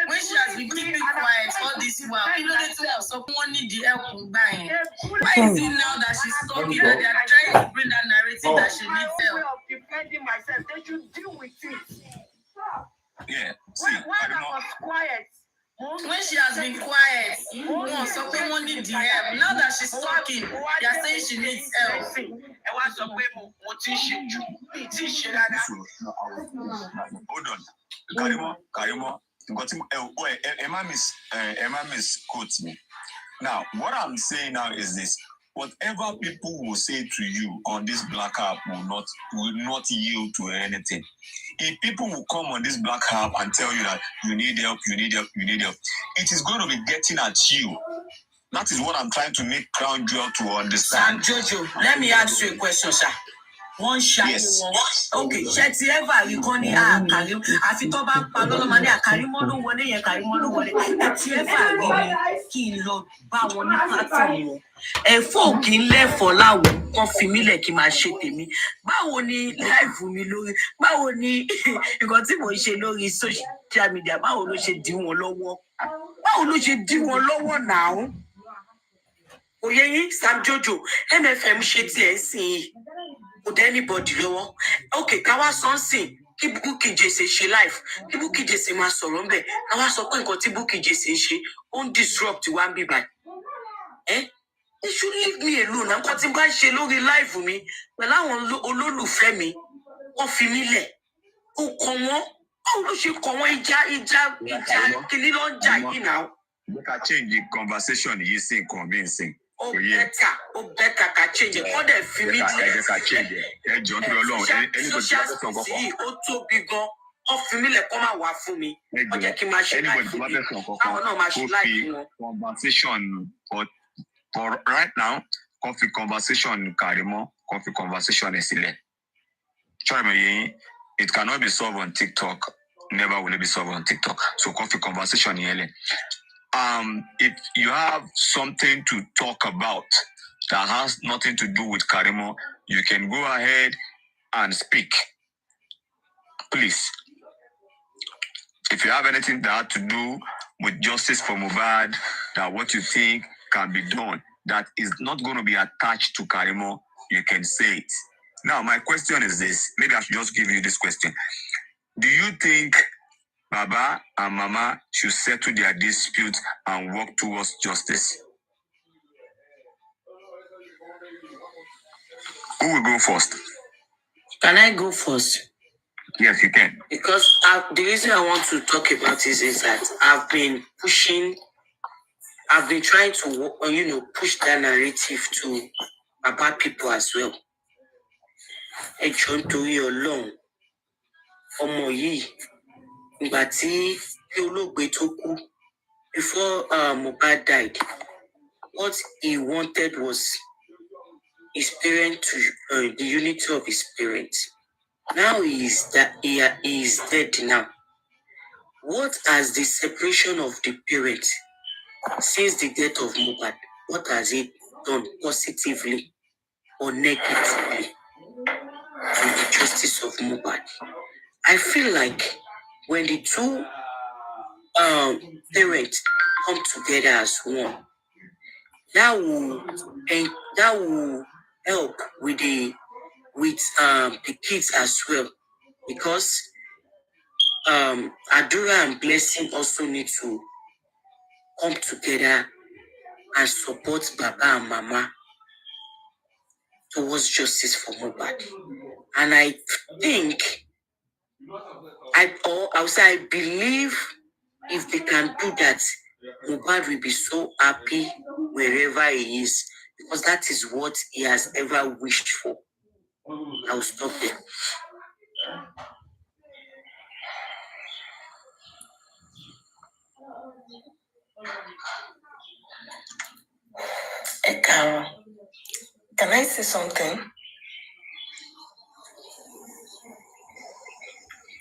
When she has been keeping quiet all this while, you know they tell someone need the help from buying. Why is it now that she's talking and they are trying to bring that narrative that she needs help? Way of defending myself, they should deal with it. Yeah. When I was quiet. When she has been quiet, someone needs the help. Now that she's talking, they are saying she needs help. Hold on. Karimo. Emma misquotes me. Now, what I'm saying now is this. Whatever people will say to you on this black app will not yield to anything. If people will come on this black app and tell you that you need help, it is going to be getting at you. That is what I'm trying to make Crown Jewel to understand. Jojo, let me ask you a question, sir. One shot. Yes. Okay, Shetty ever you call me Karim. Àfi tó bá pa lọ́lọ́ máa ní Karimo ló wọlé yẹn, Karimo ló wọlé. Shetty ever rí kí n lọ bá wọn ní platform wọn. Ẹ̀fọ́ kì í lẹ́fọ̀ọ́ láwo kan fi mí lẹ̀ kí n máa ṣe tèmi. Báwo ni live mi lórí? Báwo ni nǹkan tí mo ṣe lórí social media? Báwo ló ṣe dí wọn lọ́wọ́? Báwo ló ṣe dí wọn lọ́wọ́ now? Oyè yín Sam Jojo MFM ṣe tiẹ̀ sìn yìí. Would anybody lower? Okay, kawa something. Keep Bukky Jesse she life. Keep Bukky Jesse ma sọ̀rọ̀ ńbẹ̀. Kawa sọ pé nǹkan tí Bukky Jesse ṣe on disrupt one be by. You should leave me alone. Nǹkan tí bá ṣe lórí life mi. Pẹ̀lú àwọn olólùfẹ́ mi. Wọ́n fi mí lẹ̀. Ó kọ wọ́n. Báwo ló ṣe kọ wọ́n ìjà kìíní ló ń jà yìí now? We can change the conversation you say convincing. Oh, better can change it. All the female social ó tóbi gan. Ó fi mí lẹ̀ kó máa wà fún mi. Ó jẹ́ kí n máa ṣe láì fún mi. Àwọn náà máa ṣe láì fún wọn. Conversation for right now, coffee conversation Karimo, coffee conversation is sílẹ̀. Try me, it cannot be solved on TikTok. Never will it be solved on TikTok. So coffee conversation yele. If you have something to talk about that has nothing to do with Karimo, you can go ahead and speak. Please. If you have anything that has to do with justice for Mohbad, that what you think can be done, that is not going to be attached to Karimo, you can say it. Now, my question is this. Maybe I should just give you this question. Do you think Baba and Mama should settle their dispute and work towards justice? Who will go first? Can I go first? Yes, you can. Because the reason I want to talk about this is that I've been trying to, push that narrative to Baba people as well. And John to your long. Ọmọ yìí ìgbà tí olóògbé tó kú before Mohbad died, what he wanted was his parents to the unity of his parents. Now he is dead now. What has the separation of the parents since the death of Mohbad? What has it done positively or negatively to the justice of Mohbad? I feel like when the two parents come together as one, that will help with the kids as well, because Adura and Blessing also need to come together and support Baba and Mama towards justice for Mohbad. And I think I believe if they can do that, Mohbad will be so happy wherever he is, because that is what he has ever wished for. I will stop there. Carol, can I say something?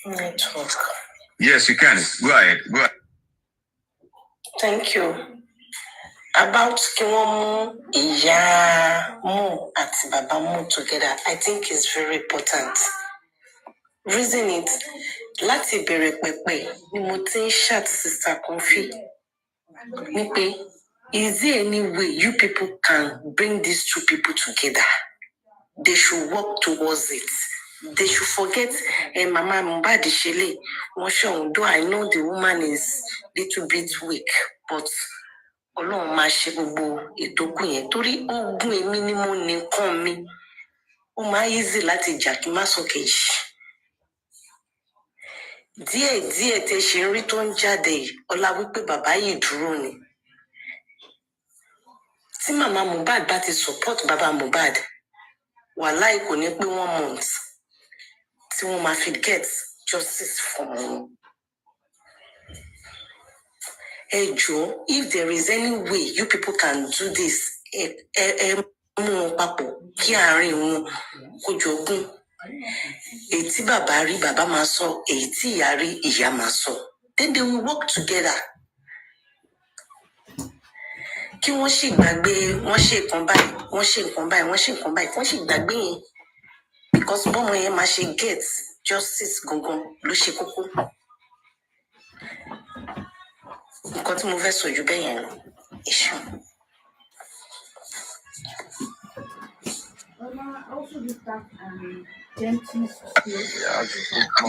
Network. Yes, you can. Go ahead. Thank you. About Kiwomu, Iya, Mu, and Baba Mu together, I think is very important. Reason it, láti bẹ̀rẹ̀ pẹ̀pẹ̀ ni mo ti ń chat sister Kofi ní pé is there any way you people can bring these two people together? They should work towards it. They should forget Mama Mohbad Shele. Though I know the woman is little bit weak, but Ọlọ́run máa ṣe gbogbo ìtókù yẹn torí ogun èmi ni mo nìkan mi. Ó máa easy láti jà kí n má sọ kejì. Díẹ̀ tẹ́ ṣe ń rí tó ń jáde yìí, ọlá wípé bàbá yìí dúró ni. Tí Mama Mohbad bá ti support Baba Mohbad, wàláì kò ní pé 1 month tí wọ́n máa fi get justice for wọn. Ẹ jọ̀ọ́, if there is any way you people can do this, mú wọn papọ̀ kí àárín wọn kó jogún. Èyí tí bàbá rí bàbá máa sọ, èyí tí ìyá rí ìyá máa sọ. Then they will work together. Kí wọ́n sì gbàgbé wọ́n ṣe nǹkan báyìí, wọ́n ṣe nǹkan báyìí, wọ́n ṣe nǹkan báyìí, wọ́n sì gbàgbé yẹn. Because bọ́mọ yẹn máa ṣe get justice gangan ló ṣe kókó. Nǹkan tí mo fẹ́ sọ jù bẹ́ẹ̀ yẹn lọ. Èṣù.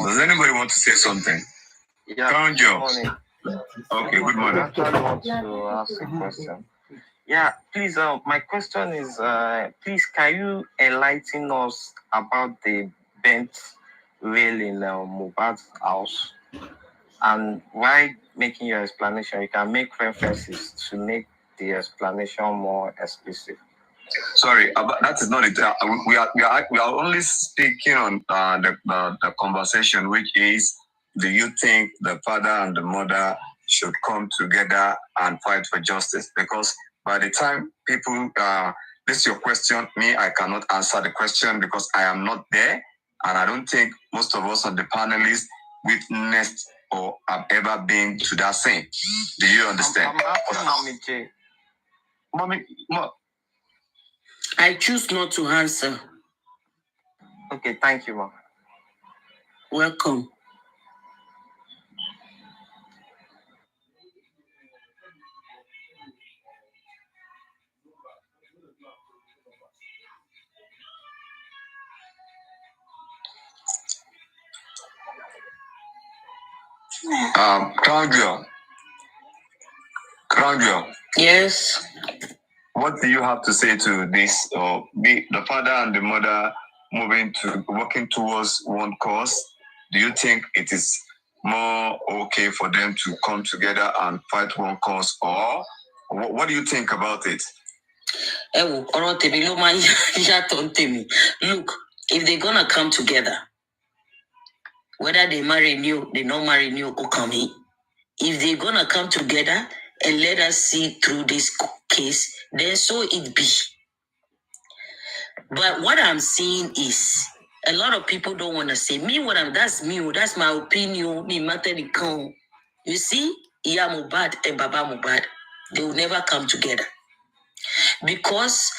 Does anybody want to say something? Yeah. Count Good your. morning. Okay, good I morning. actually want to ask a question. Yeah, please. My question is, please, can you enlighten us about the bent rail in Mohbad's house, and while making your explanation, you can make references to make the explanation more explicit. Sorry, that is not it. We are only speaking on the conversation, which is, do you think the father and the mother should come together and fight for justice? Because by the time people, this is your question, me, I cannot answer the question because I am not there, and I don't think most of us on the panelists witnessed or have ever been to that scene. Do you understand? I'm asking Mommy J. Mommy, I choose not to answer. Okay, thank you, Mom. Welcome. Claudia. Yes. What do you have to say to this? The father and the mother working towards one cause. Do you think it is more okay for them to come together and fight one cause, or what do you think about it? Look, if they're gonna come together, whether they marry new, they not marry new, Okami, if they're gonna come together and let us see through this case, then so it be. But what I'm seeing is a lot of people don't want to say that's my opinion. Me matter the count. You see, Iya Mohbad and Baba Mohbad, they will never come together because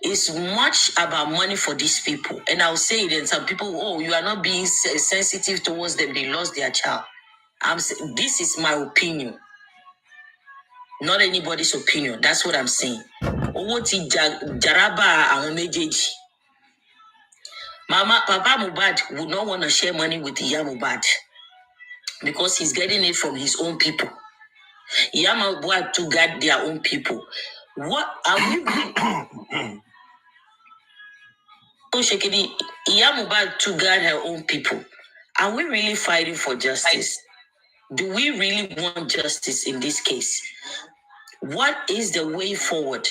it's much about money for these people. And I'll say it, and some people, you are not being sensitive towards them. They lost their child. This is my opinion, not anybody's opinion. That's what I'm saying. Papa Mohbad would not want to share money with Iya Mohbad because he's getting it from his own people. Iya Mohbad to guard their own people. What are we? Iya Mohbad to guard her own people. Are we really fighting for justice? Do we really want justice in this case? What is the way forward?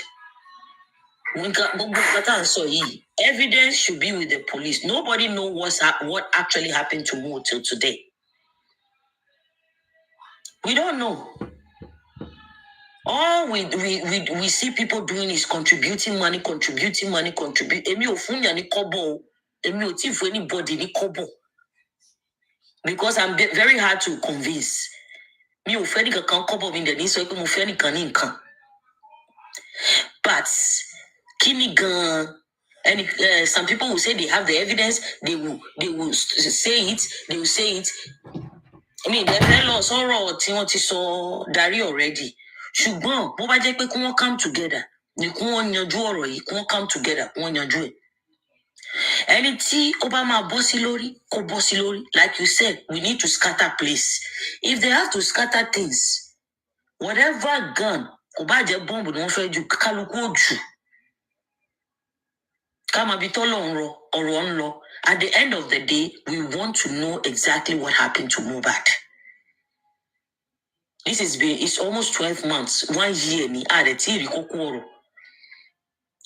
Evidence should be with the police. Nobody knows what actually happened to Mo till today. We don't know. All we see people doing is contributing money. Emi ofunya ni kobo. Emi oti for anybody ni kobo. Because I'm very hard to convince. Me ofeni ka kan kobo in the ni so mo feni kan ni nkan. But kini gan And some people will say they have the evidence. They will say it. They will say it. I mean, the fellow sorrow Timothy so Dari already. Ṣùgbọ́n bó bá jẹ́ pé kí wọ́n come together, ni kí wọ́n yanjú ọ̀rọ̀ yìí, kí wọ́n come together, kí wọ́n yanjú ẹ̀. Ẹni tí ó bá máa bọ́ sí lórí, kó bọ́ sí lórí. Like you said, we need to scatter place. If they have to scatter things, whatever gun, kò bá jẹ́ bọ́ǹbù ni wọ́n fẹ́ ju kálukú òjù. Ká máa bi tọ́lọ̀ ń rọ, ọ̀rọ̀ ń lọ. At the end of the day, we want to know exactly what happened to Mohbad. It's almost 12 months, 1 year ni àrètí ìrìkókó.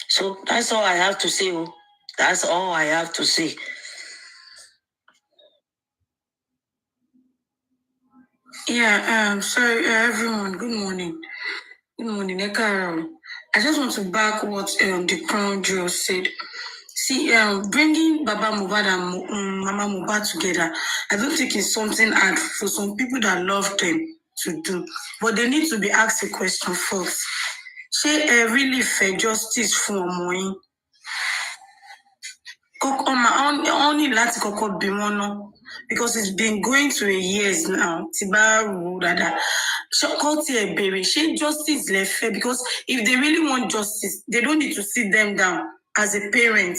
So that's all I have to say. That's all I have to say. Yeah, sorry, everyone. Good morning. Good morning, Ekaro. I just want to back what the Crown Jewel said. See, bringing Baba Mohbad and Mama Mohbad together, I don't think it's something hard for some people that love them to do. But they need to be asked a question first. Ṣé really fair justice for ọmọ yín? Only láti kọ́kọ́ bí wọn náà, because it's been going to a years now. Tibaru dada. She justice lè fẹ́, because if they really want justice, they don't need to sit them down as a parent,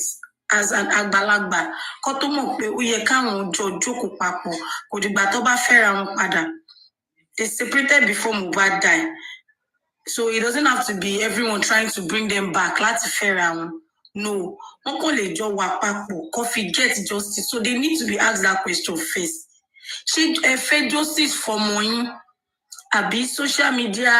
as an àgbàlagbà. Kó tó mọ̀ pé ó yẹ káwọn jọ jókòó papọ̀, kò dìgbà tó bá fẹ́ra wọn padà. They separated before Mohbad died. So it doesn't have to be everyone trying to bring them back. Láti fẹ́ra wọn. No, wọn kò lè jọ wà papọ̀, kó fi get justice. So they need to be asked that question first. Ṣé ẹ fẹ́ justice for ọmọ yín? Àbí social media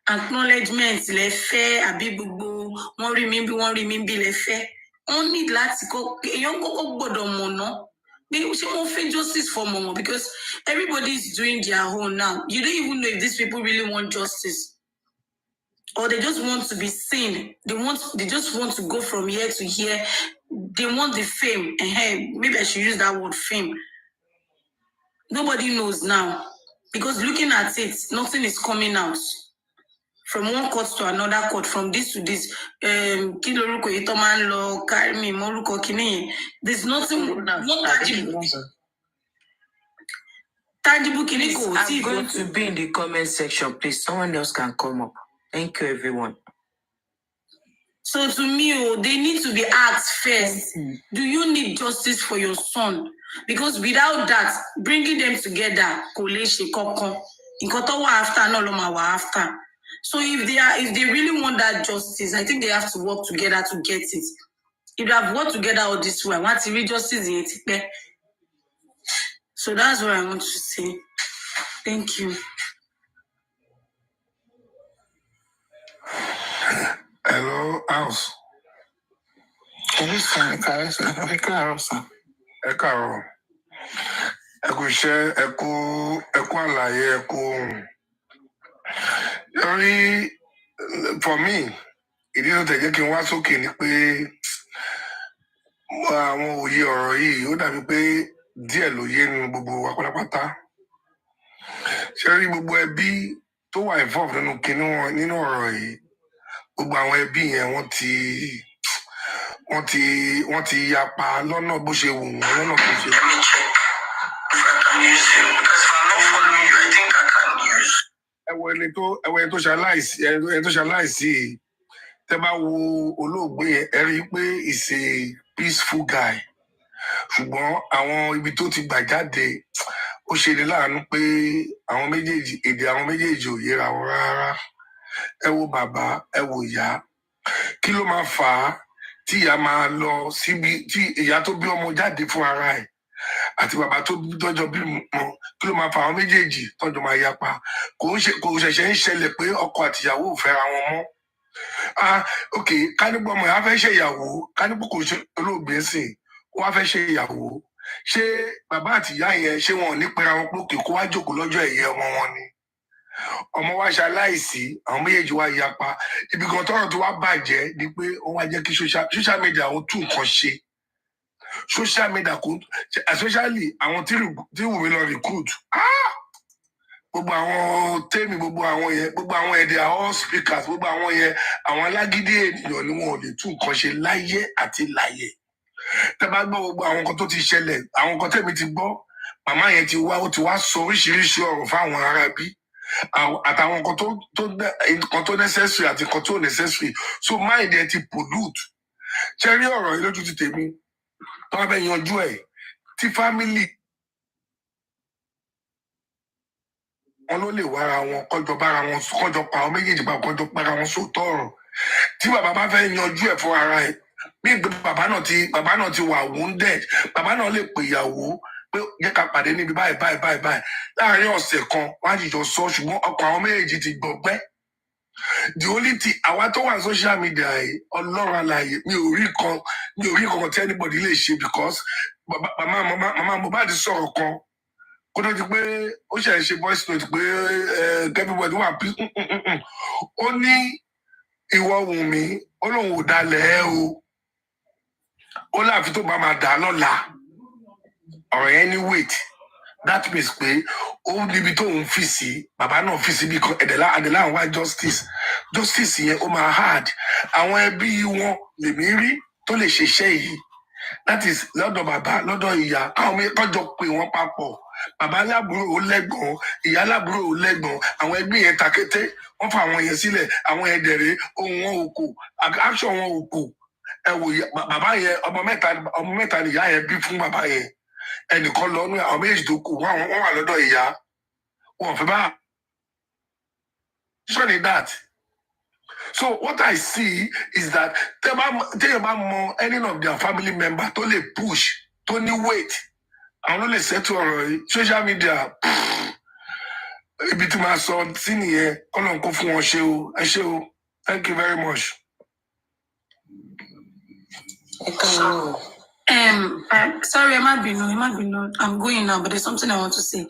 acknowledgement lẹ fẹ́, àbí gbogbo wọ́n rí mi bí lẹ fẹ́? Wọ́n need láti èèyàn kọ́kọ́ gbọ́dọ̀ mọ̀ ná. Ṣé wọ́n fẹ́ justice for ọmọ wọn? Because everybody is doing their own now. You don't even know if these people really want justice. Or they just want to be seen. They just want to go from here to here. They want the fame. Maybe I should use that word, fame. Nobody knows now. Because looking at it, nothing is coming out. From one court to another court, from this to this. There's nothing. Tangible. I'm going to be in the comment section, please. Someone else can come up. Thank you, everyone. So to me, they need to be asked first. Do you need justice for your son? Because without that, bringing them together, after. So if they really want that justice, I think they have to work together to get it. If they have worked together all this way, I want to read justice. So that's what I want to say. Thank you. Hello, house. Hello, sir. Ẹ káàárọ̀. Ẹ kú iṣẹ́, ẹ kú àlàyé, ẹ kú ohùn. For me, ìdí tó tẹ̀ jẹ́ kí n wá sókè ni pé àwọn òye ọ̀rọ̀ yìí ó dàbí pé díẹ̀ ló yé nínú gbogbo wa pátápátá. Ṣé rí gbogbo ẹbí tó wà involved nínú ọ̀rọ̀ yìí, gbogbo àwọn ẹbí yẹn wọ́n ti yapa lọ́nà bó ṣe wù wọ́n, lọ́nà bó ṣe wù. Ẹwọ ẹni tó ṣaláìsí, tẹ́ bá wo olóògbé yẹn, ẹ rí i pé is a peaceful guy. Ṣùgbọ́n àwọn ibi tó ti gbà jáde, ó ṣe ní láàánú pé èdè àwọn méjèèjì ò yéra wọn rárá. Ẹ wo bàbá, ẹ wo ìyá. Kí ló máa fà á tí ìyá máa lọ síbi tí ìyá tó bí ọmọ jáde fún ara ẹ̀ àti bàbá tó tọ́jọ́ bí mọ́? Kí ló máa fà àwọn méjèèjì tọ́jọ́ máa yapa? Kò ṣẹ̀ṣẹ̀ ń ṣẹlẹ̀ pé ọkọ àtìyàwó ò fẹ́ra wọn mọ́. Ok, kánípọ̀ ọmọ ìyá fẹ́ ṣe ìyàwó, kánípọ̀ kò ṣe olóògbé sìn, ó wá fẹ́ ṣe ìyàwó. Ṣé bàbá àti ìyá yẹn ṣé wọn ò ní pera wọn pókè kó wá jókòó lọ́jọ́ ẹ̀yẹ ọmọ wọn ni? Ọmọ wa ṣaláìsí, àwọn méjèèjì wá yapa. Ibi kan tọ́rọ̀ tó wá bàjẹ́ ni pé ó wá jẹ́ kí social media ó tún nǹkan ṣe. Social media kò, especially àwọn tí Wùmí lọ recruit. gbogbo àwọn tèmi gbogbo àwọn yẹn they are all speakers gbogbo àwọn yẹn àwọn alágídí ènìyàn ni wọn ò lè tún nǹkan ṣe láyé àti láyé tẹ́ bá gbọ́ gbogbo àwọn nǹkan tó ti ṣẹlẹ̀ àwọn nǹkan tèmi ti gbọ́ màmá yẹn ó ti wá sọ oríṣiríṣi ọ̀rọ̀ fáwọn ará bí àtàwọn nǹkan tó necessary àti nǹkan tó necessary so mind ẹ ti pollute ṣe rí ọ̀rọ̀ yìí lójú ti tèmi tó wá fẹ́ yanjú ẹ̀ tí family wọn ló lè wára wọn kọjọ bára wọn kọjọ pa àwọn méjèèjì bá kọjọ bára wọn sóòótọ́ ọ̀rọ̀ tí bàbá bá fẹ́ yanjú ẹ̀ fún ara ẹ̀ bí ìgbé bàbá náà ti wà wounded bàbá náà lè pè ìyàwó pé jẹ́ ká pàdé níbi báyìí láàárín ọ̀sẹ̀ kan wọ́n á jìjọ sọ ṣùgbọ́n ọkàn àwọn méjèèjì ti gbọgbẹ́ the only thing àwa tó wà social media yìí ọlọ́run alààyè mi ò rí kankan tí anybody lè ṣe because màmá Mohbad sọ̀rọ̀ kan kó tó di pé ó ṣe voice note pé everybody wà bí ó ní ìwọ Wùnmí ó lóun ò dalẹ̀ ẹ́ o ó láàfin tó bá máa dà á lọ́la ọ̀rọ̀ yẹn ní wait that means pé ó níbi tó ń fi sí bàbá náà fi sí bí kan ẹ̀dẹ̀lá àwọn wá justice yẹn ó máa hard àwọn ẹbí wọn lèmi rí tó lè ṣiṣẹ́ yìí that is lọ́dọ̀ bàbá lọ́dọ̀ ìyá káwọn mi kọjọ pé wọ́n papọ̀ bàbá lábúrò ó lẹ́gbọ̀n ìyá lábúrò ó lẹ́gbọ̀n àwọn ẹbí yẹn takété wọ́n fa àwọn yẹn sílẹ̀ àwọn yẹn dẹ̀rẹ̀ ohun wọn ò kò action wọn ò kò ẹ wò bàbá yẹn ọmọ mẹ́ta nìyá yẹn bí fún bàbá yẹn ẹnìkan lọ ní àwọn méjì tó kù wọ́n wà lọ́dọ̀ ìyá wọn fẹ́ bá surely that. So what I see is that téèyàn bá mọ any of their family member tó lè push tó ní weight àwọn ló lè settle ọ̀rọ̀ yìí social media ibi tí máa sọ sí nìyẹn kọ́nà kó fún wọn ṣe o ẹ ṣé o thank you very much. Sorry, I'm going now, but there's something I want to say.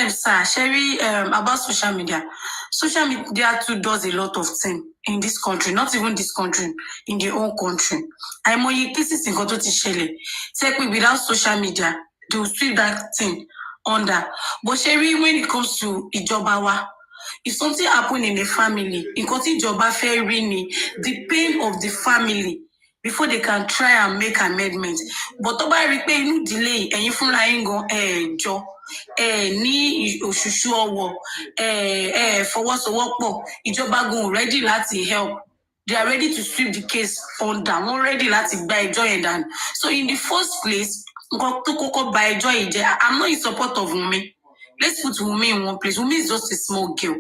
Sir, Sherry, about social media. Social media too does a lot of things in this country, not even this country, in the whole country. I'm more cases in Koto Shelley. Take me without social media, they will sweep that thing under. But Sherry, when it comes to Ijobawa, if something happened in a family, in Koto Ijoba Ferrini, the pain of the family, before they can try and make amendments. But tó bá rí pé inú delay ẹ̀yin fúnra yín gan jọ ní òṣùṣù ọwọ́ fọwọ́sowọ́pọ̀ ìjọba gan ready láti help. They are ready to sweep the case under. Wọ́n ready láti gba ẹjọ́ yẹn dànù. So in the first place, nǹkan tó kọ́kọ́ ba ẹjọ́ yìí jẹ́, I'm not in support of Wunmi. Let's put Wunmi in one place. Wunmi is just a small girl.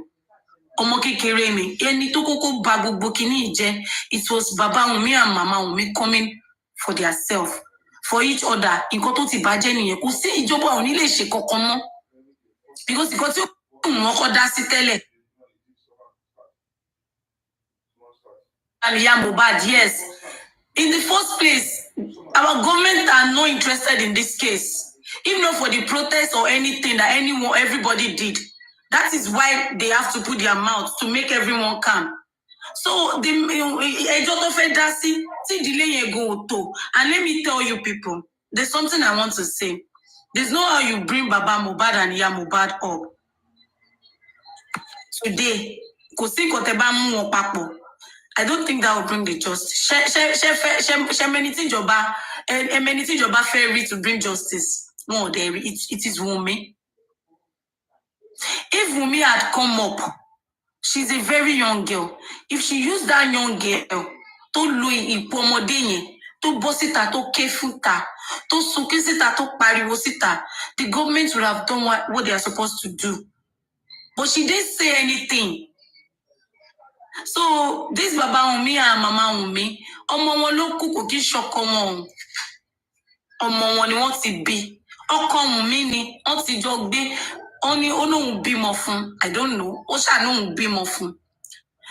Ọmọ kékeré ni ẹni tó kọ́kọ́ ba gbogbo kìíní jẹ́ it was baba Wunmi and mama Wunmi coming for their self for each other nǹkan tó ti bàjẹ́ nìyẹn kò sí ìjọba ò ní lè ṣe kankan mọ́ because nǹkan tí wọ́n kọ́ dá sí tẹ́lẹ̀. And yeah, Mohbad, yes. In the first place, our government are not interested in this case. If not for the protest or anything that everybody did. That is why they have to put their mouth to make everyone calm. So the delay go. And let me tell you people, there's something I want to say. There's no how you bring Baba Mohbad and Iya Mohbad up. Today, I don't think that will bring the justice. Ferry to bring justice. No, it is Wunmi. If Wunmi had come up, she's a very young girl. If she used that young girl to lo ipo ọmọdé yẹn, to bọ́ síta, to ké fúnta, to sunkún síta, to pariwo síta, the government would have done what they are supposed to do. But she didn't say anything. So this Baba Wunmi and Mama Wunmi, ọmọ wọn ló kú kò kí ṣọkọ wọn. Ọmọ wọn ni wọ́n ti bí. Ọkọ Wunmi ni wọ́n ti jọ gbé. Only Onu bímọ fún. I don't know. Ó ṣá no bímọ fún.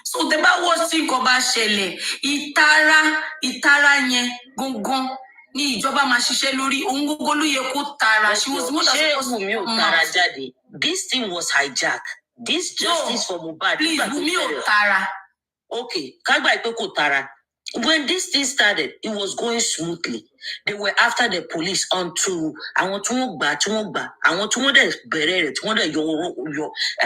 So the bá wọ́n sí nǹkan bá ṣẹlẹ̀, ìtara yẹn gangan ní ìjọba máa ṣiṣẹ́ lórí ohun gbogbo ló yẹ kó tara. She was more than Wunmi ò tara jáde. This thing was hijacked. This justice for Mohbad. Please, Wunmi ò tara. Okay, ká gbà pé kò tara. When this thing started, it was going smoothly. They were after the police until I want to walk back, I want to want to better it, want to your.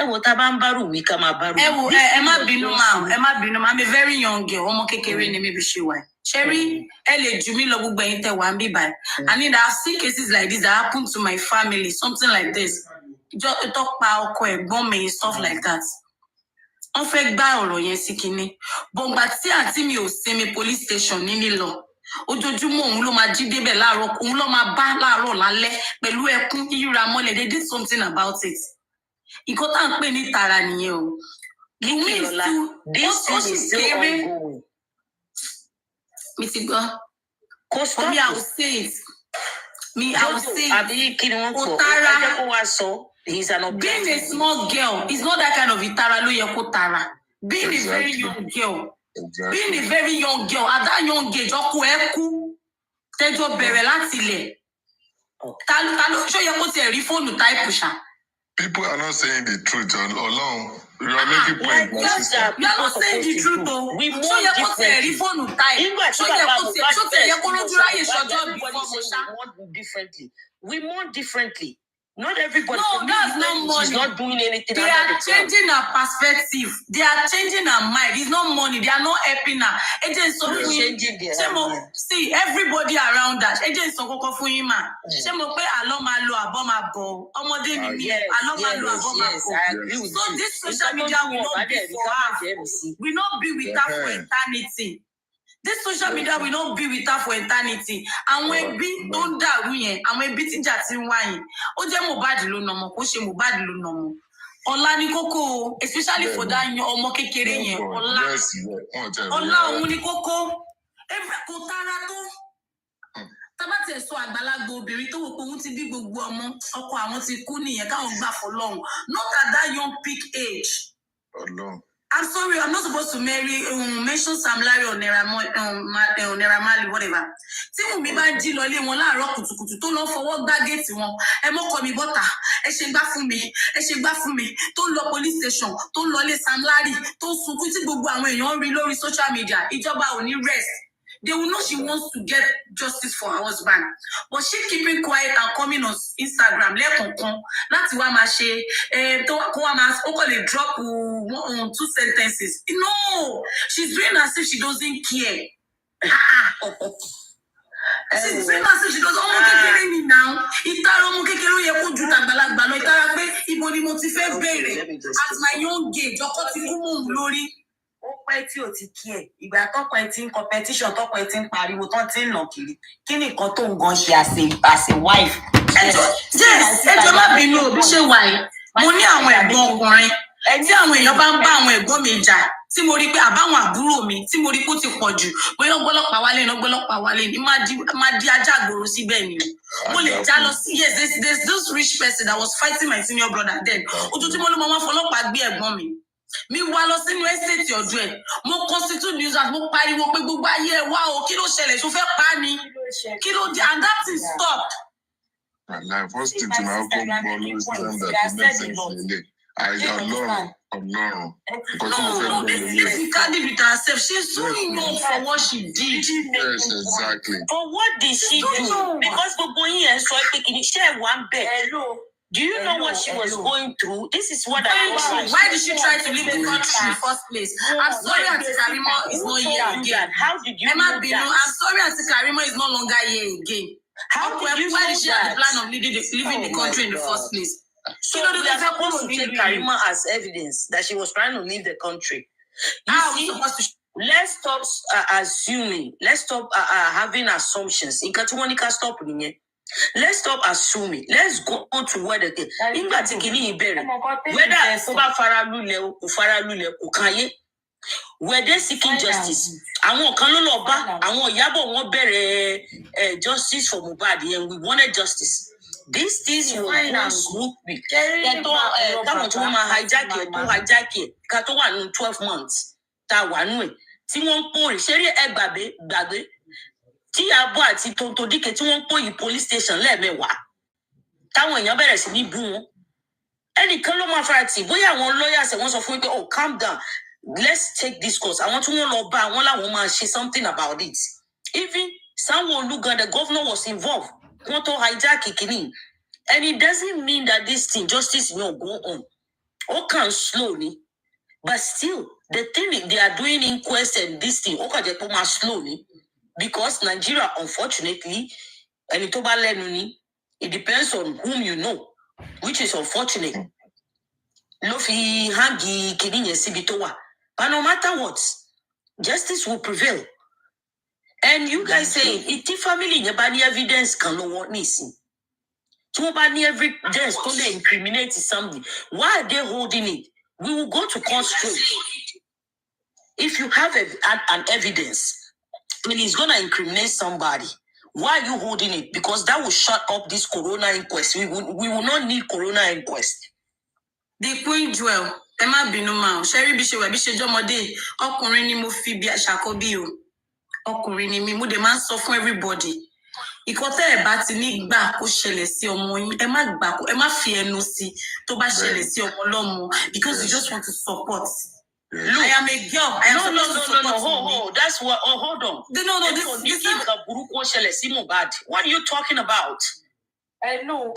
What about Baru? We come about. Emma Binuma, I'm a very young girl. I'm okay, maybe she went. Cherry, L.A. Jumi Lobu Bente Wambi by. I mean, I've seen cases like this that happened to my family, something like this. Just talk about bombing, stuff like that. On fait gba ọ̀rọ̀ yẹn sí kinní bọ̀ǹgbà tí àǹtí mi ò sinmi police station níní lọ ojoojúmọ́ òun ló máa jí débẹ̀ láàárọ̀ òun ló máa bá láàárọ̀ lálẹ́ pẹ̀lú ẹkún yíra mọ́lẹ̀ they did something about it nǹkan tá à ń pè ní tara nìyẹn o this thing is still ongoing. mi ti gbọ́ Costa, I will say it I will say it kò tara. He's an objective. Being a small girl is not that kind of itara lo yẹ tara. Being a very young girl. Being a very young girl at that young age, ọkọ ẹ kú tẹjọ bẹ̀rẹ̀ láti ilẹ̀. Ta ló ṣó yẹ kó tiẹ̀ rí fóònù táìpù ṣá. People are not saying the truth, Ọlọ́run. You are making point, my sister. You are not saying the truth, though. Ṣó yẹ kó tiẹ̀ rí fóònù táìpù. Ṣó yẹ kó lójú ráyè ṣọjọ́ bí fọ́ọ̀mù ṣá. We mourn differently. Not everybody. No, that's not money. She's not doing anything. They are changing her perspective. They are changing her mind. It's not money. They are not helping her. Changing their mind. See, everybody around us. Agent Sokoko Fuyima. Ṣé mo pé àlọ́ máa lo àbọ̀ máa bọ̀. Ọmọdé ni mi. Àlọ́ máa lo àbọ̀ máa bọ̀. So this social media will not be for her. We not be with her for eternity. This social media will not be with her for eternity. Àwọn ẹbí tó ń dàrú yẹn, àwọn ẹbí tíjà ti ń wá yẹn. Ó jẹ́ Mohbad ló nà ọmọ, kó ṣe Mohbad ló nà ọmọ. Ọlá ní kókó, especially for that ọmọ kékeré yẹn. Ọlá òun ní kókó. Kò tara tó. Tábàtì ẹ̀sọ́ àgbàlagbà obìnrin tó wò pé òun ti bí gbogbo ọmọ, ọkọ àwọn ti kú nìyẹn káwọn gbà fọlọ́run. Not at that young peak age. I'm sorry, I'm not supposed to mention Sam Larry or Naira Marley, whatever. Tí mo mi bá jí lọ lé wọn láàárọ̀ kùtùkùtù tó lọ fọwọ́ gbá géètì wọn, ẹ mọ́kọ mi bọ́tà, ẹ ṣe gbá fún mi, tó ń lọ police station, tó ń lọ lé Sam Larry, tó ń sunkún tí gbogbo àwọn èèyàn rí lórí social media, ìjọba ò ní rest. They will know she wants to get justice for her husband. But she keeping quiet and coming on Instagram. Lẹ́kọ̀ọ̀kan láti wá máa ṣe kó wá máa ó kàn lè drop 2 sentences. No! She's doing as if she doesn't care. She's doing as if she doesn't. Ọmọ kékeré ni now. Ìtara ọmọ kékeré yẹ kó ju tàgbàlagbà lọ. Ìtara pé ibo ni mo ti fẹ́ bẹ̀rẹ̀. At my young age, ọkọ ti kú mọ́ òun lórí. Ó pẹ́ tí ò ti kí ẹ̀ ìgbà tọ́kọ ẹ ti ń competition tọ́kọ ẹ ti ń pariwo tán ti ń nà kiri kí ni nǹkan tó ń gan ṣe as a wife. ẹjọ́ má bínú òbí ṣe wà yìí mo ní àwọn ẹ̀gbọ́n ọkùnrin tí àwọn èèyàn bá ń bá àwọn ẹ̀gbọ́n mi jà tí mo rí pé àbáwọn àbúrò mi tí mo rí pé ó ti pọ̀ jù bóyá ọgbọ́lọ́pàá wálé ní má di ajá àgbòrò síbẹ̀ ni mo lè já lọ sí yes there's this rich person that was fighting my senior brother then ojoojúmọ́ ló máa wá fọlọ́pàá gbé ẹ̀gbọ́n mi wá lọ sínú estate ọdún ẹ mo constitute news and mo pariwo pé gbogbo ayé ẹ wá o kí ló ṣẹlẹ̀ tó fẹ́ pa ni kí ló dé and that is stopped. Like first thing to my husband always tell them that it makes sense really. Ọlọ́run. No, this Cardi with herself. She's so young for what she did. Yes, exactly. But what did she do? Because gbogbo yín ẹ sọ pé kì í ṣe wà ń bẹ̀. Do you know what she was going through? This is what I don't like. Why did she try to leave the country in the first place? I'm sorry, Auntie Karimo is not here again. How did you Emma Bino, I'm sorry, Auntie Karimo is no longer here again. Why did she have the plan of leaving the country in the first place? So we are supposed to take Karima as evidence that she was trying to leave the country. Let's stop assuming. Let's stop having assumptions. Stop. Let's stop assuming. Let's go on to where the thing. Were they seeking justice? Àwọn kan ló lọ bá àwọn Ìyábọ̀ wọ́n bẹ̀rẹ̀ justice for Mohbad and we wanted justice. These things were going smoothly. Táwọn tí wọ́n máa hijack ẹ̀ ká tó wà ní 12 months tá wà nù ẹ̀ tí wọ́n ń pòrè ṣeré ẹ̀ gbàgbé tí Abo àti Tonto Dike tí wọ́n ń pòyì police station lẹ́ẹ̀mẹ́wàá táwọn èèyàn bẹ̀rẹ̀ sí ní bú wọn. Ẹnìkan ló máa fara tì bóyá àwọn lawyers wọ́n sọ fún mi pé oh calm down. let's take this course. I want to know about one like woman say something about it. Even someone look at the governor was involved. Want to hijack it, and it doesn't mean that this thing justice will go on. Okay, slowly, but still the thing they are doing inquest and this thing okay they come slowly because Nigeria unfortunately and it depends on whom you know, which is unfortunate. Lofi hangi kidinye sibitowa. But no matter what, justice will prevail. And you guys say, iti family nyabani evidence can no want nisi. Nobody evidence to incriminate something. Why are they holding it? We will go to court straight. If you have an evidence, I mean, it's going to incriminate somebody. Why are you holding it? Because that will shut up this corona inquest. We will not need corona inquest. The Queen Jewel, Emma Binuma, Sherry Bishop, Bishop Jomode, Okunrin mo fi bi Shakobi o. Okunrin mi mo de man sọ fún everybody. Ikote bá ti ní gbà kó ṣẹlẹ̀ sí ọmọ yín, ẹ má gbà kó, ẹ má fi ẹnu sí tó bá ṣẹlẹ̀ sí ọmọ lọ́mọ because you just want to support. Look, I am a girl. I am supposed to support. Hold. That's what. Oh, hold on. No. What are you talking about? I know.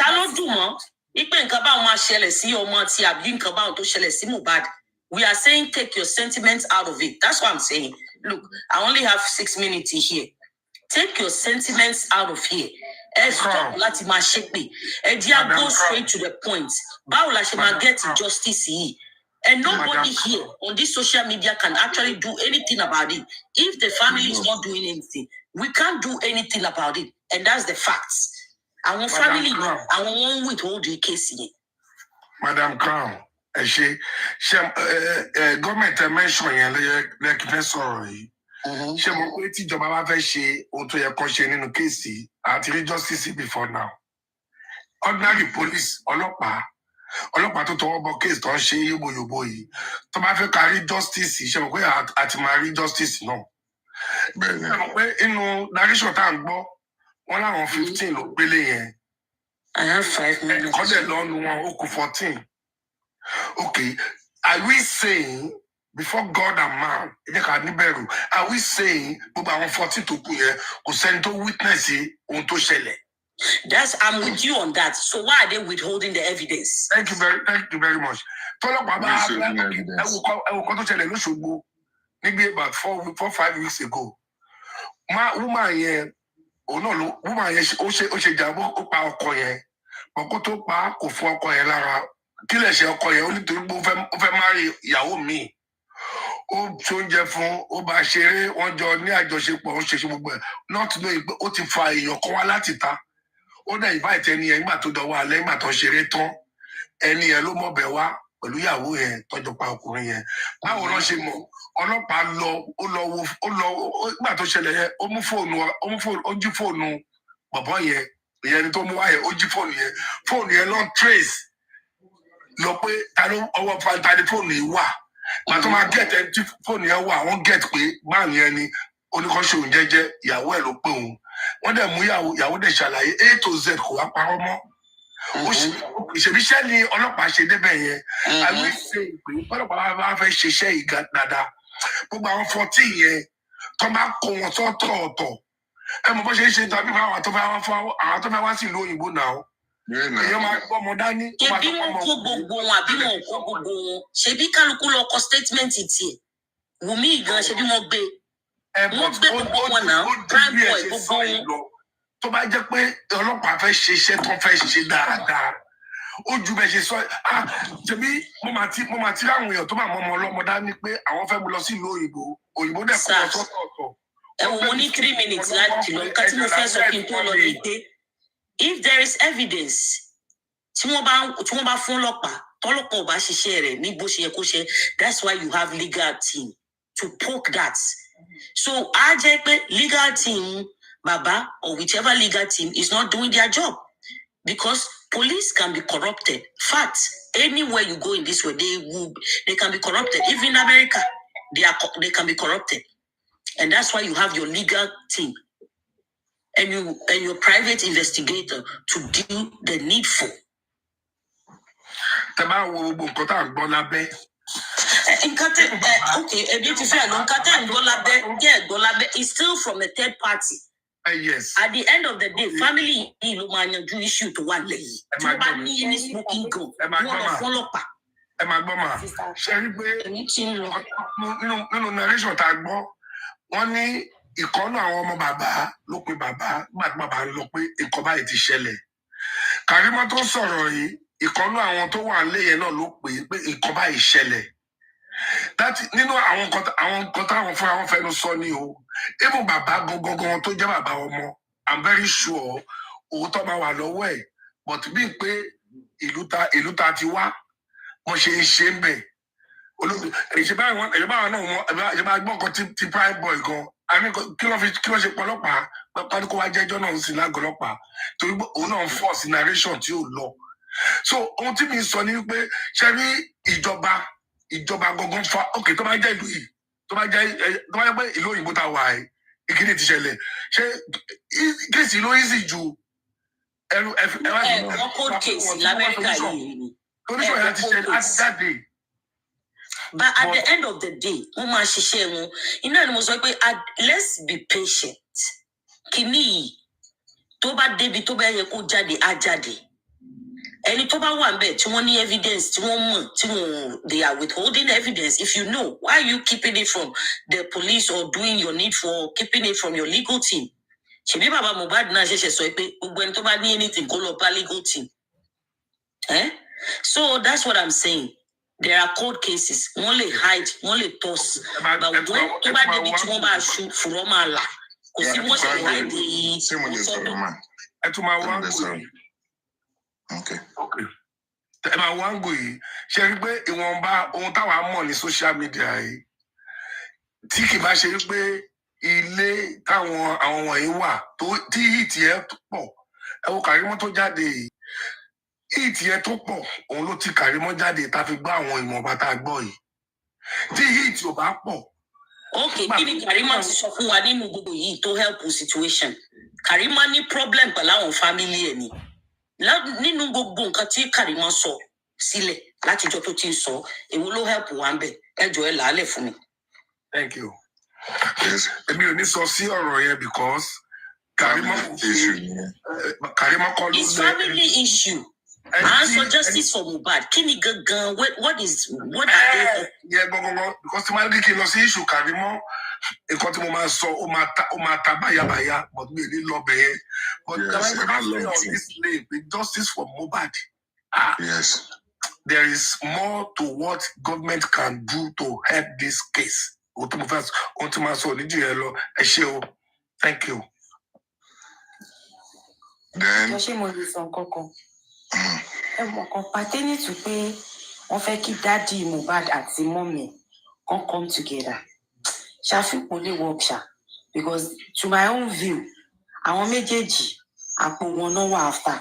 We are saying take your sentiments out of it. That's what I'm saying. Look, I only have 6 minutes here. Take your sentiments out of here. Stop letting my shake me. And go straight to the point. Baula get justice here. And nobody here on this social media can actually do anything about it. If the family is not doing anything, we can't do anything about it. And that's the facts. Our family, I won't withhold the case here. Madam Crown, government mentioned like sorry. She won't to Jababa Veshe or to your question in the case. I justice before now. Ordinary police, ọlọ́pàá tó tọwọ́ bọ case tó ń ṣe yóbóyóbó yìí tó bá fẹ́ kárí justice ṣe mọ̀ pé àti máa rí justice náà ṣe mọ̀ pé inú narration tá à ń gbọ́ wọn láwọn 15 ló gbélé yẹn I have 5 minutes. ẹnìkan dẹ̀ lọ́nu wọn ó kù 14. Okay, are we saying before God and man ẹ jẹ́ ká níbẹ̀rù are we saying gbogbo àwọn 14 tó kù yẹn kò sẹ́ni tó witness ohun tó ṣẹlẹ̀? I'm with you on that. So why are they withholding the evidence? Thank you very much. Tọ́lọ́pàá bá ẹwùkọ́ tó ṣẹlẹ̀ lóṣogbo níbi about 4-5 weeks ago. Woman yẹn ó ṣe jàmbó ó pa ọkọ yẹn. Ọkọ tó pa kò fún ọkọ yẹn lára. Kí lè ṣe ọkọ yẹn ó nítorí pé ó fẹ́ marry ìyàwó mi. Ó ṣoúnjẹ fún ó bá ṣeré wọ́n jọ ní àjọṣepọ̀ ó ṣe gbogbo ẹ̀. Not knowing pé ó ti fa èèyàn kan wá láti ta. Ó dẹ̀ invite ẹni yẹn nígbà tó dọ̀wọ́ alẹ́ nígbà tó ṣeré tán ẹni yẹn ló mọ̀bẹ̀ wá pẹ̀lú ìyàwó yẹn tọ́jú pa ọkùnrin yẹn báwo ló ṣe mọ̀ ọlọ́pàá lọ nígbà tó ṣẹlẹ̀ yẹn ó jí fóònù bọ̀bọ́ yẹn ìyẹn ni tó mú wá yẹn ó jí fóònù yẹn lọ trace lọ pé ta ló ọwọ́ fantani fóònù yìí wà màá tó máa get ẹni tí fóònù yẹn wà wọ́n get pé báàmì yẹn ni oníkanṣe òun jẹ́jẹ́ ìyàwó ẹ̀ ló pé òun wọ́n dẹ̀ mú ìyàwó dẹ̀ ṣàlàyé A to Z kò wá parọ́ mọ́ ìṣèbíṣẹ́ ni ọlọ́pàá ṣe débẹ̀ yẹn àwọn ìṣe ìpè ọlọ́pàá bá fẹ́ ṣiṣẹ́ ìga dáadáa gbogbo àwọn 14 yẹn tó bá kó wọn sọ́tọ̀ọ̀tọ̀ ẹ mọ̀ bó ṣe ń ṣe tàbí àwọn tó fẹ́ wá sí ìlú òyìnbó náà èèyàn máa gbọ́ ọmọ dání. ṣebí wọn kó gbogbo wọn àbí wọn kó gbogbo wọn ṣebí kálukú lọ kọ statement tiẹ̀ Wùmí gan ṣebí wọn gbé gbogbo wọn náà prime boy gbogbo wọn. Tó bá jẹ́ pé ọlọ́pàá fẹ́ ṣe iṣẹ́ tó fẹ́ ṣe dáadáa ó ju bẹ́ẹ̀ ṣe sọ ṣebí mo máa ti ráwọn èèyàn tó máa mọ ọmọ ọlọ́mọ dání pé àwọn fẹ́ mú lọ sí ìlú òyìnbó dẹ̀ kó wọn sọ́tọ̀ọ̀tọ̀. ẹ wò mo ní 3 minutes láti lọ nǹkan tí mo fẹ́ sọ kí n tó lọ ní pé if there is evidence tí wọ́n bá fún ọlọ́pàá tọ́lọ́pàá ò bá ṣiṣẹ́ rẹ̀ ní bó ṣe yẹ kó ṣe that's why you have legal team to poke that. So á jẹ́ pé legal team Baba or whichever legal team is not doing their job because police can be corrupted. Fact, anywhere you go in this way, they can be corrupted. Even in America, they can be corrupted, and that's why you have your legal team and your private investigator to do the needful. Okay, a beautiful is still from a third party. Yes. At the end of the day, family do issue to one lady. Any smoking gun. Ẹ máa gbọ́ mà, ṣe rí pé nínú narration tá a gbọ́, wọ́n ní ìkọ́nú àwọn ọmọ bàbá ló pe bàbá nígbà tí bàbá lọ pé nǹkan báyìí ti ṣẹlẹ̀. Karimo tó sọ̀rọ̀ yìí, ìkọ́nú àwọn tó wà léyìn náà ló pè é pé nǹkan báyìí ṣẹlẹ̀. Nínú àwọn nǹkan táwọn fúnra wọn fẹnu sọ ni o. Even bàbá gangan tó jẹ́ bàbá ọmọ, I'm very sure òótọ́ máa wà lọ́wọ́ ẹ̀. But bí pé ìlú ta ti wá, wọ́n ṣe ń bẹ̀. Ìṣèbá gbọ́ nǹkan ti prime boy gan. Àmì kí ló ṣe pọlọ́pàá pápá kó wá jẹ́jọ́ náà sí lágọ̀lọ́pàá torí òun náà ń force narration tí ò lọ. So ohun tí mi sọ ni wípé ṣe rí ìjọba gangan fa ok tó bá jẹ́ ìlú yìí tó bá jẹ́ pé ìlú òyìnbó ta wà ẹ̀ ìkíni ti ṣẹlẹ̀ ṣé kéèsì ló easy ju ẹrú cold case l'Amẹ́ríkà yìí ni. Oníṣòwò yẹn ti ṣẹlẹ̀ láti jáde. But at the end of the day, let's be patient. Kini tó bá débi tó bá yẹ kó jáde á jáde. Ẹni tó bá wà ńbẹ̀ tí wọ́n ní evidence tí wọ́n mọ̀ they are withholding evidence. If you know, why are you keeping it from the police or doing your need for keeping it from your legal team? Ṣebí bàbá Mohbad náà ṣẹ̀ṣẹ̀ sọ pé gbogbo ẹni tó bá ní anything kó lọ bá legal team. So that's what I'm saying. There are court cases. Wọ́n lè hide, wọ́n lè toss. But when tó bá débi tí wọ́n bá ṣu fùrọ́ máa là. Kò sí wọ́n ṣe hide ìsọdún. Ẹ tún máa wá ń gò yìí. Ẹ máa wá ń gò yìí. Ṣé rí pé ìwọ̀nba ohun táwa mọ̀ ní social media yìí tí kì bá ṣe rí pé ilé táwọn àwọn wọ̀nyí wà tí ìtì ẹ pọ̀ ẹ wo Karimo tó jáde yìí. Ìtì ẹ tó pọ̀ òun ló ti Karimo jáde tá fi gbọ́ àwọn ìmọ̀ọ́ba tá a gbọ́ yìí. Tí ìtì ò bá pọ̀. Okay, kí ni Karimo ti sọ fún wa nínú gbogbo yìí tó help situation? Karimo ní problem pẹ̀lú àwọn family ẹ̀ ni. Nínú gbogbo nǹkan tí Karimo sọ sílẹ̀ látijọ́ tó ti ń sọ, èwo ló help wa ń bẹ̀? Ẹ jọ̀ọ́ ẹ làálẹ̀ fún mi. Thank you. Èmi ò ní sọ sí ọ̀rọ̀ yẹn because Karimo kọ́ ló It's family issue. Answer justice for Mohbad. Kí ni gangan? What are they? Yeah, because tí máa ní kí n lọ sí issue Karimo, nǹkan tí mo máa sọ, ó máa ta báyàbáyà, but mi ò ní lọ bẹ̀ yẹn. But on this name, the justice for Mohbad. Yes. There is more to what government can do to help this case. Thank you. Then pertaining to pé wọ́n fẹ́ kí daddy Mohbad àti mommy can come together. Ṣàfihàn kò lè work ṣá because to my own view, àwọn méjèèjì àpò wọn náà wà after.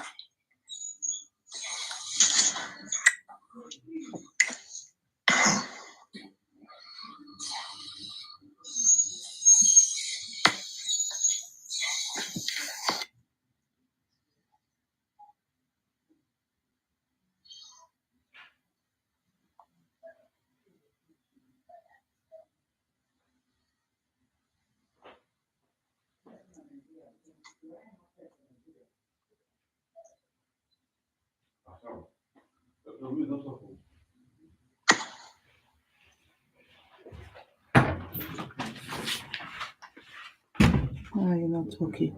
Why are you not talking?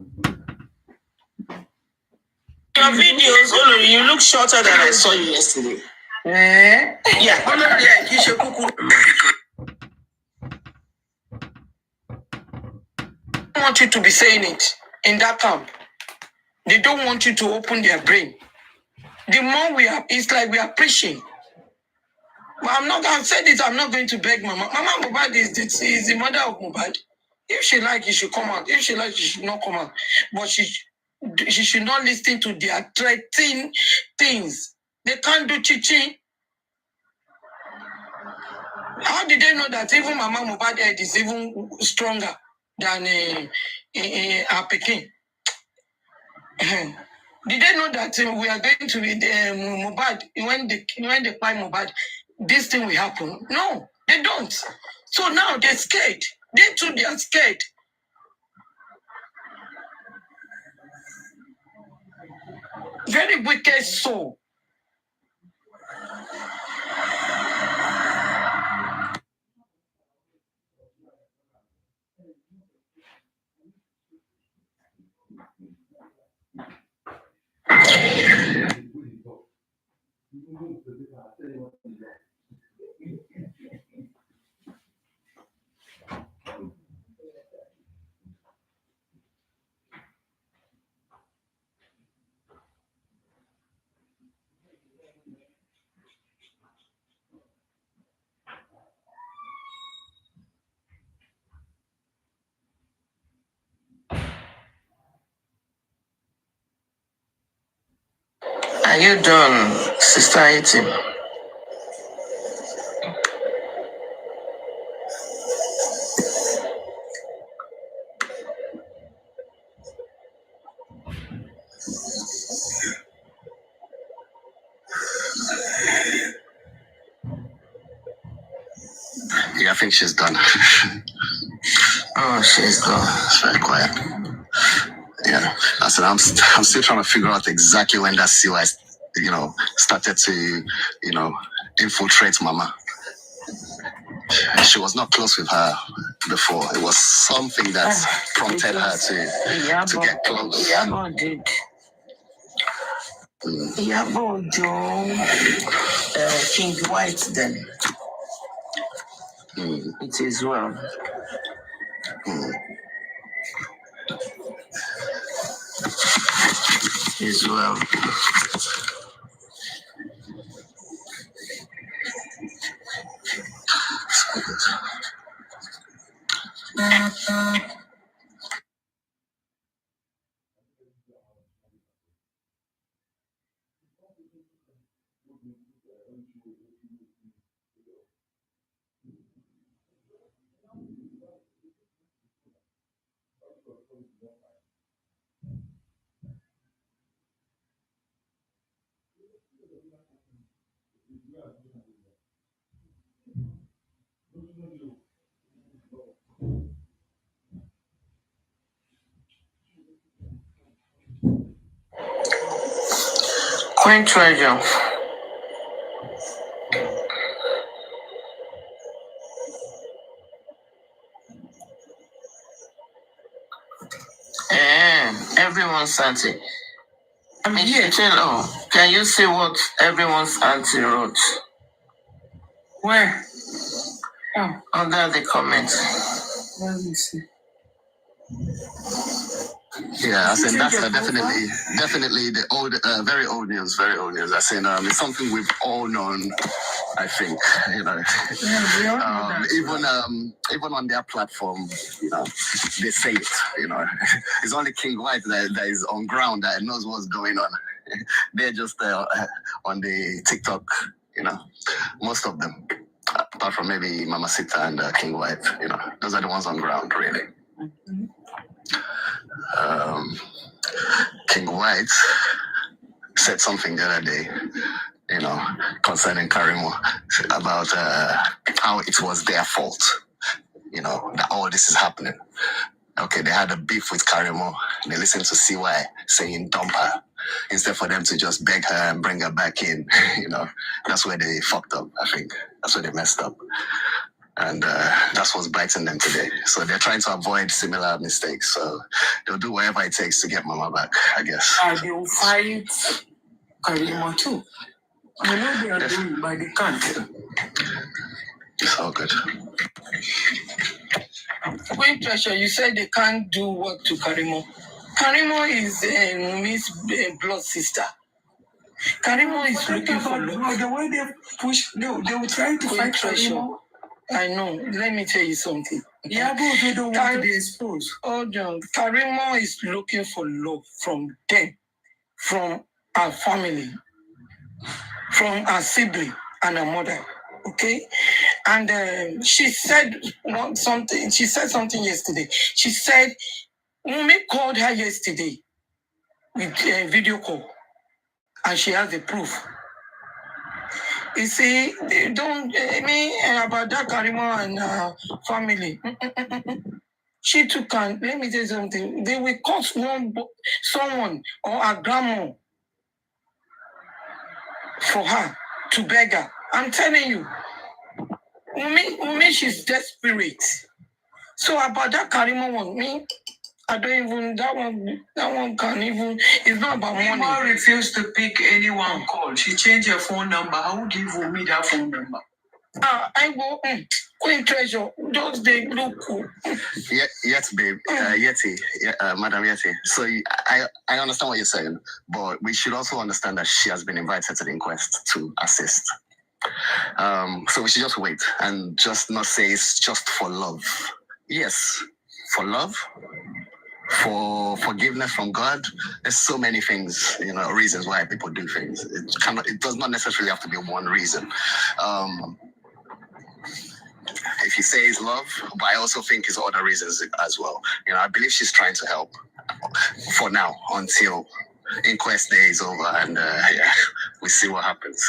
Your videos, Olori, you look shorter than I saw you yesterday. Yeah, Olori, you should cook. I want you to be saying it in that camp. They don't want you to open their brain. The more we are, it's like we are preaching. But I've said it, I'm not going to beg Mama. Mama Mohbad is the mother of Mohbad. If she like, she should come out. If she like, she should not come out. But she should not listen to their threatening things. They can't do chichi. How did they know that even Mama Mohbad head is even stronger than our Peking? Did they know that we are going to Mohbad when they buy Mohbad, this thing will happen? No, they don't. So now they're scared. They too, they are scared. Very wicked soul. Are you done, Sister Etim? Yeah, I think she's done. Oh, she's done. It's very quiet. Yeah, I said I'm still trying to figure out exactly when that CY, started to, infiltrate Mama. She was not close with her before. It was something that prompted her to get close. Yabo did. Yabo Joe, King White then. It is well. Is well. Queen Treasure. Everyone's auntie. I'm here. Can you see what everyone's auntie wrote? Where? Oh, under the comments. Let me see. Yeah, I said that's definitely the old, very old news, very old news. I said it's something we've all known. I think even on their platform, they say it. It's only King White that is on ground that knows what's going on. They're just on the TikTok. Most of them, apart from maybe Mama Sita and King White. Those are the ones on ground, really. King White said something the other day, concerning Karimo, about how it was their fault, that all this is happening. Okay, they had a beef with Karimo. They listened to CY saying dump her instead for them to just beg her and bring her back in. That's where they fucked up, I think. That's where they messed up. And that's what's biting them today. So they're trying to avoid similar mistakes. So they'll do whatever it takes to get Mama back, I guess. And they will fight Karimo too. I know they are doing, but they can't. It's all good. Queen Treasure, you said they can't do what to Karimo. Karimo is Miss blood sister. Karimo is looking for love. The way they push, they will try to fight Karimo. I know. Let me tell you something. Yeah, but they don't want to be exposed. Oh, John. Karimo is looking for love from them, from our family, from our sibling and our mother. Okay? And she said something. She said something yesterday. She said, Mummy called her yesterday with a video call, and she has the proof. You see, they don't. about that Karimo and family. She too can. Let me tell you something. They will cause someone or a grandma for her to beg her. I'm telling you, Umi, she's desperate. So about that Karimo one, me, I don't even that one can even. It's not about money. Mama refused to pick anyone call. She changed her phone number. I will give Umi that phone number. I go Queen Treasure. Those they look cool. Yes, babe. Yeti, Madam Yeti. So I understand what you're saying, but we should also understand that she has been invited to the inquest to assist. So we should just wait and just not say it's just for love. Yes, for love, for forgiveness from God. There's so many things, reasons why people do things. It does not necessarily have to be one reason. If you say it's love, but I also think it's other reasons as well. I believe she's trying to help for now until inquest day is over and we see what happens.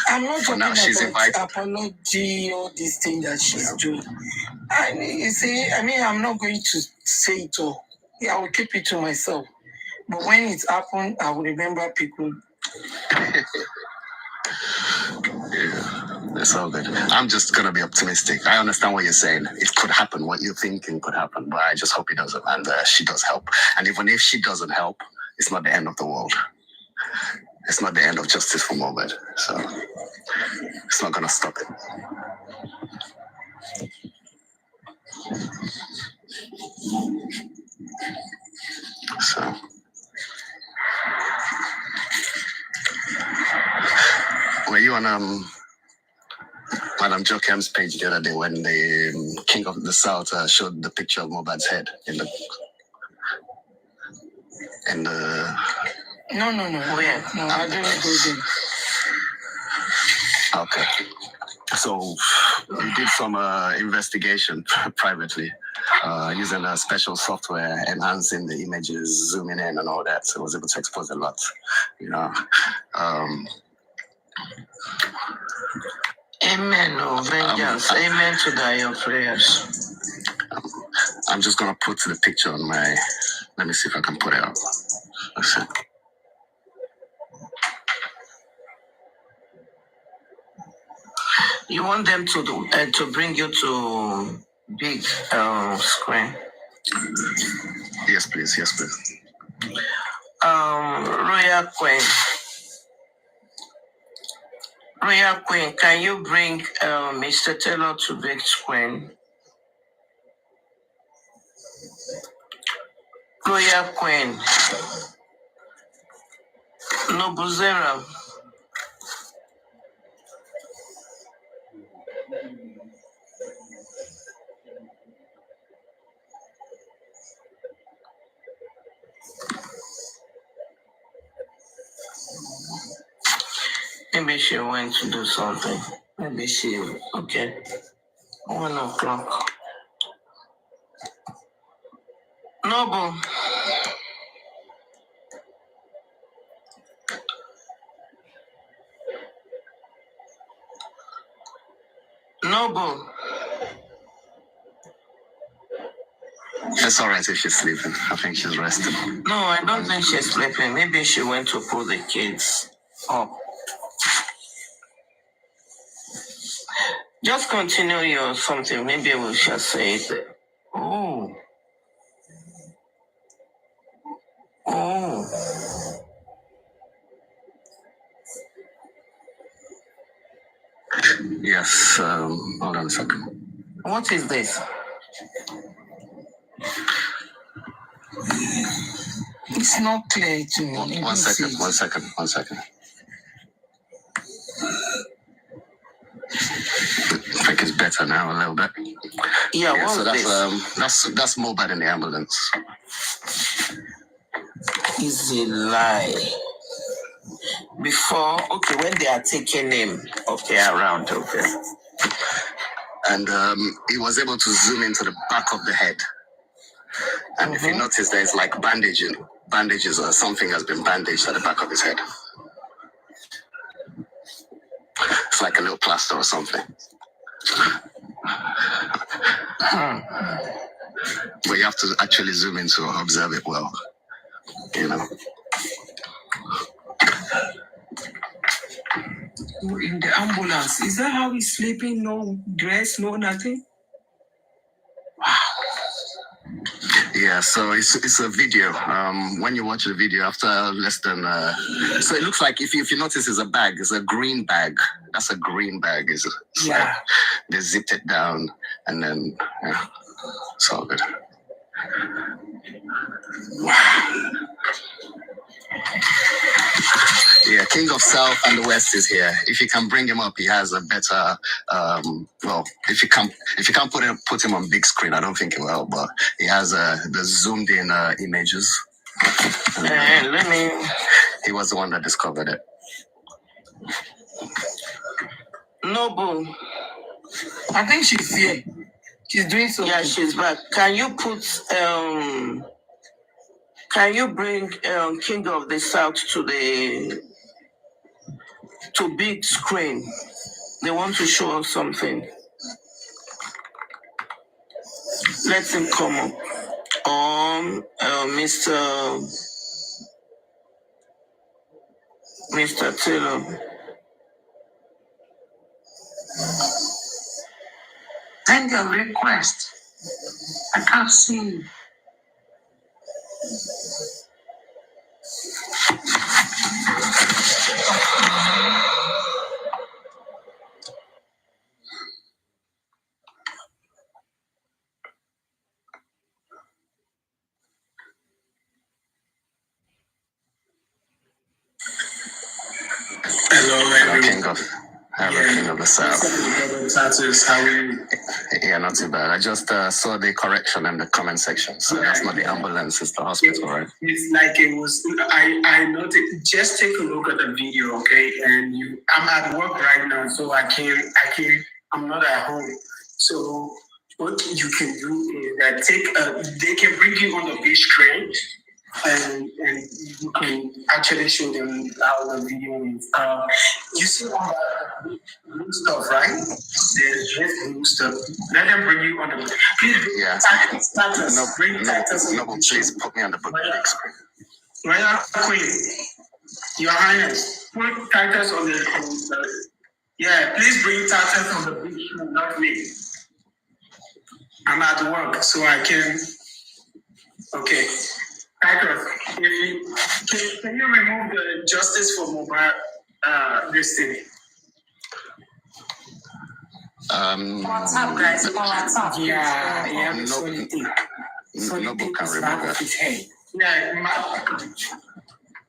I'm not for talking now, she's about invited. Apology or this thing that she's doing. I'm not going to say it all. I will keep it to myself. But when it happened, I will remember people. It's all good. I'm just gonna be optimistic. I understand what you're saying. It could happen. What you're thinking could happen, but I just hope it doesn't. And she does help. And even if she doesn't help, it's not the end of the world. It's not the end of justice for Mohbad. So it's not gonna stop it. So were you on Madam Jokem's page the other day when the King of the South showed the picture of Mohbad's head in the No. Oh yeah. No, I didn't go there. Okay. So you did some investigation privately using a special software, enhancing the images, zooming in and all that. So I was able to expose a lot, Amen, oh vengeance. Amen to your prayers. I'm just going to put the picture on my... Let me see if I can put it up. Let's see. You want them to bring you to big screen? Yes, please. Royal Queen, can you bring Mr. Taylor to big screen? Royal Queen. Nobuzera. Maybe she went to do something. Okay. 1 o'clock. Noble. It's all right if she's sleeping. I think she's resting. No, I don't think she's sleeping. Maybe she went to pull the kids up. Just continue your something. Maybe we shall say it. Oh. Yes, hold on a second. What is this? It's not clear to me. One second. I think it's better now a little bit. Yeah, so this? That's Mohbad in the ambulance. Is a lie. Before, when they are taking him, around, And he was able to zoom into the back of the head. And if you notice, there's like bandages or something has been bandaged at the back of his head. It's like a little plaster or something. But you have to actually zoom in to observe it well. You know. In the ambulance, is that how he's sleeping? No dress, no nothing. Yeah, so it's a video. When you watch the video after less than so it looks like if you notice it's a bag, it's a green bag. That's a green bag. It's like they zipped it down and then it's all good. Yeah, King of South and the West is here. If you can bring him up, he has a better. Well, if you can't put him on big screen, I don't think it will help. But he has the zoomed in images. He was the one that discovered it. Noble, I think she's here. She's doing something. yeah, she's back. Can you put Can you bring King of the South to big screen? They want to show us something. Let him come up. Mr. Taylor. Send your request. I can't see you. Hello, King of the South. How are you? Yeah, not too bad. I just saw the correction in the comment section. So that's not the ambulance, it's the hospital, right? It's like it was. I noticed. Just take a look at the video, okay? And I'm at work right now, so I can't. I'm not at home. So what you can do is that they can bring you on the big screen, and you can actually show them how the video is. You see all that blue stuff, right? There's just blue stuff. Let them bring you on the. Please, Yeah. Titus. No, please put me on the big screen. Royal Queen, Your Highness, put Titus on the. Yeah, please bring Titus on the big screen, not me. I'm at work, so I can. Okay. Titus, can you remove the justice for mobile this thing? What's up, guys? What's up? Yeah. Nobody can remove it. Yeah,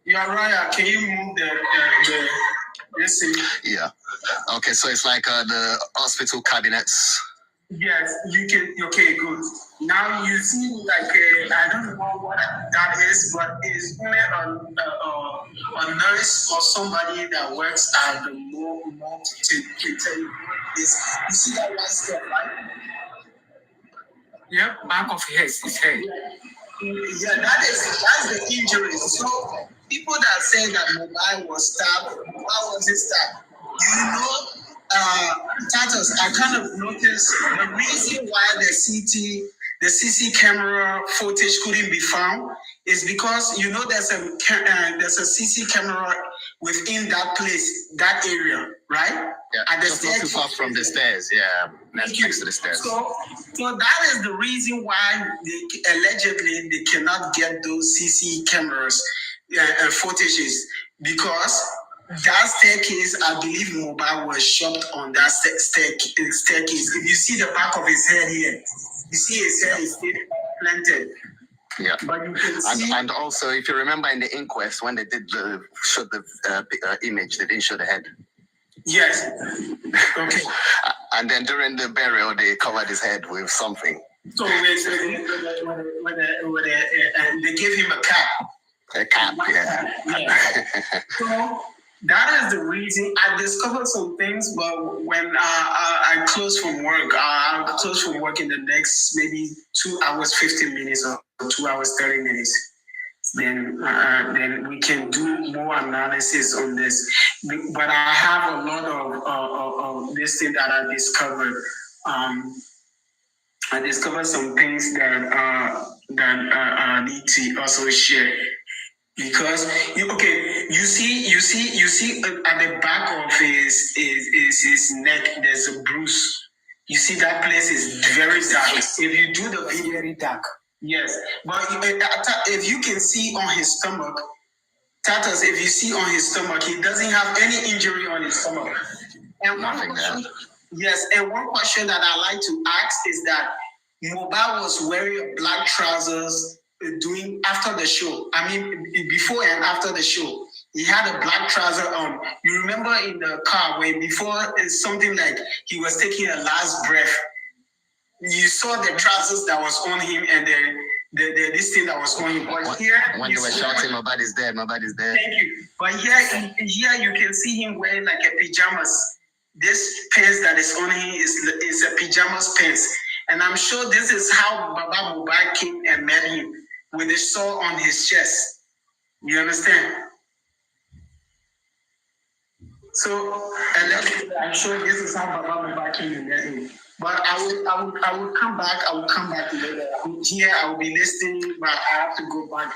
you're right. Can you move the this thing? Yeah. Okay, so it's like the hospital cabinets. Yes, you can. Okay, good. Now you see, like I don't know what that is, but it's only a nurse or somebody that works at the morgue to tell you this. You see that white stuff, right? Yep, back of his head. Yeah, that's the injury. So people that say that Mobile was stabbed, why was it stabbed? Titus, I kind of noticed the reason why the CC camera footage couldn't be found is because there's a CC camera within that place, that area, right? Yeah, at the just not too far from the stairs. Yeah, next to the stairs. So that is the reason why allegedly they cannot get those CC cameras footages, because that staircase, I believe Mobile was shot on that staircase. If you see the back of his head here, you see his head is still planted. Yeah, but you can see. And also, if you remember in the inquest when they did show the image, they didn't show the head. Yes. Okay. And then during the burial, they covered his head with something. So they gave him a cap. A cap, yeah. So that is the reason. I discovered some things, but when I close from work, I'll close from work in the next maybe 2 hours, 15 minutes or 2 hours, 30 minutes. then we can do more analysis on this. But I have a lot of this thing that I discovered. I discovered some things that I need to also share. Because you see at the back of his neck there's a bruise. You see that place is very dark. If you do the video, very dark. Yes, but if you can see on his stomach, Tatas, if you see on his stomach, he doesn't have any injury on his stomach. And one question that I like to ask is that Mohbad was wearing black trousers doing after the show. I mean, before and after the show, he had a black trouser on. You remember in the car where before it's something like he was taking a last breath. You saw the trousers that was on him and this thing that was on him. But here, when they were shouting, "Mohbad is dead, Mohbad is dead." Thank you. But here you can see him wearing like a pajamas. This pants that is on him is a pajamas pants. And I'm sure this is how Baba Mohbad came and met him with a sore on his chest. You understand? So I'm sure this is how Baba Mohbad came and met him. But I will come back. I will come back later. Here I will be listening, but I have to go back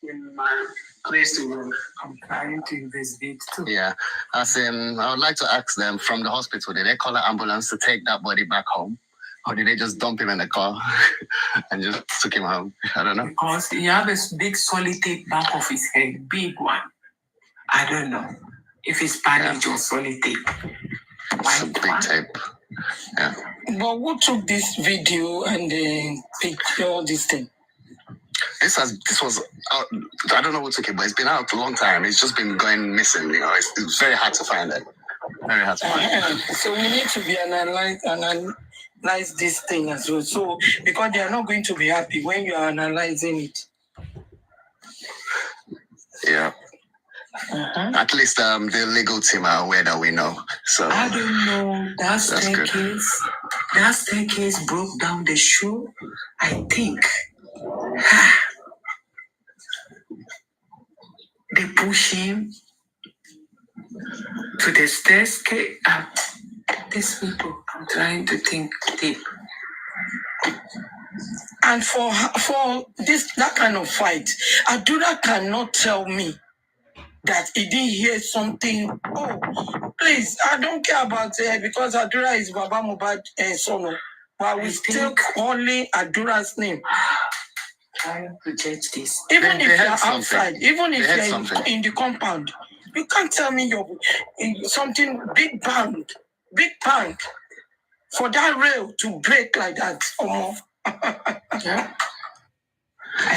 in my place to work. I'm trying to investigate too. Yeah, I would like to ask them from the hospital. Did they call an ambulance to take that body back home? Or did they just dump him in the car and just took him home? I don't know. Because he had a big solid tape back of his head, big one. I don't know if it's bandage or solid tape. It's a big tape. Yeah. But who took this video and picture all this thing? This was out, I don't know who took it, but it's been out a long time. It's just been going missing. You know, it's very hard to find it. Very hard to find it. So we need to be analyze this thing as well. So because they are not going to be happy when you are analyzing it. Yeah. At least the legal team are aware that we know. So I don't know. That staircase broke down the shoe. I think they push him to the staircase. These people, I'm trying to think deep. And for that kind of fight, Adura cannot tell me that he didn't hear something. Oh, please, I don't care about it because Adura is Baba Mohbad's son. But we still only Adura's name. Trying to judge this. Even if you're outside, even if you're in the compound, you can't tell me you're something big bang for that rail to break like that. Yeah.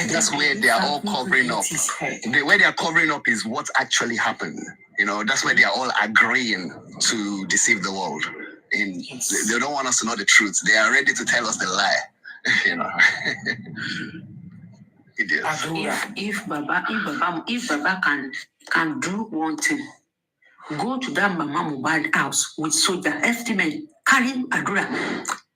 That's where they are all covering up. The way they are covering up is what actually happened. You know, that's where they are all agreeing to deceive the world. They don't want us to know the truth. They are ready to tell us the lie. You know. If Baba can do one thing, go to that Mama Mohbad house with soldier, estimate, carry Adura.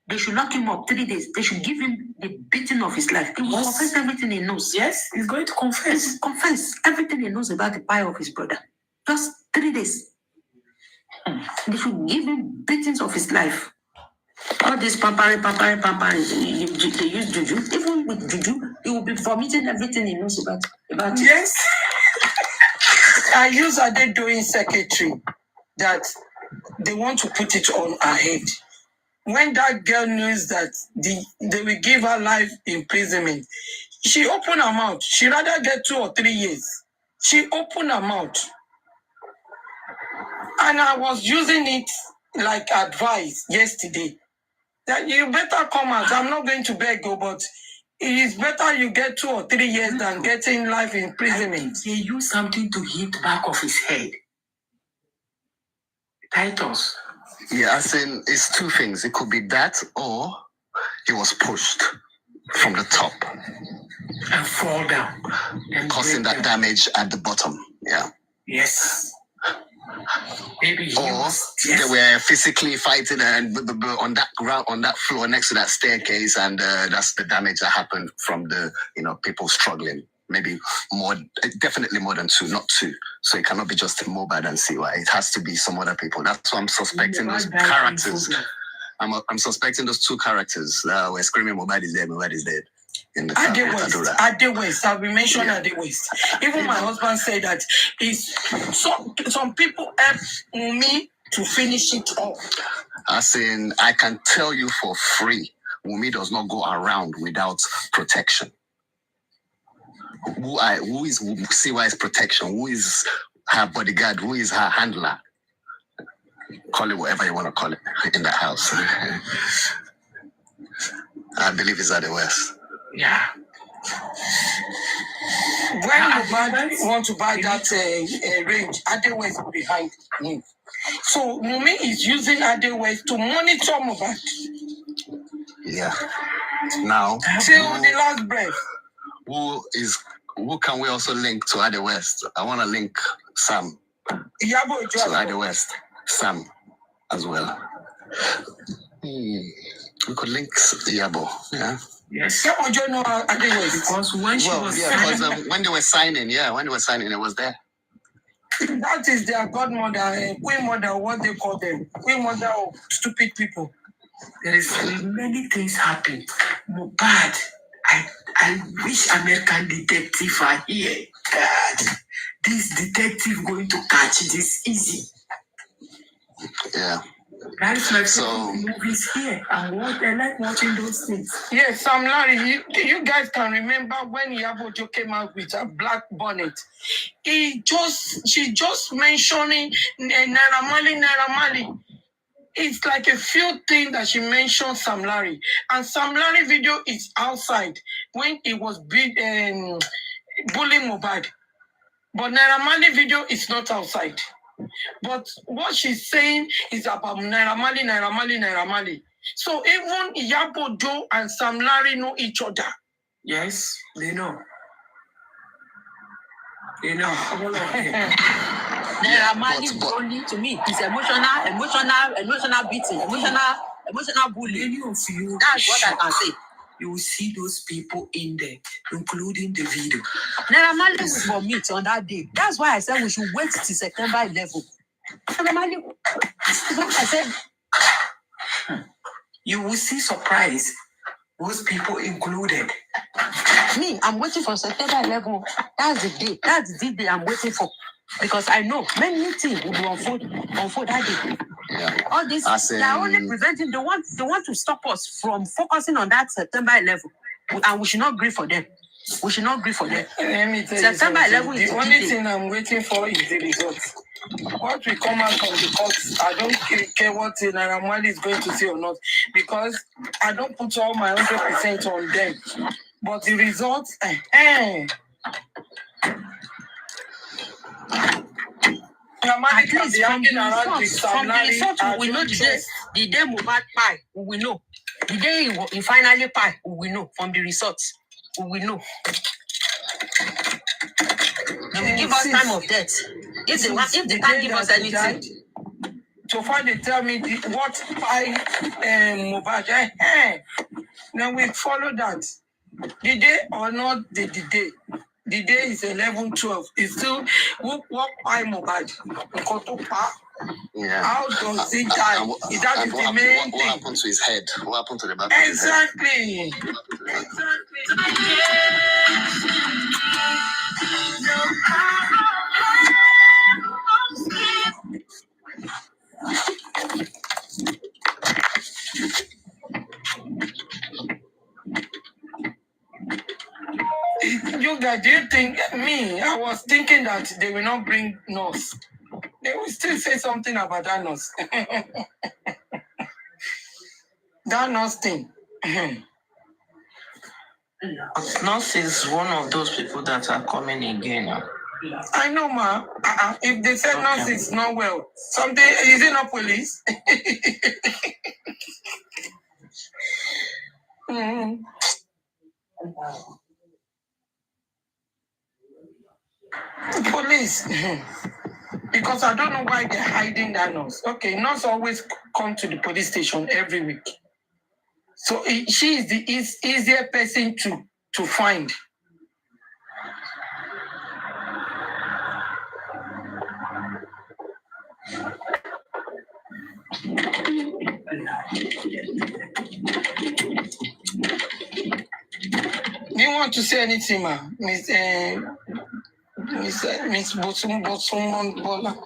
They should lock him up 3 days. They should give him the beating of his life. He will confess everything he knows. Yes, he's going to confess. Confess everything he knows about the pie of his brother. Just 3 days. They should give him beatings of his life. All this pampering, they use juju. Even with juju, he will be vomiting everything he knows about it. Yes. I use Adedoyin secretary that they want to put it on her head. When that girl knows that they will give her life imprisonment, she opened her mouth. She rather get 2 or 3 years. She opened her mouth. And I was using it like advice yesterday. That you better come out. I'm not going to beg you, but it is better you get 2 or 3 years than getting life imprisonment. They use something to hit back of his head. Titles. Yeah, I think it's 2 things. It could be that, or he was pushed from the top and fall down, causing that damage at the bottom. Yeah. Yes. Maybe they were physically fighting and on that ground, on that floor next to that staircase, and that's the damage that happened from the people struggling maybe more, definitely more than 2, not 2. So it cannot be just Mohbad and CY. It has to be some other people. That's why I'm suspecting those characters. I'm suspecting those 2 characters that were screaming Mohbad is dead, Mohbad is dead. In the Ade West, I've been mentioning Ade West. Even my husband said that some people help me to finish it off. As in, I can tell you for free, Wunmi does not go around without protection. Who is CY's protection? Who is her bodyguard? Who is her handler? Call it whatever you want to call it in the house. I believe it's Ade West. Yeah. When Mohbad want to buy that range, Ade West behind him. So Wunmi is using Ade West to monitor Mohbad. Yeah. Now, till the last breath. Who can we also link to Ade West? I want to link Sam to Ade West. Sam as well. We could link Yabo. Yeah. Yes. Because when when they were signing, it was there. That is their godmother, queen mother, what they call them, queen mother of stupid people. There is many things happen. Mohbad, I wish American detective are here. God, this detective going to catch this easy. Yeah. That is my favorite movies here. I like watching those things. Yes, Sam Larry, you guys can remember when Yabojo came out with a black bonnet. She just mentioning Naira Marley. It's like a few things that she mentioned Sam Larry. And Sam Larry video is outside when he was bullying Mohbad. But Naira Marley video is not outside. But what she's saying is about Naira Marley. So even Yabojo and Sam Larry know each other. Yes, they know. They know. Naira Marley only to me is emotional beating, emotional bullying. That's what I can say. You will see those people in there, including the video. Naira Marley will vomit on that day. That's why I said we should wait till September 11th. Naira Marley, that's what I said. You will see surprise. Those people included. Me, I'm waiting for September 11th. That's the day. That's the day I'm waiting for. Because I know many things will unfold that day. Yeah. All this, they are only preventing, they want to stop us from focusing on that September 11th. And we should not grieve for them. We should not grieve for them. Let me tell September you 11th is the only thing I'm waiting for is the results. What will come out from the courts, I don't care what Naira Marley is going to say or not, because I don't put all my 100% on them. But the results, at least from the result, we know the day Mohbad pie, we will know. The day he finally pie, we will know. From the results, we will know. They will give us time of death. If they can't give us anything. So far they tell me what pie Mohbad, then we follow that. The day or not the day. The day is 11/12. It's still what pie Mohbad. Yeah. How does he die? That is the main thing. What happened to his head? What happened to the back exactly. of his head? You guys, do you think me? I was thinking that they will not bring nurse. They will still say something about that nurse. That nurse thing. Nurse is one of those people that are coming again. I know, ma. If they say nurse is not well, something is it not police? Police. Because I don't know why they're hiding that nurse. Okay, nurse always come to the police station every week. So she is the easier person to find. Do you want to say anything, ma? Miss Botsum Bola.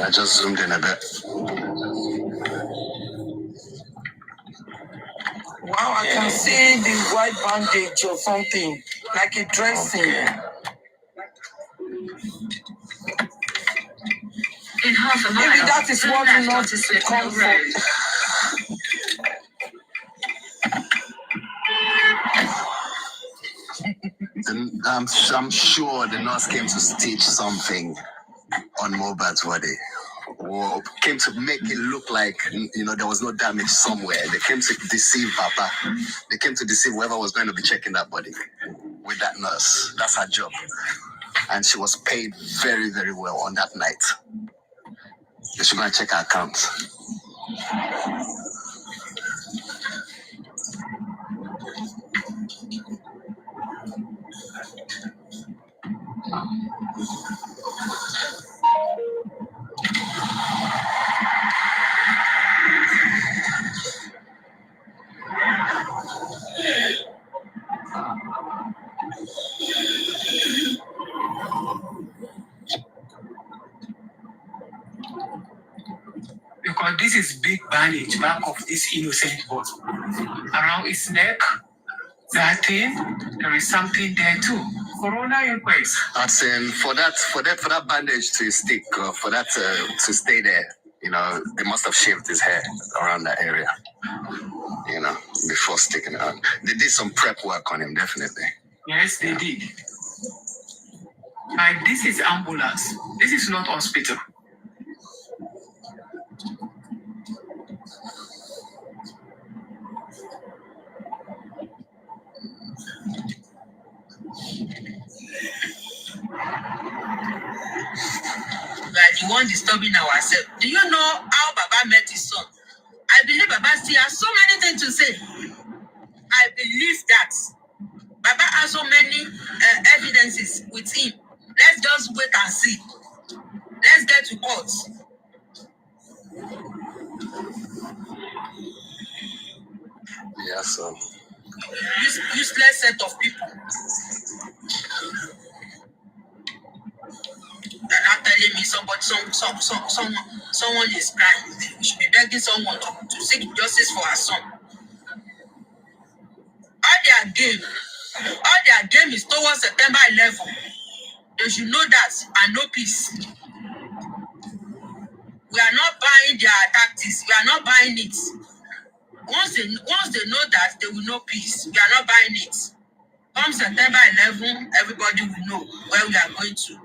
I just zoomed in a bit. Wow, I can see the white bandage or something, like a dressing. Okay. In half a mile, Maybe that is turn what left will not onto Slipknot comfort. Road. I'm sure the nurse came to stitch something on Mohbad's body. Or came to make it look like, there was no damage somewhere. They came to deceive Papa. They came to deceive whoever was going to be checking that body with that nurse. That's her job. And she was paid very, very well on that night. They should go and check her account. Because this is big bandage back of this innocent boy. Around his neck, that thing, there is something there too. Corona inquest. That's in for that bandage to stick, for that to stay there. They must have shaved his hair around that area. Before sticking it on. They did some prep work on him, definitely. Yes, they did. And this is ambulance. This is not hospital. Like the one disturbing ourselves. Do you know how Baba met his son? I believe Baba still has so many things to say. I believe that Baba has so many evidences with him. Let's just wait and see. Let's get to court. Yeah, so. Useless set of people. They're not telling me someone is crying. We should be begging someone to seek justice for our son. All their game is towards September 11. They should know that and no peace. We are not buying their tactics. We are not buying it. Once they know that, they will know peace. We are not buying it. Come September 11, everybody will know where we are going to.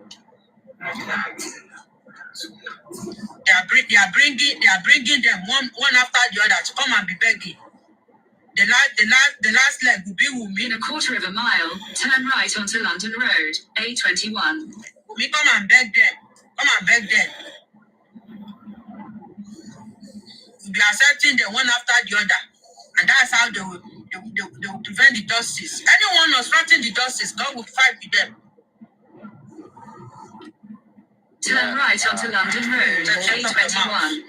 They are bringing them one after the other to come and be begging. The last leg will be Wumi. In a quarter of a mile, turn right onto London Road, A21. Wumi, come and beg them. Come and beg them. We'll be accepting them one after the other. And that's how they will prevent the justice. Anyone obstructing the justice, God will fight with them. Turn right onto London Road, A21.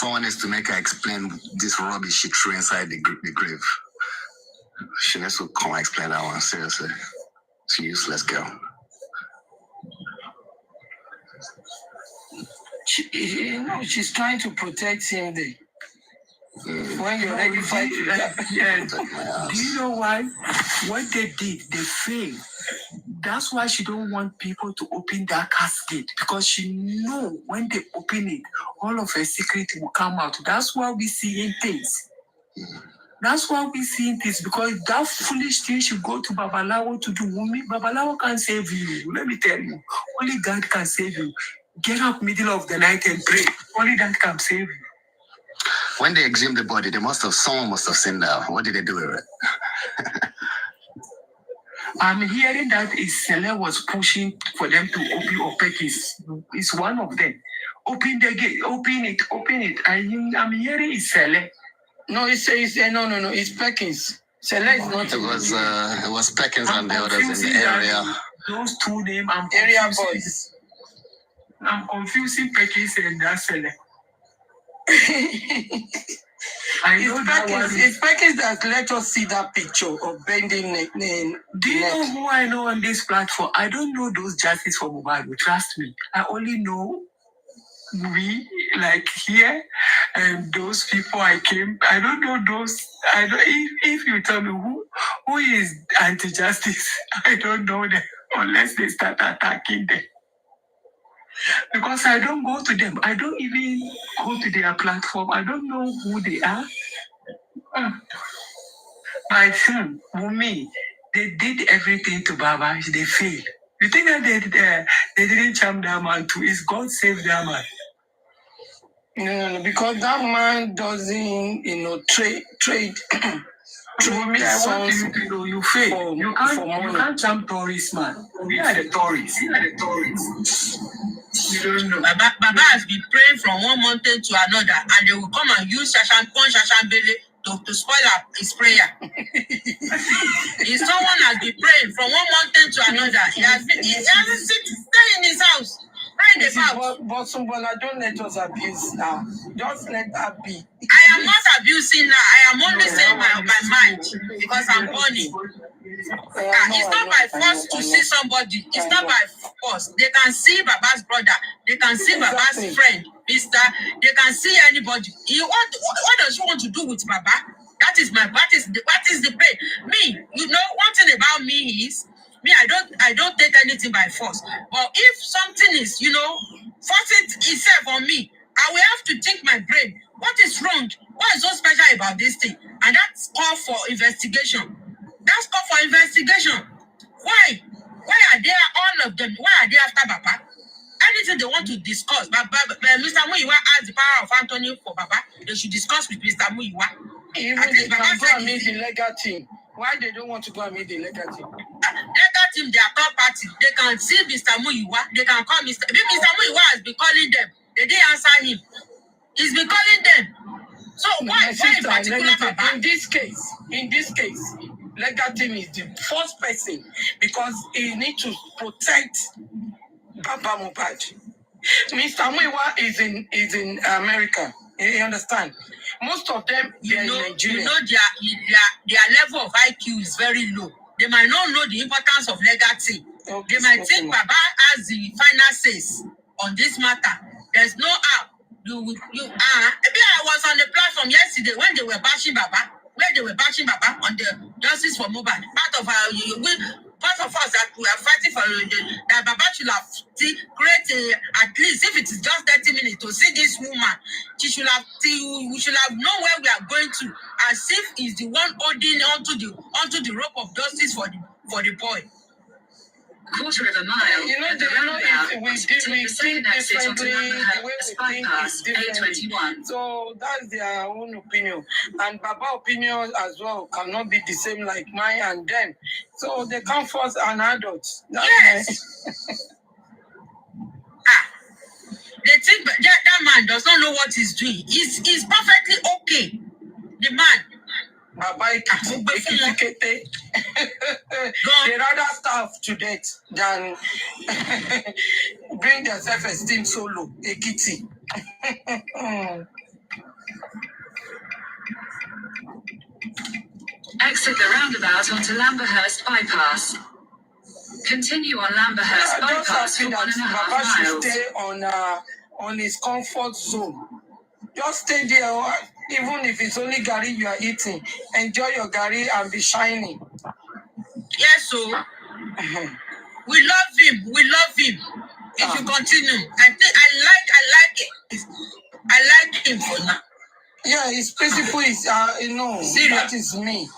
Someone needs to make her explain this rubbish she threw inside the grave. She needs to come and explain that one, seriously. She's a useless girl. She's trying to protect him there. When you're ready to fight with that. Yeah. Do you know why? What they did, they failed. That's why she don't want people to open that casket, because she know when they open it, all of her secret will come out. That's why we seeing things. That's why we seeing things, because that foolish thing should go to Babalawo to do. Wumi, Babalawo can't save you. Let me tell you, only God can save you. Get up middle of the night and pray. Only that can save you. When they exhumed the body, someone must have seen that. What did they do with it? I'm hearing that Isele was pushing for them to open OPEC is one of them. Open the gate, open it. I'm hearing Isele. No, it's no, it's Perkins. Sele is not. It was Perkins and the others in the area. Those two names, area boys. I'm confusing Perkins and that Sele. It's Perkins that let us see that picture of bending neck. Do you know who I know on this platform? I don't know those justice for mobile. Trust me. I only know we, like here, and those people I don't know those. If you tell me who is anti-justice, I don't know them unless they start attacking them. Because I don't go to them. I don't even go to their platform. I don't know who they are. My son, Wumi, they did everything to Baba. They failed. You think that they didn't charm that man too? Is God saved that man? No, because that man doesn't, trade. Wumi, I want you to know you fail. You can't charm tourists, man. We are the tourists. You don't know. Baba has been praying from one mountain to another, and they will come and use Shashambele to spoil his prayer. If someone has been praying from one mountain to another, he hasn't stay in his house. Pray in the house. But Sumbola, don't let us abuse now. Just let her be. I am not abusing now. I am only saying my mind because I'm burning. It's not by force to see somebody. It's not by force. They can see Baba's brother. They can see Baba's friend, Mister. They can see anybody. What does she want to do with Baba? That is the pain. Me, one thing about me is me. I don't take anything by force. But if something is, force it itself on me, I will have to think my brain. What is wrong? What is so special about this thing? And that's call for investigation. That's call for investigation. Why? Why are they all of them? Why are they after Baba? Anything they want to discuss, Mr. Muyiwa has the power of Anthony for Baba. They should discuss with Mr. Muyiwa. Even they can go and meet the legal team. Why they don't want to go and meet the legal team? Legal team, they are third party. They can see Mr. Muyiwa. They can call Mr. Muyiwa has been calling them. They didn't answer him. He's been calling them. So why in particular Baba? In this case, legal team is the first person because he needs to protect Baba Mohbad. Mr. Muyiwa is in America. You understand? Most of them are in Nigeria. Their level of IQ is very low. They might not know the importance of legal team. Okay, they might think Baba has the final says on this matter. There's no how. Maybe I was on the platform yesterday when they were bashing Baba. On the Justice for Mohbad. Part of us that we are fighting for that Baba should have created at least if it is just 30 minutes to see this woman. We should have known where we are going to, as if he's the one holding onto the rope of justice for the boy. Quarter of a mile. We think differently. The way we think is different. So that's their own opinion. And Baba's opinion as well cannot be the same like mine and them. So they can't force an adult. Yes. They think that man does not know what he's doing. He's perfectly okay. The man. Baba Ekiti. They rather starve to death than bring their self-esteem so low. Ekiti. exit the roundabout onto Lamberhurst Bypass. Continue on Lamberhurst Bypass for 1.5 should miles. stay on his comfort zone. Just stay there, even if it's only gari you are eating. Enjoy your gari and be shining. Yes, so we love him. We love him. If you continue, I think I like it. I like him for now. Yeah, his principle is, that is me.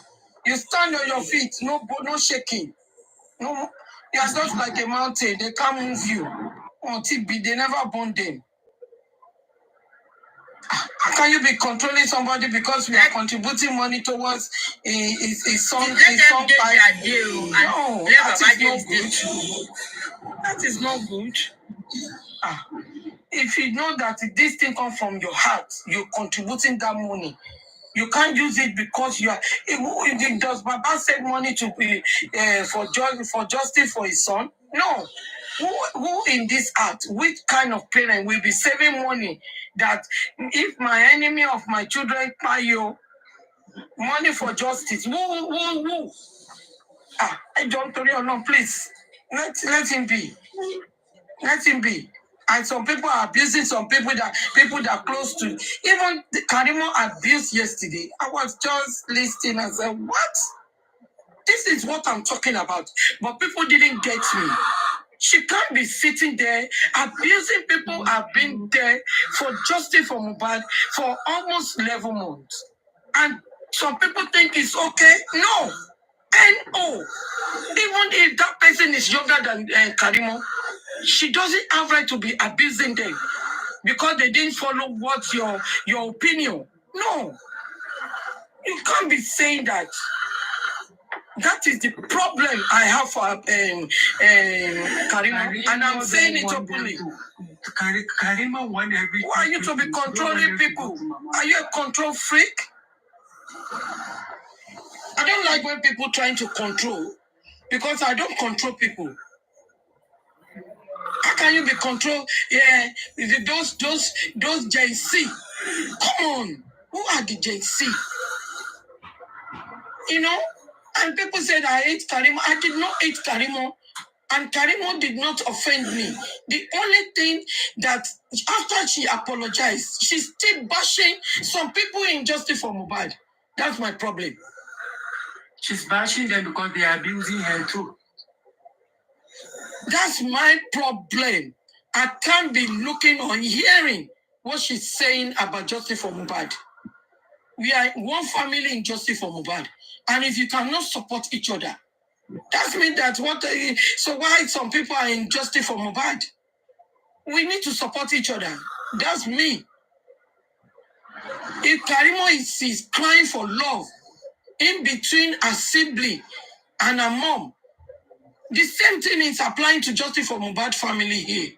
You stand on your feet, no shaking. No, you're just like a mountain. They can't move you. They never burn them. How can you be controlling somebody because we are contributing money towards a song? No, that is not good. That is not good. If you know that this thing comes from your heart, you're contributing that money. You can't use it because you are. Does Baba send money to for justice for his son? No. Who in this art, which kind of parent will be saving money that if my enemy of my children pay you money for justice? Who? I don't tell you, no, please. Let him be. Let him be. And some people are abusing some people that are close to. Even Karimo abused yesterday. I was just listening and said, what? This is what I'm talking about. But people didn't get me. She can't be sitting there abusing people. Have been there for justice for Mohbad for almost 11 months. And some people think it's okay. No. No. Even if that person is younger than Karimo, she doesn't have right to be abusing them because they didn't follow what's your opinion. No. You can't be saying that. That is the problem I have for Karimo, and I'm saying it openly. Karima won everything. Why are you to be controlling people? Are you a control freak? I don't like when people trying to control because I don't control people. How can you be controlled? Yeah, those JC. Come on, who are the JC? And people said I hate Karimo. I did not hate Karimo. And Karimo did not offend me. The only thing that after she apologized, she's still bashing some people in justice for Mohbad. That's my problem. She's bashing them because they are abusing her too. That's my problem. I can't be looking or hearing what she's saying about justice for Mohbad. We are one family in justice for Mohbad. And if you cannot support each other, that means that so why some people are in justice for Mohbad? We need to support each other. That's me. If Karimo is crying for love in between a sibling and a mom, the same thing is applying to justice for Mohbad family here.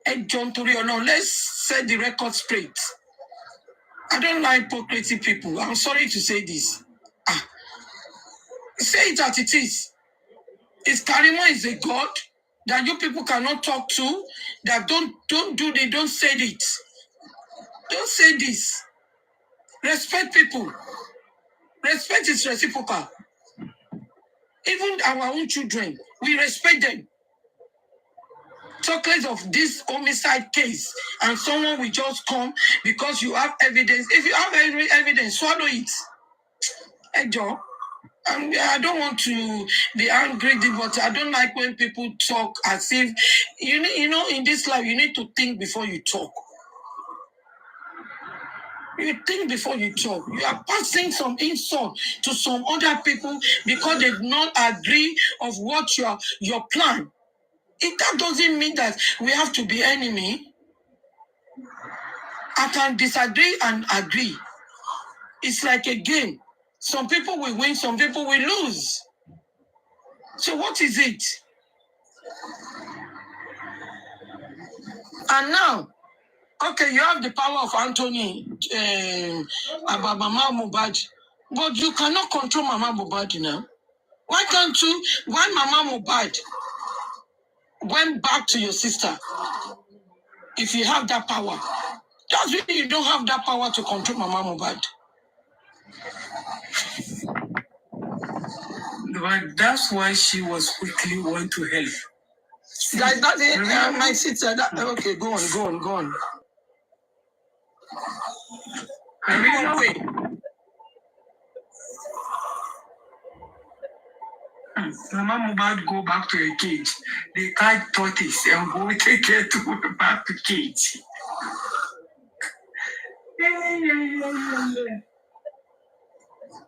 Hey, John Toriono, let's set the record straight. I don't like hypocrisy people. I'm sorry to say this. Say it as it is. Is Karimo is a god that you people cannot talk to, that they don't say it. Don't say this. Respect people. Respect is reciprocal. Even our own children, we respect them. Talk less of this homicide case and someone will just come because you have evidence. If you have evidence, swallow it. Hey, Joe. I don't want to be angry, but I don't like when people talk as if, in this life, you need to think before you talk. You think before you talk. You are passing some insult to some other people because they do not agree of what your plan. That doesn't mean that we have to be enemy. I can disagree and agree. It's like a game. Some people will win, some people will lose. So what is it? And now, okay, you have the power of Anthony about Mama Mohbad, but you cannot control Mama Mohbad now. Why can't you? When Mama Mohbad went back to your sister, if you have that power, that's when you don't have that power to control Mama Mohbad. But that's why she was quickly want to help. That it, my sister. Okay, go on. Wait. Mama Mohbad go back to a cage. They catch tortoise and go take her to back to cage.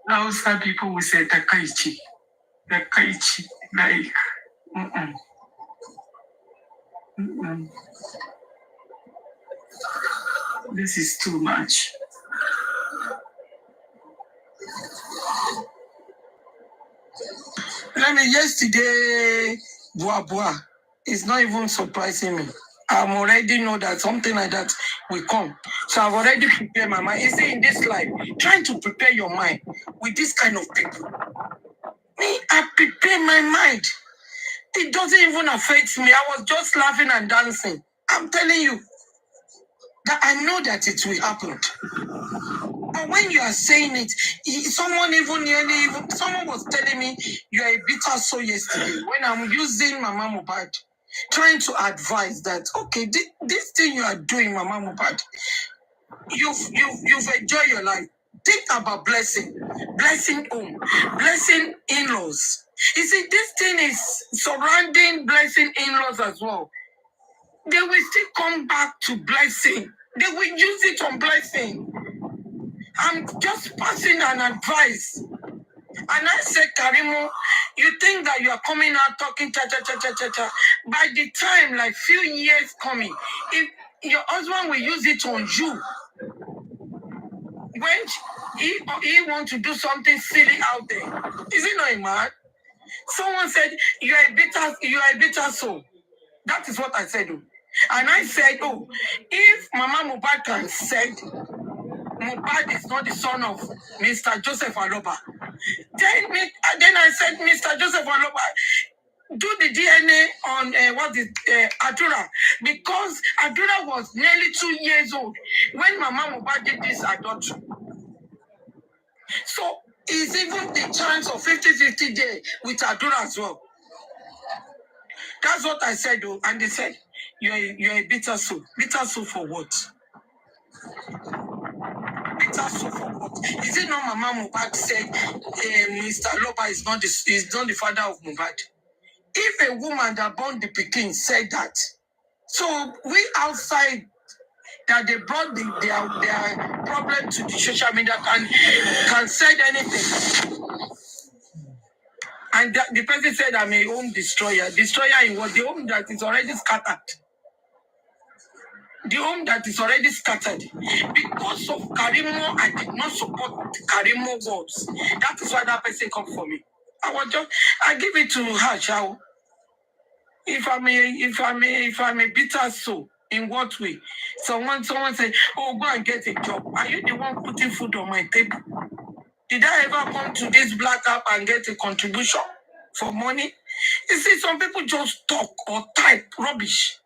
Now some people will say Takaichi, like. This is too much. Yesterday, Boa, it's not even surprising me. I'm already know that something like that will come. So I've already prepared my mind. You see, in this life, trying to prepare your mind with this kind of people. Me, I prepare my mind. It doesn't even affect me. I was just laughing and dancing. I'm telling you that I know that it will happen. But when you are saying it, someone was telling me you are a bitter soul yesterday when I'm using Mama Mohbad, trying to advise that, okay, this thing you are doing, Mama Mohbad, you've enjoyed your life. Think about blessing home, blessing in-laws. You see, this thing is surrounding blessing in-laws as well. They will still come back to blessing. They will use it on blessing. I'm just passing an advice. And I said, Karimo, you think that you are coming out talking cha. By the time, like few years coming, if your husband will use it on you, when he want to do something silly out there, is it not a man? Someone said, you are a bitter soul. That is what I said. And I said, if Mama Mohbad can said, Mohbad is not the son of Mr. Joseph Aloba. Then I said, Mr. Joseph Aloba, do the DNA on Adura, because Adura was nearly 2 years old when Mama Mohbad did this adultery. So it's even the chance of 50-50 day with Adura as well. That's what I said, and they said, you're a bitter soul. Bitter soul for what? Is it not Mama Mohbad said Mr. Aloba is not the father of Mohbad? If a woman that born the Peking said that, so we outside that they brought their problem to the social media can say anything. And the person said, I'm a home destroyer. Destroyer in what? The home that is already scattered. The home that is already scattered. Because of Karimo, I did not support Karimo words. That is why that person come for me. I give it to her, shall. If I'm a bitter soul, in what way? Someone say, oh, go and get a job. Are you the one putting food on my table? Did I ever come to this black app and get a contribution for money? You see, some people just talk or type rubbish.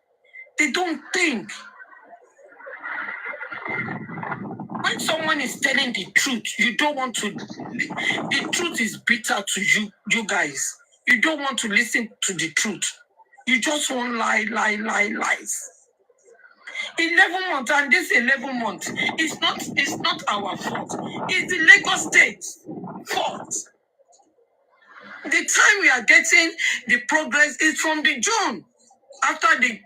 They don't think. When someone is telling the truth, you don't want to. The truth is bitter to you guys. You don't want to listen to the truth. You just want lies. 11 months, and this 11 months it's not our fault. It's the Lagos State fault. The time we are getting the progress is from the June after the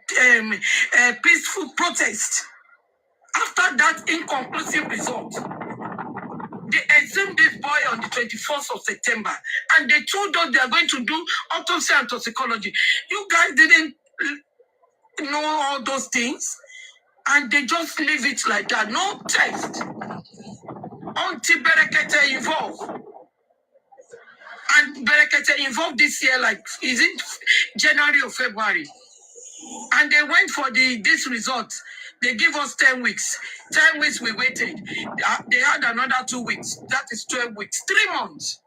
peaceful protest. After that inconclusive result, they exhumed this boy on the 21st of September, and they told us they are going to do autopsy and toxicology. You guys didn't know all those things, and they just leave it like that. No test until Berekete involved. And Berekete involved this year, like, is it January or February? And they went for this result. They give us 10 weeks. 10 weeks we waited. They had another 2 weeks. That is 12 weeks. 3 months.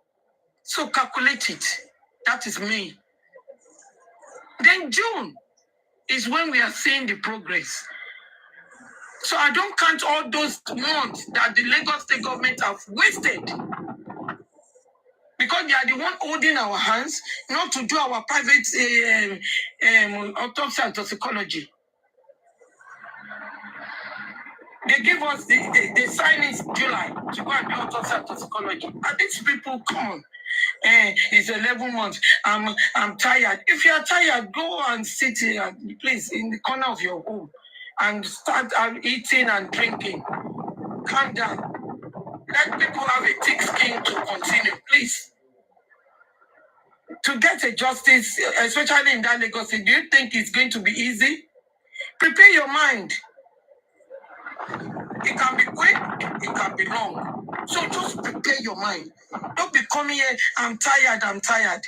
So calculate it. That is May. Then June is when we are seeing the progress. So I don't count all those months that the Lagos State government have wasted. Because they are the one holding our hands, not to do our private autopsy and toxicology. They give us the sign in July to go and do autopsy and toxicology. And these people, come on. It's 11 months. I'm tired. If you are tired, go and sit here, please, in the corner of your home and start eating and drinking. Calm down. Let people have a thick skin to continue, please. To get a justice, especially in that Lagos, do you think it's going to be easy? Prepare your mind. It can be quick, it can be long. So just prepare your mind. Don't be coming here, I'm tired.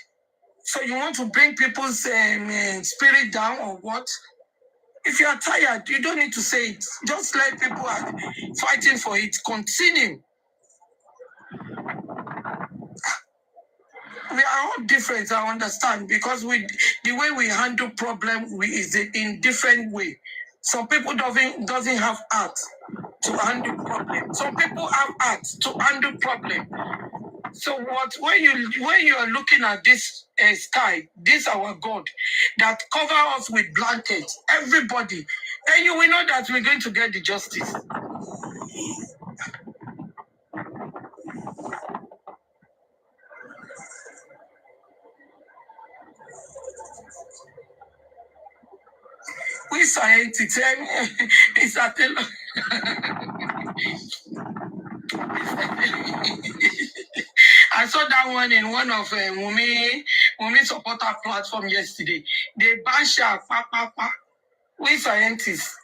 So you want to bring people's spirit down or what? If you are tired, you don't need to say it. Just let people are fighting for it. Continue. We are all different, I understand, because the way we handle problem is in different way. Some people doesn't have art to handle problem. Some people have art to handle problem. So when you are looking at this sky, this our God that cover us with blankets, everybody, and you will know that we're going to get the justice. We scientists, it's a I saw that one in one of Wumi supporter platform yesterday. They bash her, We scientists.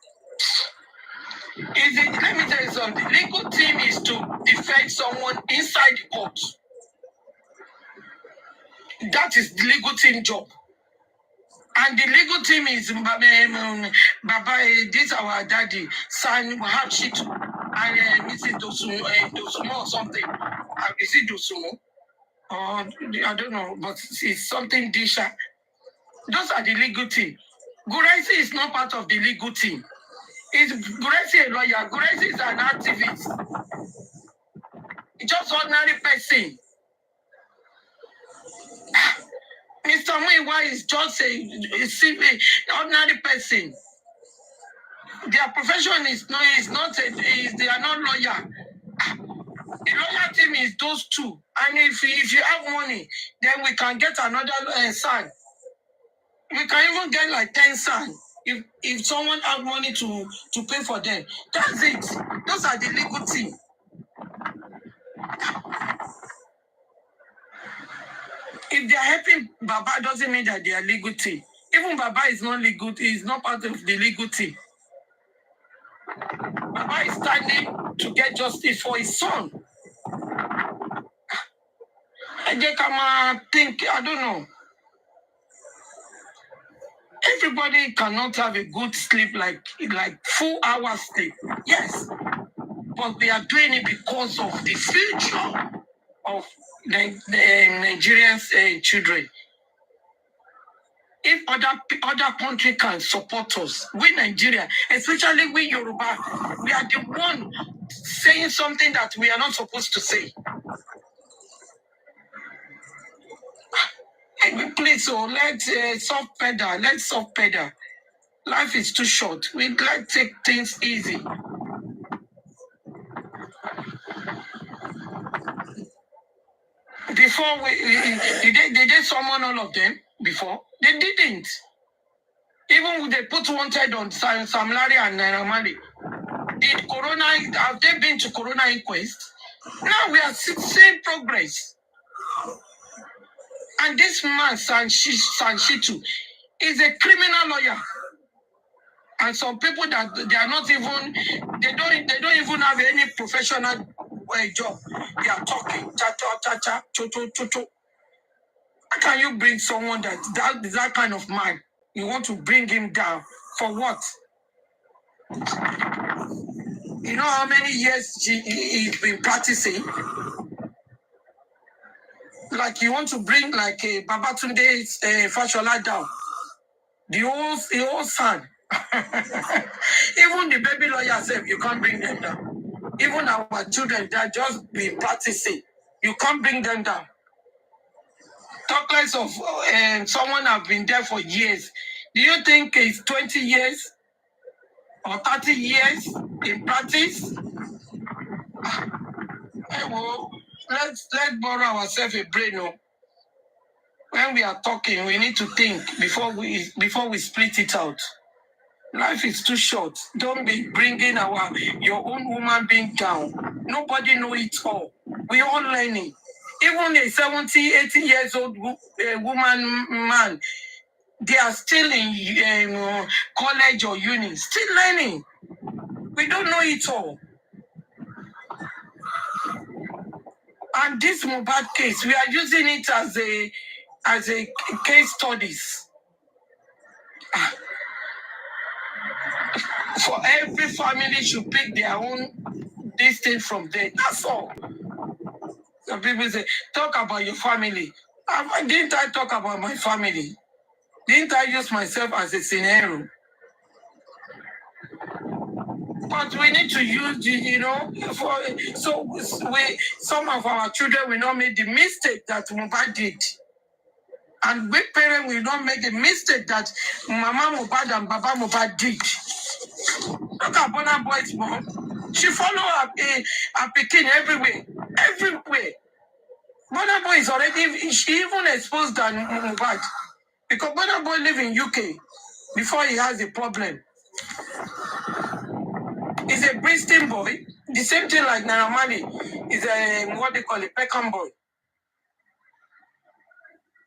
Let me tell you something. Legal team is to defend someone inside the court. That is the legal team job. And the legal team is Baba, this our daddy, San Hapshitu, and Mrs. Dosumo or something. Is it Dosumo? Or I don't know, but it's something Disha. Those are the legal team. Guraisi is not part of the legal team. Is Guraisi a lawyer? Guraisi is an activist. Just ordinary person. Mr. Muiwa is just a ordinary person. Their profession they are not lawyer. The lawyer team is those two. And if you have money, then we can get another son. We can even get like 10 sons if someone have money to pay for them. That's it. Those are the legal team. If they are helping Baba, doesn't mean that they are legal team. Even Baba is not legal, is not part of the legal team. Baba is standing to get justice for his son. And they can think, I don't know. Everybody cannot have a good sleep, like full hour sleep. Yes. But they are doing it because of the future of the Nigerian children. If other country can support us, we Nigeria, especially we Yoruba, we are the one saying something that we are not supposed to say. Please, let's soft pedal. Let's soft pedal. Life is too short. We'd like to take things easy. Before did they summon all of them before? They didn't. Even when they put wanted on Sam Larry and Naira Marley. Have they been to Corona inquest? Now we are seeing progress. And this man, Sanshitu, is a criminal lawyer. And some people that they are not even, they don't even have any professional job. They are talking, cha-cha, cho-cho. How can you bring someone that kind of man? You want to bring him down for what? You know how many years he's been practicing? Like you want to bring like a Babatunde Fashola down. The old son. Even the baby lawyer said you can't bring them down. Even our children that just be practicing, you can't bring them down. talk less of someone have been there for years. Do you think it's 20 years or 30 years in practice? Well, let's borrow ourselves a brain. No? When we are talking, we need to think before we split it out. Life is too short. Don't be bringing your own woman being down. Nobody know it all. We all learning. Even a 70, 80 years old woman, man, they are still in college or uni, still learning. We don't know it all. And this Mohbad case, we are using it as a case studies. For every family should pick their own distance from there. That's all. Some people say, talk about your family. Didn't I talk about my family? Didn't I use myself as a scenario? But we need to use, some of our children will not make the mistake that Mohbad did. And we parents will not make the mistake that Mama Mohbad and Baba Mohbad did. Look at Burna Boy's mom. She followed her Pekin everywhere. Everywhere. Burna Boy is already, she even exposed than Mohbad. Because Burna Boy live in UK before he has a problem. He's a Bristol boy. The same thing like Naira Marley is a, what they call it, Peckham boy.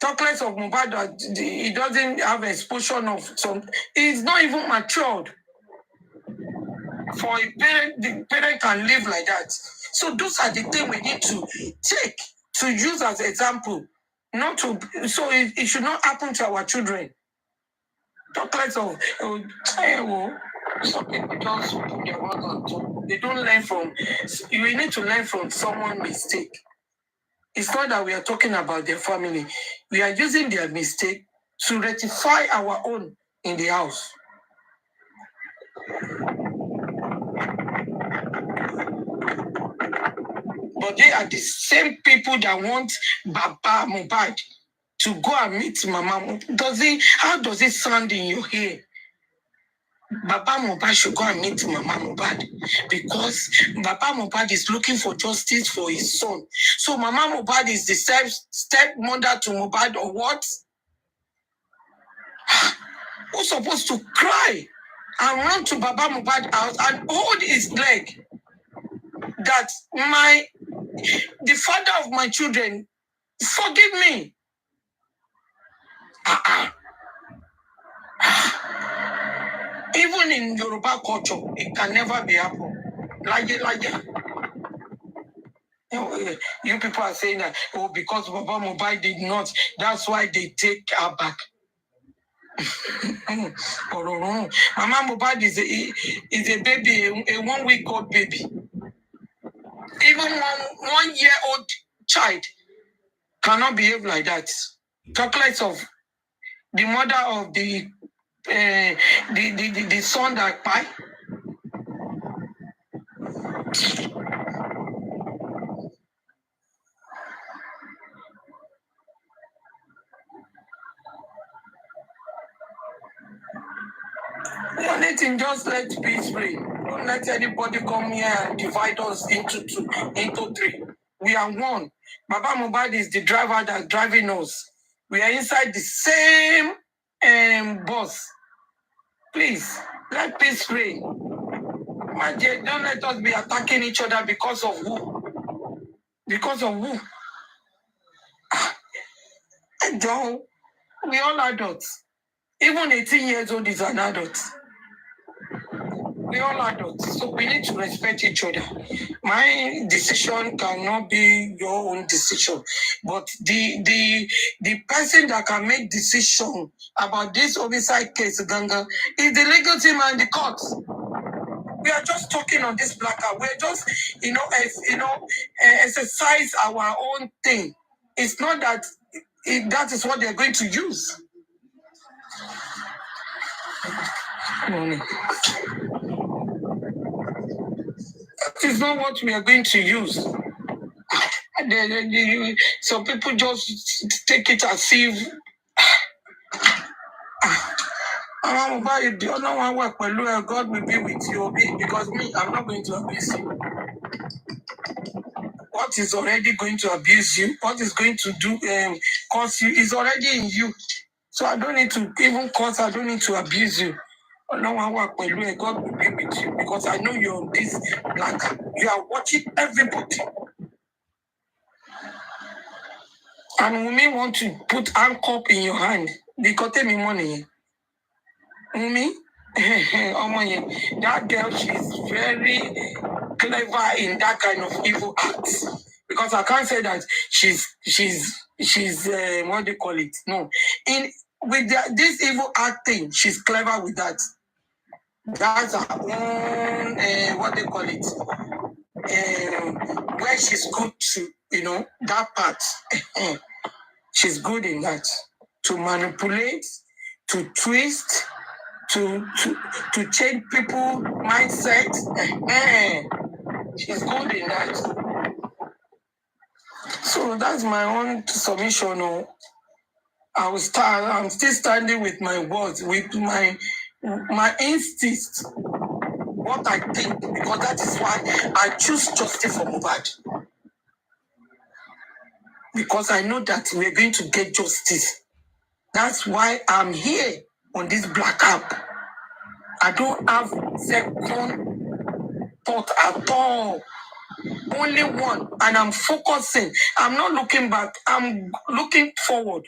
Talk less of Mohbad, he doesn't have exposure of some, he's not even matured. For a parent, the parent can live like that. So those are the things we need to take, to use as example. Not to, so it should not happen to our children. Talk less of, some people just put their words on top. They don't learn from, you need to learn from someone's mistake. It's not that we are talking about their family. We are using their mistake to rectify our own in the house. But they are the same people that want Baba Mohbad to go and meet Mama. How does it sound in your ear? Baba Mohbad should go and meet Mama Mohbad because Baba Mohbad is looking for justice for his son. So Mama Mohbad is the stepmother to Mohbad or what? Who's supposed to cry and run to Baba Mohbad house and hold his leg? That the father of my children, forgive me. Even in Yoruba culture, it can never be happen. Like. You people are saying that, because Baba Mohbad did not, that's why they take her back. Mama Mohbad is a baby, a 1 week old baby. Even one year old child cannot behave like that. Talk less of the mother of the son that died. Anything, just let peace reign. Don't let anybody come here and divide us into three. We are one. Baba Mohbad is the driver that's driving us. We are inside the same bus. Please, let peace reign. My dear, don't let us be attacking each other because of who? Because of who? Don't. We all adults. Even 18 years old is an adult. We all adults, so we need to respect each other. My decision cannot be your own decision, but the person that can make decision about this homicide case, Ganga, is the legal team and the courts. We are just talking on this placard. We're just, exercise our own thing. It's not that that is what they're going to use. That is not what we are going to use. I some people just take it as if God will be with you, because me, I'm not going to abuse you. What is already going to abuse you, what is going to do cause you, is already in you. So I don't need to even cause, I don't need to abuse you. God will be with you, because I know you're on this black. You are watching everybody. And Wumi want to put handcuff in your hand. They got me money. Wumi, that girl, she's very clever in that kind of evil acts. Because I can't say that she's what do you call it? No, with this evil acting, she's clever with that. That's her own what do you call it? Where she's good to, that part. She's good in that. To manipulate, to twist, to change people's mindset. She's good in that. So that's my own submission. I'm still standing with my words, with my instincts, what I think, because that is why I choose justice for Mohbad. Because I know that we're going to get justice. That's why I'm here on this black app. I don't have second thought at all. Only one. And I'm focusing. I'm not looking back. I'm looking forward.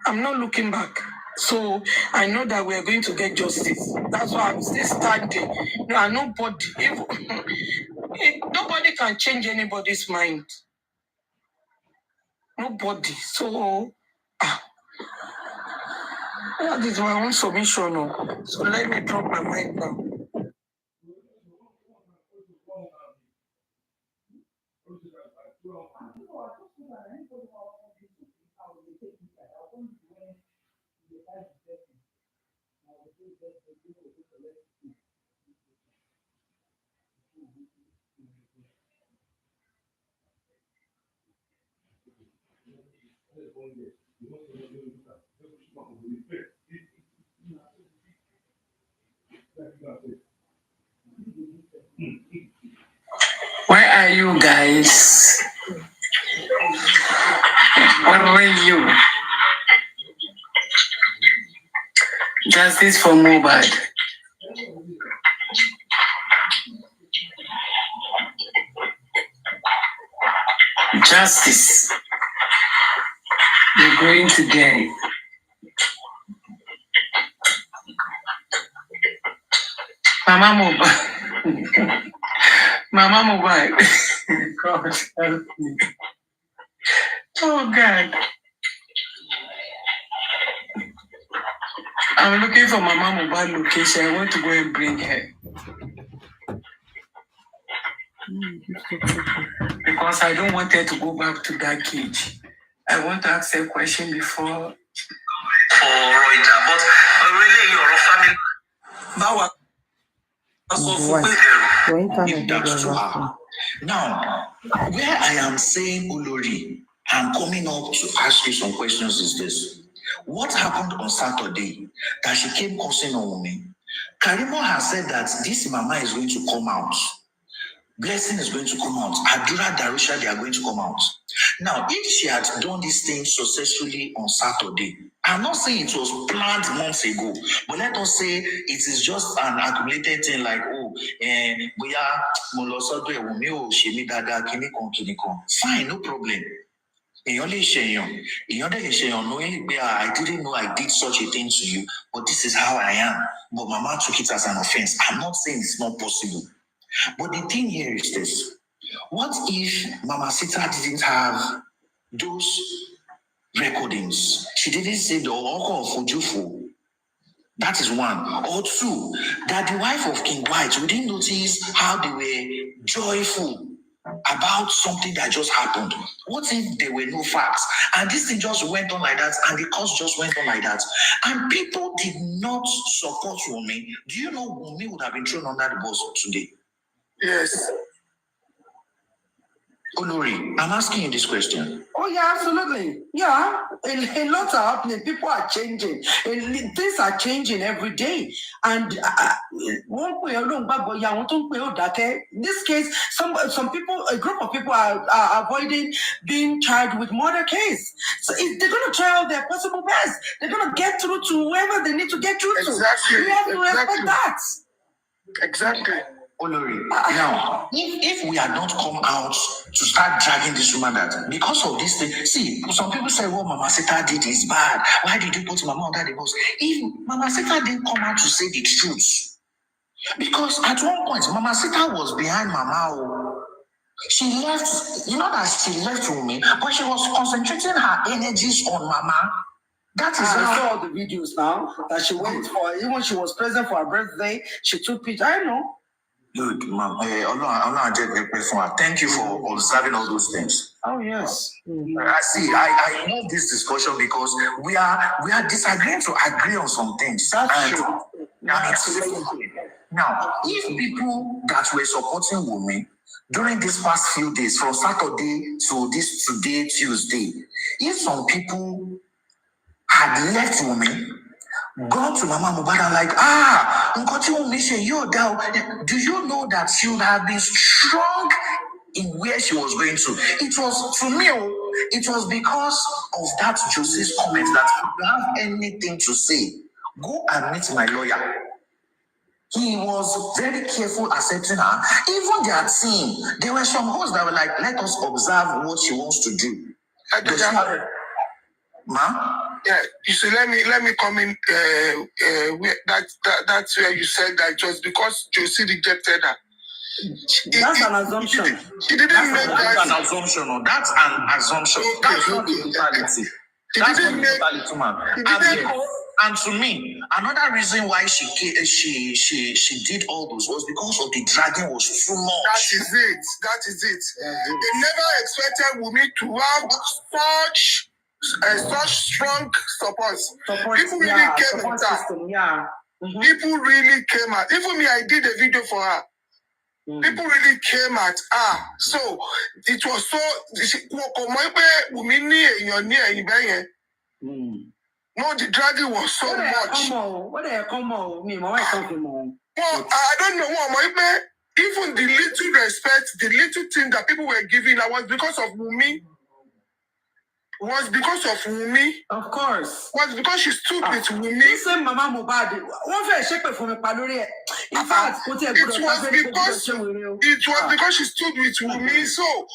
I'm not looking back. So I know that we're going to get justice. That's why I'm still standing. No, nobody, nobody can change anybody's mind. Nobody. So that is my own submission. So let me drop my mind now. Where are you guys? Where are you? Justice for Mohbad. Justice. You're going to get it. Mama Mohbad. Mama Mohbad. God help me. Oh God. I'm looking for Mama Mohbad location. I want to go and bring her. Because I don't want her to go back to that cage. I want to ask her a question before. If that's true. Now, where I am saying, Ulori, I'm coming up to ask you some questions is this. What happened on Saturday that she came cursing on me? Karimo has said that this mama is going to come out. Blessing is going to come out. Adura, Darusha, they are going to come out. Now, if she had done this thing successfully on Saturday, I'm not saying it was planned months ago, but let us say it is just an accumulated thing like, fine, no problem. I didn't know I did such a thing to you, but this is how I am. But Mama took it as an offense. I'm not saying it's not possible. But the thing here is this. What if Mama Sita didn't have those recordings? She didn't say the Oko of Fujufu. That is one. Or two, that the wife of King White, we didn't notice how they were joyful about something that just happened. What if there were no facts? And this thing just went on like that, and the cause just went on like that. And people did not support Wunmi. Do you know Wunmi would have been thrown under the bus today? Yes. Olori, I'm asking you this question. Oh, yeah, absolutely. Yeah, a lot are happening. People are changing. Things are changing every day. And in this case, some people, a group of people are avoiding being charged with murder case. So if they're going to try out their possible best, they're going to get through to whoever they need to get through to. We have to respect that. Exactly. Olori, now, if we had not come out to start dragging this woman that because of this thing, see, some people say, well, Mama Sita did is bad. Why did you put Mama under the bus? If Mama Sita didn't come out to say the truth, because at one point, Mama Sita was behind Mama. She left, you know that she left with me, but she was concentrating her energies on Mama. That is I saw the videos now that she went for, even she was present for her birthday, she took pictures. I know. Good, ma'am. Thank you for observing all those things. Oh yes. I see. I know this discussion because we are disagreeing to agree on some things. That's true. Now, if people that were supporting Wunmi during these past few days, from Saturday to this today, Tuesday, if some people had left Wunmi, gone to Mama Mohbad and like, do you know that she would have been strong in where she was going to? It was, to me, it was because of that Josie's comment that if you have anything to say, go and meet my lawyer. He was very careful accepting her. Even their team, there were some hosts that were like, let us observe what she wants to do. Ma? Yeah, you see, let me come in. That's where you said that it was because Josie rejected her. That's an assumption. She didn't make that. That's an assumption. That's an assumption. That's not the totality. That's not the totality, man. And to me, another reason why she did all those was because of the dragging was too much. That is it. They never expected Wunmi to have such strong support. People really came at her. People really came at. Even me, I did a video for her. People really came at her. So it was so. No, the dragging was so much. What come on? Me, my come on. Well, I don't know. Even the little respect, the little thing that people were giving, that was because of Wunmi. Of course. Was because she stood with Wunmi. Same Mama Mohbad. One very shape for me, Palori. In fact, it was because she stood with Wunmi. So,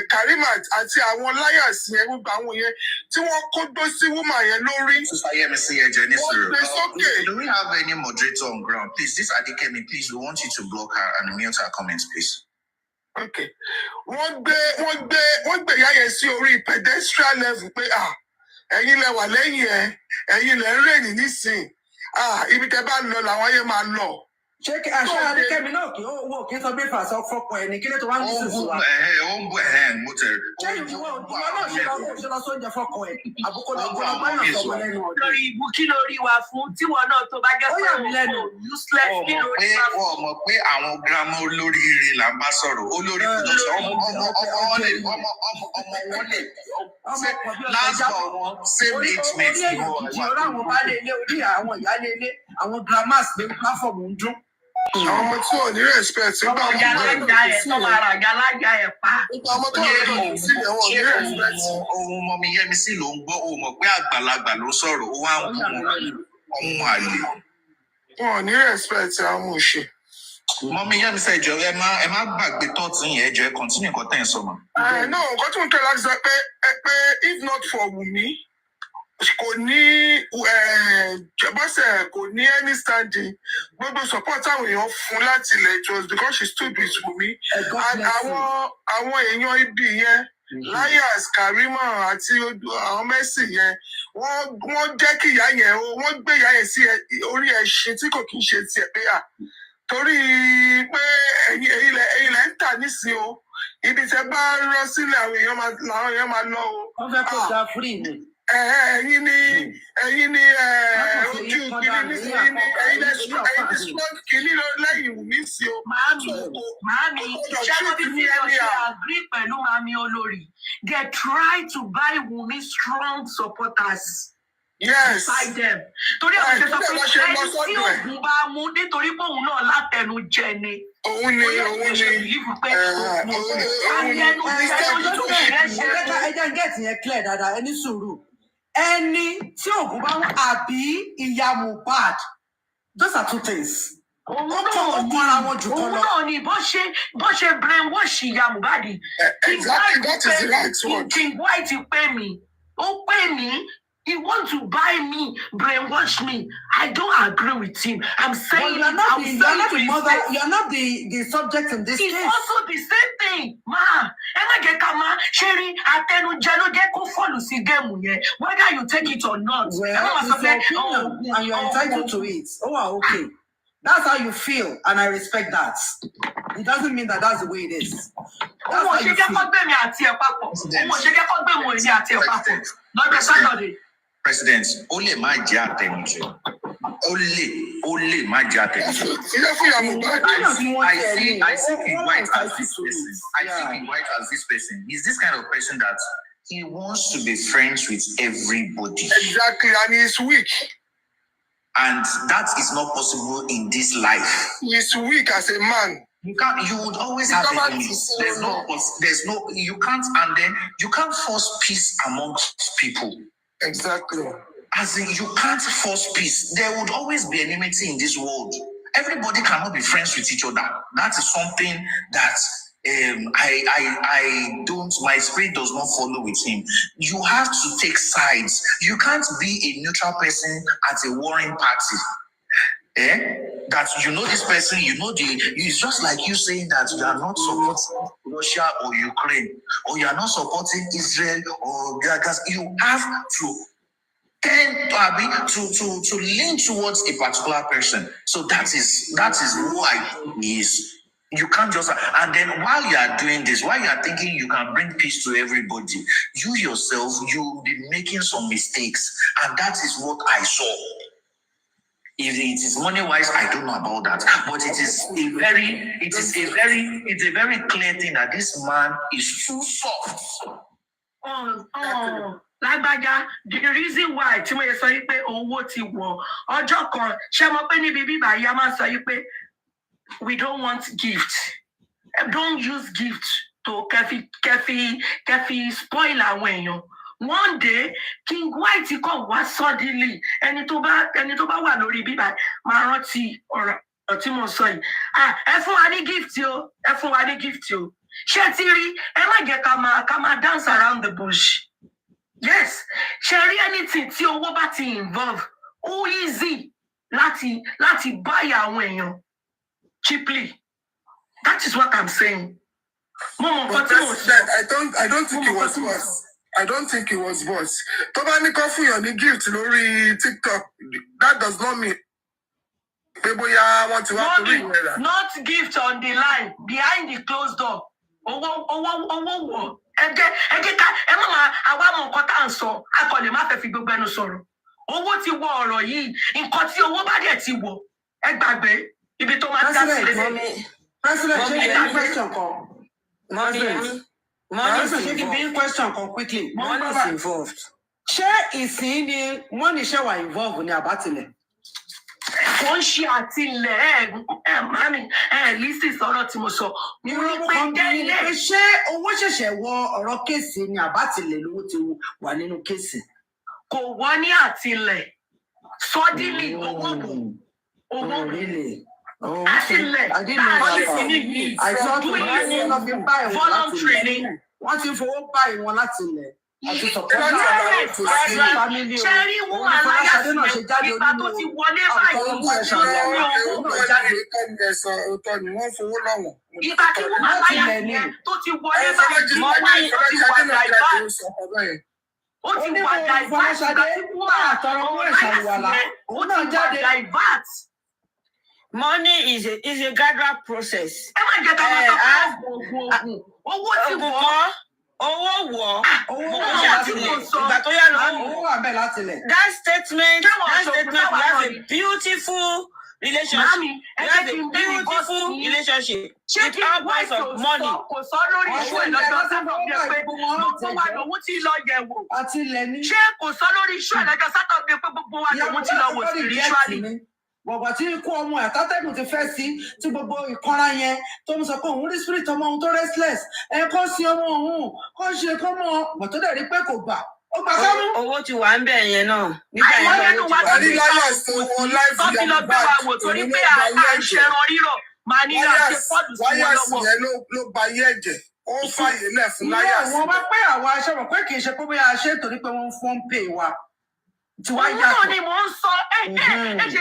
Karimat àti àwọn liars yẹn gbogbo àwọn yẹn tí wọ́n kó dó sí woman yẹn lórí. Sister Yemisi Ejenisi, do we have any moderator on ground? Please, this Adikemi, please, we want you to block her and mute her comments, please. Okay. Wọ́n gbé ìyá yẹn sí orí pedestrian level pé ẹ̀yin lẹ wà lẹ́yìn ẹ̀yin lẹ ń rẹ́yìn nísìn ibi tẹ́ bá lọ làwọn ayé máa lọ. Ṣé àṣà Adékẹ́mi náà kì í sọ breakfast ọkọ ẹ̀ ní kí ló tó wá ń bí sísè wa? Mo tẹ̀. Ṣé ìwọ náà ṣe lọ sóúnjẹ fọ́kọ ẹ̀? Àbúkọ lọ gbọ́dọ̀ sọ̀rọ̀ lẹ́nu ọ̀dọ̀. Lórí ibu kí lórí wa fún tíwọ náà tó bá jẹ́ pé useless kí lórí wa fún. Wọ́n mọ̀ pé àwọn girama olóríire là ń bá sọ̀rọ̀. Olórí ọmọ wọn lè last born same age mate ni wọ́n wà. Orí àwọn baálé ilé, orí àwọn ìyálé ilé, àwọn grandmas pé platform ń dún. Àwọn ọmọ tí ò ní respect. Ọmọ ìyálájà ẹ̀ tó máa ra ìyálájà ẹ̀ pa. Ọmọ tó ní respect. Ohun Mọ́mí Yẹ́misí ló ń gbọ́, o mọ̀ pé àgbàlagbà ló sọ̀rọ̀, ó wá ń kú ọmọ àlè. Wọn ò ní respect àwọn òṣè. Mọ́mí Yẹ́misí ẹ̀jọ̀ ẹ má gbàgbé tọ́ọ̀tì yẹn ẹ̀jọ̀ ẹ continue nǹkan tẹ̀ ń sọ mọ́. No, nǹkan tí mo tẹ̀ láti sọ pé if not for Wunmi, kò ní bọ́sẹ̀ kò ní any standing gbogbo support àwọn èèyàn fún láti ilẹ̀ it was because she stood with Wunmi and àwọn èèyàn ibi yẹn liars Karimo àti àwọn Mercy yẹn wọ́n jẹ́ kí ìyá yẹn wọ́n gbé ìyá yẹn sí orí ẹṣin tí kò kí ń ṣe tiẹ̀ pé torí pé ẹ̀yin lẹ́ ń tà nísìnyí o ibi tẹ́ bá rán sílẹ̀ àwọn èèyàn máa lọ o. Wọ́n fẹ́ kó da free ni. Ẹ̀yin ni ojú kìíní ní ẹ̀yin lẹ strong kìíní lẹ́yìn Wunmi sí o. Mami, agree pẹ̀lú Mami Olórí. They try to buy Wunmi strong supporters. Yes. By them. Torí àwọn ṣe sọ pé ẹni tí ògùn bá mú nítorí pé òun náà látẹnu jẹ ni. Òun ni. Ẹ jẹ́ get yẹn clear dáadáa, ẹni sùúrù. Ẹni tí ògùn bá mú àbí ìyá Mohbad. Those are two things. Òun náà ni bó ṣe brainwash ìyá Mohbad. Exactly, that is the right word. King White pay me. Ó pay me. He wants to buy me, brainwash me. I don't agree with him. I'm saying you're not the subject in this case. It's also the same thing, ma. Sherry, whether you take it or not. Well, it's your opinion, and you're entitled to it. Oh, okay. That's how you feel, and I respect that. It doesn't mean that that's the way it is. That's how you feel. President, only my attention. Only my attention. I see King White as this person. I see King White as this person. He's this kind of person that he wants to be friends with everybody. Exactly, and he's weak. And that is not possible in this life. He's weak as a man. You would always have enemies. You can't force peace amongst people. Exactly. As in, you can't force peace. There would always be enmity in this world. Everybody cannot be friends with each other. That is something that I don't, my spirit does not follow with him. You have to take sides. You can't be a neutral person at a warring party. That you know this person, it's just like you saying that you are not supporting Russia or Ukraine, or you are not supporting Israel or Gaza. You have to tend to lean towards a particular person. So that is why he is. You can't just, and then while you are doing this, while you are thinking you can bring peace to everybody, you yourself, you'll be making some mistakes, and that is what I saw. If it is money wise, I don't know about that, but it's a very clear thing that this man is too soft. Lágbájá, the reason why tí mo yẹ sọ yí pé owó ti wọ̀ ọjọ́ kan ṣé mo pé níbi bíbá yá máa sọ yí pé we don't want gift. Don't use gift to kẹfì spoil àwọn èèyàn. One day, King White kọ̀ wá suddenly. Ẹni tó bá wà lórí bíbá máa rántí ọ̀rọ̀ tí mo sọ yìí. Ẹ fún wa ní gift o. Ẹ fún wa ní gift o. Ṣé ti rí? Ẹ má jẹ́ ká máa dance around the bush. Yes. Ṣé rí anything tí owó bá ti involve? Ó easy láti buy àwọn èèyàn cheaply. That is what I'm saying. I don't think it was worse. I don't think it was worse. Tó bá ní kó fún yàn ní gift lórí TikTok, that does not mean pé bóyá wọ́n ti wá torí ìwé rà. Not gift on the line, behind the closed door. Owó wọ̀. Ẹ má máa àwa mọ nǹkan tá à ń sọ, a kò lè má fẹ́ fi gbogbo ẹnu sọ̀rọ̀. Owó ti wọ ọ̀rọ̀ yìí, nǹkan tí owó bá dẹ̀ ti wọ̀, ẹ gbàgbé ibi tó máa dá sílẹ̀. President, ṣé question kan? Money question kan quickly. Money is involved. Ṣé ìsìn ni money ṣe wà involved ní àbátìlẹ̀? Wọ́n ṣe àtìlẹ̀ mami lísì sọ̀rọ̀ tí mo sọ. Ṣé owó ṣẹ̀ṣẹ̀ wọ ọ̀rọ̀ kéèsì ní àbátìlẹ̀ lówó ti wà nínú kéèsì? Kò wọ́n ní àtìlẹ̀. Suddenly owó really? Oh, àtìlẹ̀. I didn't know that. I thought voluntary. Wọ́n ti fowó báyìí wọn láti ilẹ̀. Àti Ṣẹ́rí wọ́n aláyàsí nípa tó ti wọlé báyìí. Ìgbà tí wọ́n aláyàsí tó ti wọlé báyìí, mọ́wáyé tó ti wà divert. Ó ti wà divert. Ìgbà tí wọ́n aláyàsí ó ti wà divert. Money is a gradual process. Ẹ má jẹ́ ká máa sọ fún owó ti wọ̀. Owó wọ̀. Ìgbà tó yá lọ, owó wà bẹ́ẹ̀ láti lẹ̀. That statement, we have a beautiful relationship. You have a beautiful relationship. With all kinds of money. Kò sọ lórí iṣu ẹ̀ lọ́jọ́ Sátọ̀dé pé gbogbo wa lòun ti lọ yẹ̀ wò. Ṣé kò sọ lórí iṣu ẹ̀ lọ́jọ́ Sátọ̀dé pé gbogbo wa lòun ti lọ wò spiritually? Bọ̀bọ̀ tí ikú ọmọ ẹ̀ tátẹ́gùn ti fẹ́ sí tí gbogbo ìkanra yẹn tó ń sọ pé òun rí spirit ọmọ òun tó restless kó sí ọmọ òun kó ṣe kó mọ bọ̀ tó dẹ̀ rí pé kò gbà. Owó ti wà ń bẹ̀ yẹn náà. Àwọn ẹnu wa tó ti lọ gbé wa wò torí pé à ń ṣẹran rírọ̀ máa ní láti fọ́ọ̀dù sí wọn lọ́wọ́. Láyàsí yẹn ló ba ayé ẹ̀jẹ̀ ó ń fàyè lẹ̀ fún láyàsí. Wọ́n wá pé àwọn aṣọ́rọ̀ pé kì í ṣe pé bóyá a ṣe torí pé wọ́n fọ́n pè wa. Òun náà ni mò ń sọ ẹ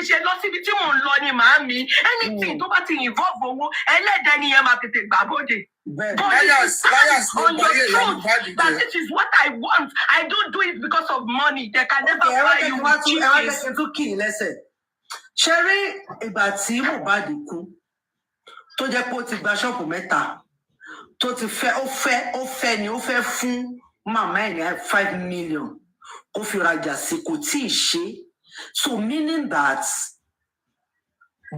ṣe lọ síbi tí mò ń lọ ni màámi anything tó bá ti involve owó ẹlẹ́dẹ̀ ni ẹ máa tètè gbà bóde. On your truth that this is what I want. I don't do it because of money. They can never buy you with cheapness. Ṣé rí ìgbà tí Mohbad kú tó jẹ́ pé ó ti gba ṣọ́ọ̀bù mẹ́ta tó ti fẹ́ ni ó fẹ́ fún màmá ẹ̀ ní 5 million ó fi rajà sí kò tí ì ṣe so meaning that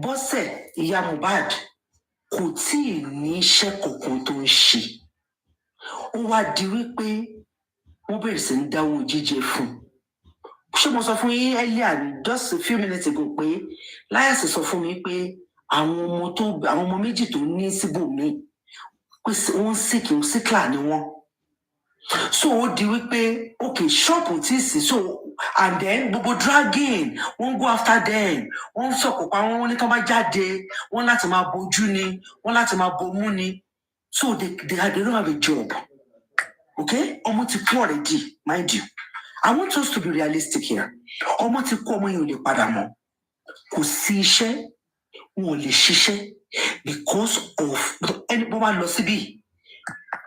Bọ́sẹ̀ ìyá Mohbad kò tí ì ní iṣẹ́ kankan tó ń ṣe ó wá di wípé wọ́n bẹ̀rẹ̀ sí ń dáwọ́ jíjẹ fún un. Ṣé mo sọ fún yín earlier just a few minutes ago pé Láyàsí sọ fún mi pé àwọn ọmọ méjì tó ní síbòmí pé wọ́n síkìlà ni wọ́n. So ó di wípé okay ṣọ́ọ̀pù tí sì so and then gbogbo dragging wọ́n go after them wọ́n sọ̀kò pa wọ́n ní tó bá jáde wọ́n láti máa bojú ni wọ́n láti máa bomú ni so they don't have a job. Okay ọmọ ti kú already mind you. I want us to be realistic here. Ọmọ ti kú ọmọ yẹn ò lè padà mọ́. Kò sí iṣẹ́, wọn ò lè ṣiṣẹ́ because of ẹni bó máa lọ síbí.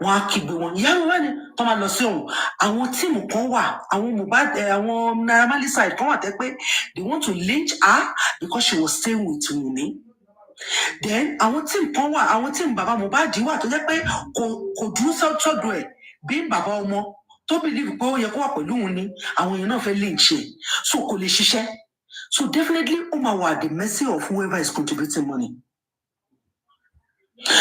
Wọ́n á kígbe wọn. Ìyá mi wá ní tó máa lọ sí òun. Àwọn tíìmù kan wà, àwọn Mohbad, àwọn Naira Marley side kan wà tẹ́ pé they want to lynch her because she was staying with Wunmi. Then àwọn tíìmù kan wà, àwọn tíìmù bàbá Mohbad wà tó jẹ́ pé kò dúró sọ́dọ̀ ẹ̀ bí bàbá ọmọ. To believe pé ó yẹ kó wà pẹ̀lú òun ni àwọn èèyàn náà fẹ́ lè ṣe so kò lè ṣiṣẹ́ so definitely ó máa wà at the mercy of whoever is contributing money.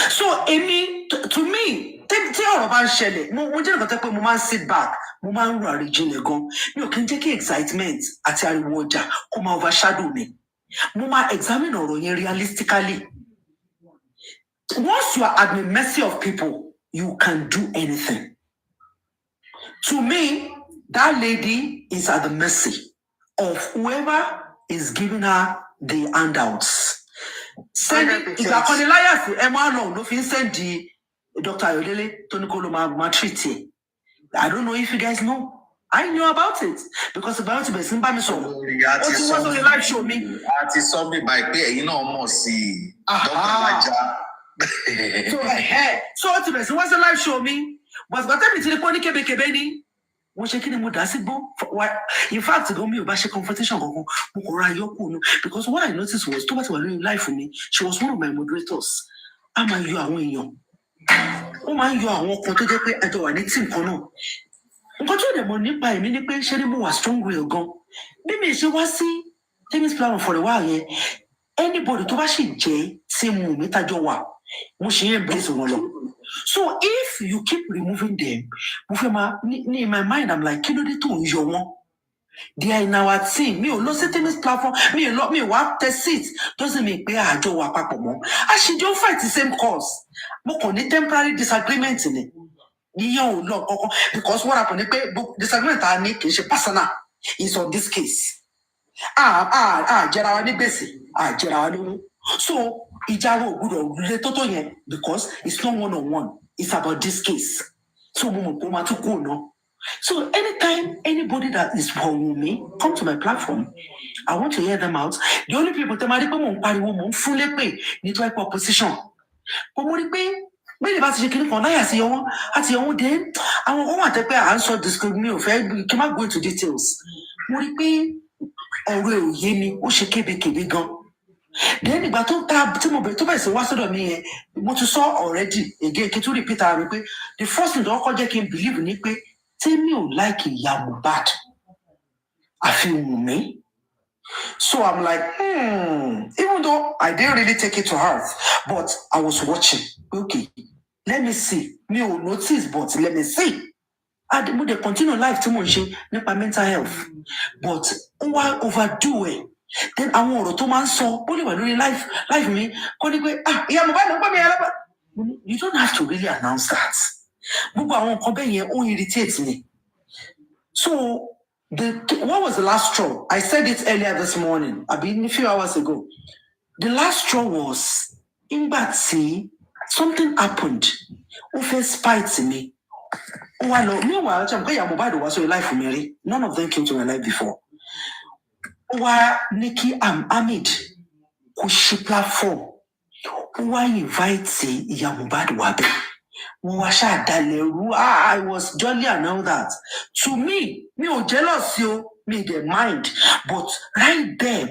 So èmi to me tí ọ̀rọ̀ bá ń ṣẹlẹ̀ mo jẹ́ nǹkan tẹ́ pé mo máa ń sit back mo máa ń rò àríjìnlẹ̀ gan mi ò kí n jẹ́ kí excitement àti ariwo ọjà kó máa overshadow mi mo máa examine ọ̀rọ̀ yẹn realistically. Once you are at the mercy of people you can do anything. To me, that lady is at the mercy of whoever is giving her the handouts. Send it. Láyàsí ẹ máa lọ ló fi ń send the Dr. Ayodele tó ní kó ló máa treat ẹ. I don't know if you guys know. I knew about it because about it bẹ̀sí ń bá mi sọ̀rọ̀. Ó ti wọ́n sórí live show mi. A ti sọ bí báyìí pé ẹ̀yin náà mọ̀ sí Dr. Laja. So ó ti bẹ̀sí wọ́n sórí live show mi. But tẹ́mi ti ní pọ́n ní kébékébé ní wọ́n ṣe kí ni mo dá sí gbọ́. In fact gan mi ò bá ṣe confrontation kankan mo kò ra yọkù nu because what I noticed was tó bá ti wà lórí life mi she was one of my moderators. A máa yọ àwọn èèyàn ó máa ń yọ àwọn kan tó jẹ́ pé ẹjọ́ wà ní team kan náà. Nǹkan tó dẹ̀ mọ̀ nípa èmi ni pé ṣé ni mo wà strong will gan bí mi ṣe wá sí Temi's platform for a while yẹn anybody tó bá sì jẹ́ tí mo mi tájọ́ wà mo ṣe ń embrace wọn lọ. So if you keep removing them, in my mind, I'm like, kí ló dé tó ń yọ wọ́n? They are in our team. Mi ò lọ sí Temi's platform. Mi ò wá tẹ seat. Doesn't mean pé àjọ wà papọ̀ mọ́. A ṣì jọ fight the same cause. Mo kàn ní temporary disagreement ni. Ìyẹn ò lọ kankan. Because what happened ni pé disagreement ta ni kì í ṣe personal. It's on this case. Jẹra wa ní gbèsè. Jẹra wa lówó. So ìjà wo gbọ́dọ̀ lè tótó yẹn because it's not one-on-one. It's about this case. So mo mọ̀ pé ó máa tún kú ọ̀nà. So anytime anybody that is for me come to my platform, I want to hear them out. The only people tẹ́ máa rí pé mò ń pariwo mò ń fún lépè ní tó ẹ̀pọ̀ opposition. But mo rí pé bẹ́ẹ̀ ni bá ti ṣe kiri kan láyà sí ọwọ́n àti ọwọ́n dé àwọn ọmọ àtẹ́pẹ́ à ń sọ discriminate òfẹ́ kí n má go into details. Mo rí pé ọ̀rọ̀ ẹ̀ ò yé mi ó ṣe kébékébé gan. Then ìgbà tó tí mo bẹ̀rẹ̀ tó bẹ̀rẹ̀ sí wá sọ́dọ̀ mi yẹn mo ti sọ already again kí n tún repeat ara mi pé the first thing tó kọ́kọ́ jẹ́ kí n believe ni pé Temi ò like ìyá Mohbad àfi Wunmi So I'm like, even though I didn't really take it to heart, but I was watching. Okay, let me see. Me will notice, but let me see. I would continue life too much nípa mental health, but why overdo it? Then I want to man so only when doing life me. You don't have to really announce that. Irritates me. So what was the last straw? I said it earlier this morning. I've been a few hours ago. The last straw was in Batsy, something happened. Who first spite me? Meanwhile, none of them came to my life before. Why Nikki Ahmed Kushi platform? Why invite Yamubad Wabe? I was jolly and all that. To me jealous me the mind, but right there,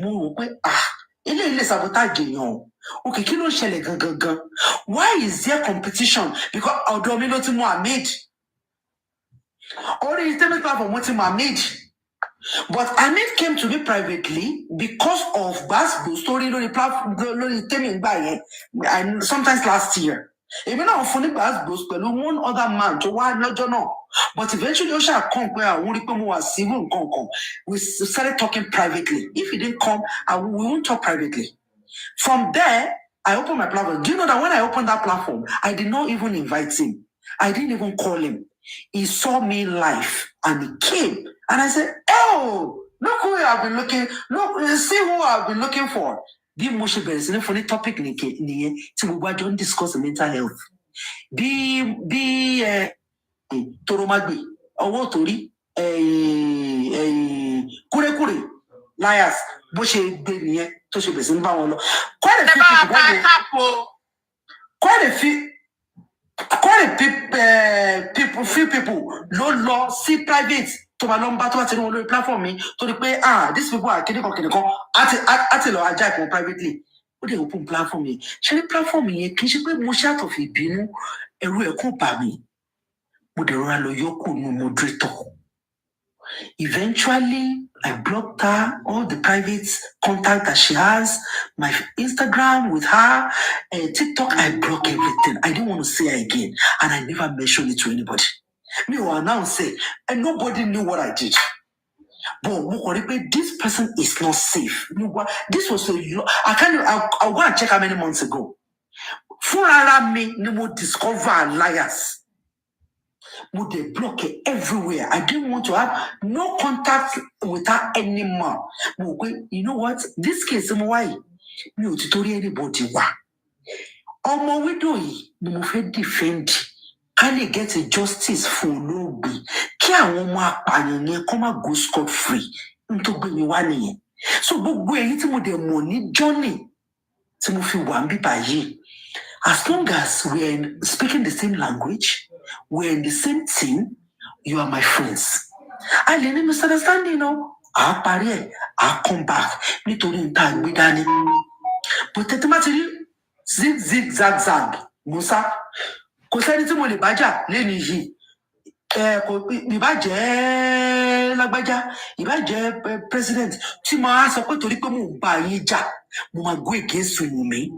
okay, kí ló ń ṣẹlẹ̀ gangan? Why is there competition? Because ọ̀dọ̀ mi ló ti mú Ahmed. Only the platform what him Ahmed. But Ahmed came to me privately because of Basbo story on the platform, and sometimes last year. Even now, funny Basbo, one other man to one not know. But eventually, Osha come where we started talking privately. If he didn't come, we won't talk privately. From there, I opened my platform. Do you know that when I opened that platform, I did not even invite him. I didn't even call him. He saw me live and he came. And I said, oh, look who I've been looking, see who I've been looking for. Bí mo ṣe bẹ̀rẹ̀ sí ní fún ní topic nìyẹn tí gbogbo àjọ ń discuss mental health. Bí Toromagbe, ọwọ́ torí, kúrékùrè, liars, bó ṣe gbé nìyẹn tó ṣe bẹ̀rẹ̀ sí ní bá wọn lọ. Quite a few people ló see private to my number to attend on the platform me to the pay these people are kidding at ajá privately. What they open platform me? Shall platform me? Can she put more shot of it? Binu ẹ̀rù ẹ̀kún bà mí. Mo dẹ̀ rọra lọ yọkù nínú moderator. Eventually, I blocked her, all the private contact that she has, my Instagram with her, TikTok, I blocked everything. I didn't want to see her again. And I never mentioned it to anybody. Me will announce it, and nobody knew what I did. But this person is not safe. This was I'll go and check how many months ago. For me, no discover liars. Would they block it everywhere? I didn't want to have no contact with her anymore. You know what? This case, why? No tutorial anybody. Omo widow ni mo fẹ́ defend. Can they get a justice for no be? Kí àwọn ọmọ apààyàn yẹn kó má go scot free. Nto gbé mi wá nìyẹn. So gbogbo èyí tí mo dẹ̀ mọ̀ ní journey tí mo fi wà ń bí báyìí. As long as we're speaking the same language, we're in the same team, you are my friends. I didn't misunderstand, I'll come back. Nítorí nta gbé dání. But tẹ́tẹ́mátìrí zig zag Musa. Kò sẹ́ni tí mo lè bájà lẹ́nu yìí. Ìbá jẹ́ lágbájá, ìbá jẹ́ president tí mo á sọ pé torí pé mo ń bá yín jà, mo máa go against Wunmi.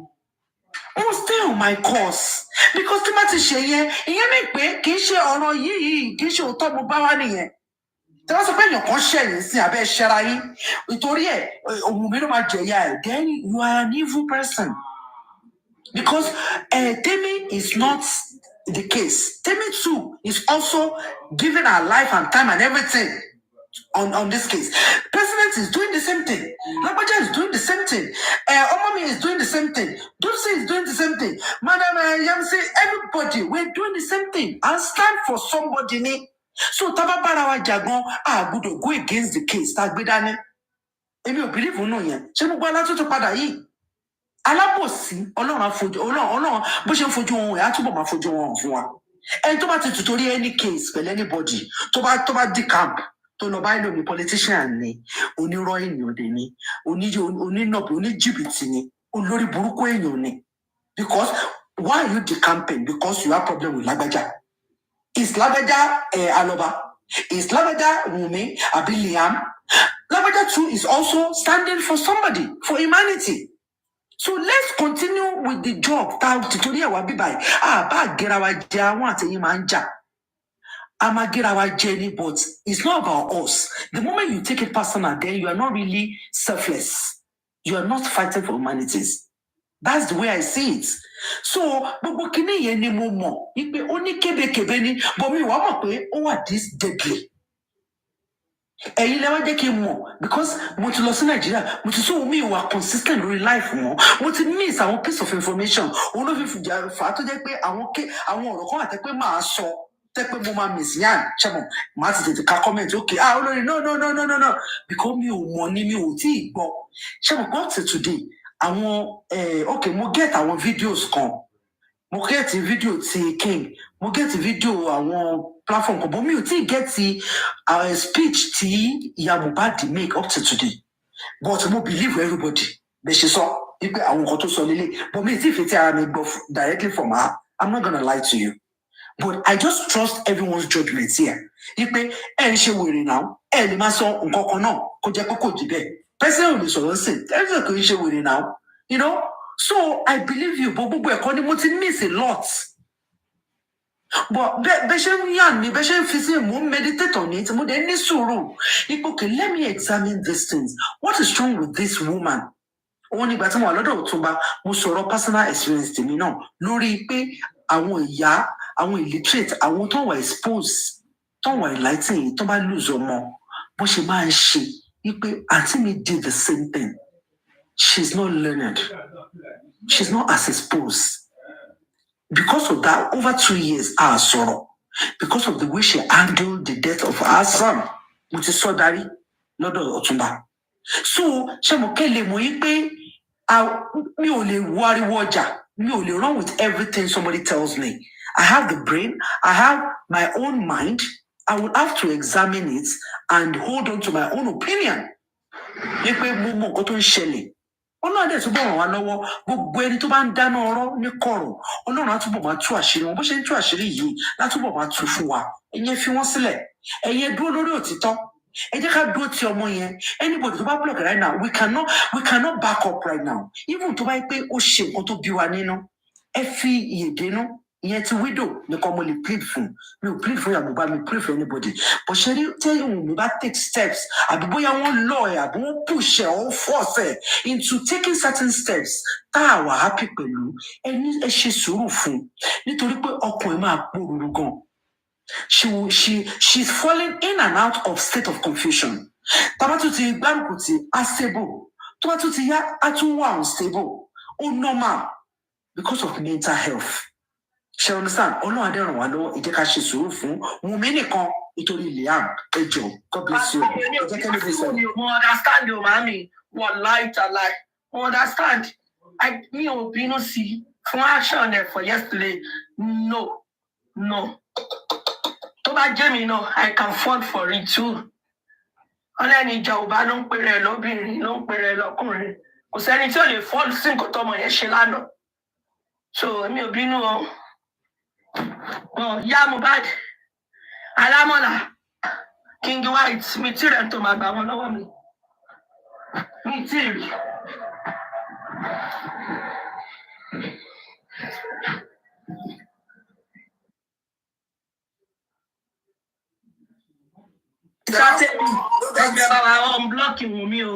I will stay on my course because tí má ti ṣe yẹn mi pé kì í ṣe ọ̀rọ̀ yìí kì í ṣe òótọ́ mo bá wá nìyẹn. Tí wọ́n sọ pé èèyàn kan ṣẹ̀yìn sí abẹ́ ṣẹ́ra yín nítorí Wunmi ló máa jẹ̀yà ẹ̀. Then you are an evil person because Temi is not the case. Temi too is also giving her life and time and everything on this case. President is doing the same thing. Labaja is doing the same thing. Omami is doing the same thing. Dulce is doing the same thing. Madam Yamsi, everybody, we're doing the same thing. And stand for somebody. So Tababarawa Jagon, would go against the case. Tagbedane. If you believe no yen, ṣé mo gba látúntò padà yìí. Alábòsí, Ọlọ́run àfojú, Ọlọ́run bó ṣe ń fojú wọn á túbọ̀ máa fojú wọn fún wa. Ẹni tó bá ti tutori any case pẹ̀lú anybody, tó bá di camp. To no buy no politician ni onírọ́ èèyàn dé ni onínàbí oníjìbìtì ni olórí burúkú èèyàn ni because why are you decamping? Because you have problem with Lagbaja. Is Lagbaja Aloba? Is Lagbaja Wunmi Abiliam? Lagbaja other two is also standing for somebody, for humanity. So let's continue with the job. But it's not about us. The moment you take it personal, then you are not really selfless. You are not fighting for humanities. That's the way I see it. So, but this deadly. Ẹ̀yin lẹ wá jẹ́ kí n mọ̀ because mo ti lọ sí Nàìjíríà mo ti sọ omi ìwà consistent lórí life wọn mo ti miss àwọn piece of information òun ló fi fìjà fà á tó jẹ́ pé àwọn ọ̀rọ̀ kan àtẹ́ pé máa sọ tẹ́ pé mo máa miss yan ṣẹ́mọ̀ màá ti tètè ka comment okay olórí no because mi ò mọ̀ ni mi ò tí ì gbọ́ ṣẹ́mọ̀ kan till today àwọn okay mo get àwọn videos kan mo get video ti King mo get video àwọn platform kan but mi ò tí get speech tí ìyá Mohbad make up to today but mo believe everybody bẹ́ẹ̀ ṣe sọ wípé àwọn nǹkan tó sọ lélẹ̀ but mi ò tí ì fi ti ara mi gbọ́ directly from her. I'm not gonna lie to you but I just trust everyone's judgment here wípé ẹ ń ṣe wèrè náà ẹ lè máa sọ nǹkan kan náà kó jẹ́ pé kò jí bẹ́ẹ̀ president ò lè sọ̀rọ̀ sí ẹ ń kò ń ṣe wèrè náà you know. So I believe you, but according to me, miss a lot. But meditate on it. Okay, let me examine these things. What is wrong with this woman? Only but I'm a lot of personal experience to me no. Lori pe àwọn ìyá, àwọn illiterate, àwọn tó wà exposed, tó wà enlightened, tó bá lose ọmọ. Bó ṣe máa ń ṣe. Ipe auntie me did the same thing. She's not learned. She's not as exposed. Because of that, over 2 years, our sorrow. Because of the way she handled the death of her son, which is so daddy, not Otumba. So, Shamokele Moipe, me only worry waja, me only wrong with everything somebody tells me. I have the brain, I have my own mind, I will have to examine it and hold on to my own opinion. Ọlọ́run dẹ̀ túbọ̀ ràn wá lọ́wọ́ gbogbo ẹni tó bá ń dáná ọ̀rọ̀ ní kọ̀rọ̀ Ọlọ́run á túbọ̀ máa tú àṣírí wọn bó ṣe ń tú àṣírí yìí látúbọ̀ máa tú fún wa ẹ̀yin fi wọ́n sílẹ̀ ẹ̀yin dúró lórí òtítọ́ ẹ jẹ́ ká dúró ti ọmọ yẹn anybody tó bá block right now we cannot back up right now even tó bá yẹ pé ó ṣe nǹkan tó bí wa nínú ẹ fi ìyèdénú ìyẹn ti widow nìkan mo lè plead fún mi ò plead fún Mohbad mi plead for anybody but ṣe rí tẹ́yìn mi bá take steps àbí bóyá wọ́n lọ ẹ̀ àbí wọ́n push ẹ̀ or force ẹ̀ into taking certain steps tá a wà happy pẹ̀lú ẹni ẹ ṣe sùúrù fún nítorí pé ọkùnrin máa pòrúurú gan she's falling in and out of state of confusion tàbá tún ti gbárùkù tí unstable tó bá tún ti yá á tún wà unstable ó normal because of mental health. She understand? Ọlọ́run adé ràn wá lọ́wọ́ ẹ jẹ́ ká ṣe sùúrù fún Wùnmí nìkan nítorí Liam ẹ jọ̀ọ́ God bless you. Mo understand o màámi wallahi tallahi mo understand mi ò bínú sí fún action ẹ for yesterday no tó bá jẹ́ mi náà I can fall for it too. Ọlẹ́ni ìjà ọba ló ń pèrè lóbìnrin ló ń pèrè lọ́kùnrin kò sẹ́ni tí ò lè fall sí nǹkan tọmọ yẹn ṣe lánàá so mi ò bínú o. Ya Mohbad Alámọ̀lá King White mi tí rẹ̀ tó máa gbà wọn lọ́wọ́ mi tí rí. Ẹgbẹ́ bàbá wọn blọ́ọ̀kì wù mí o.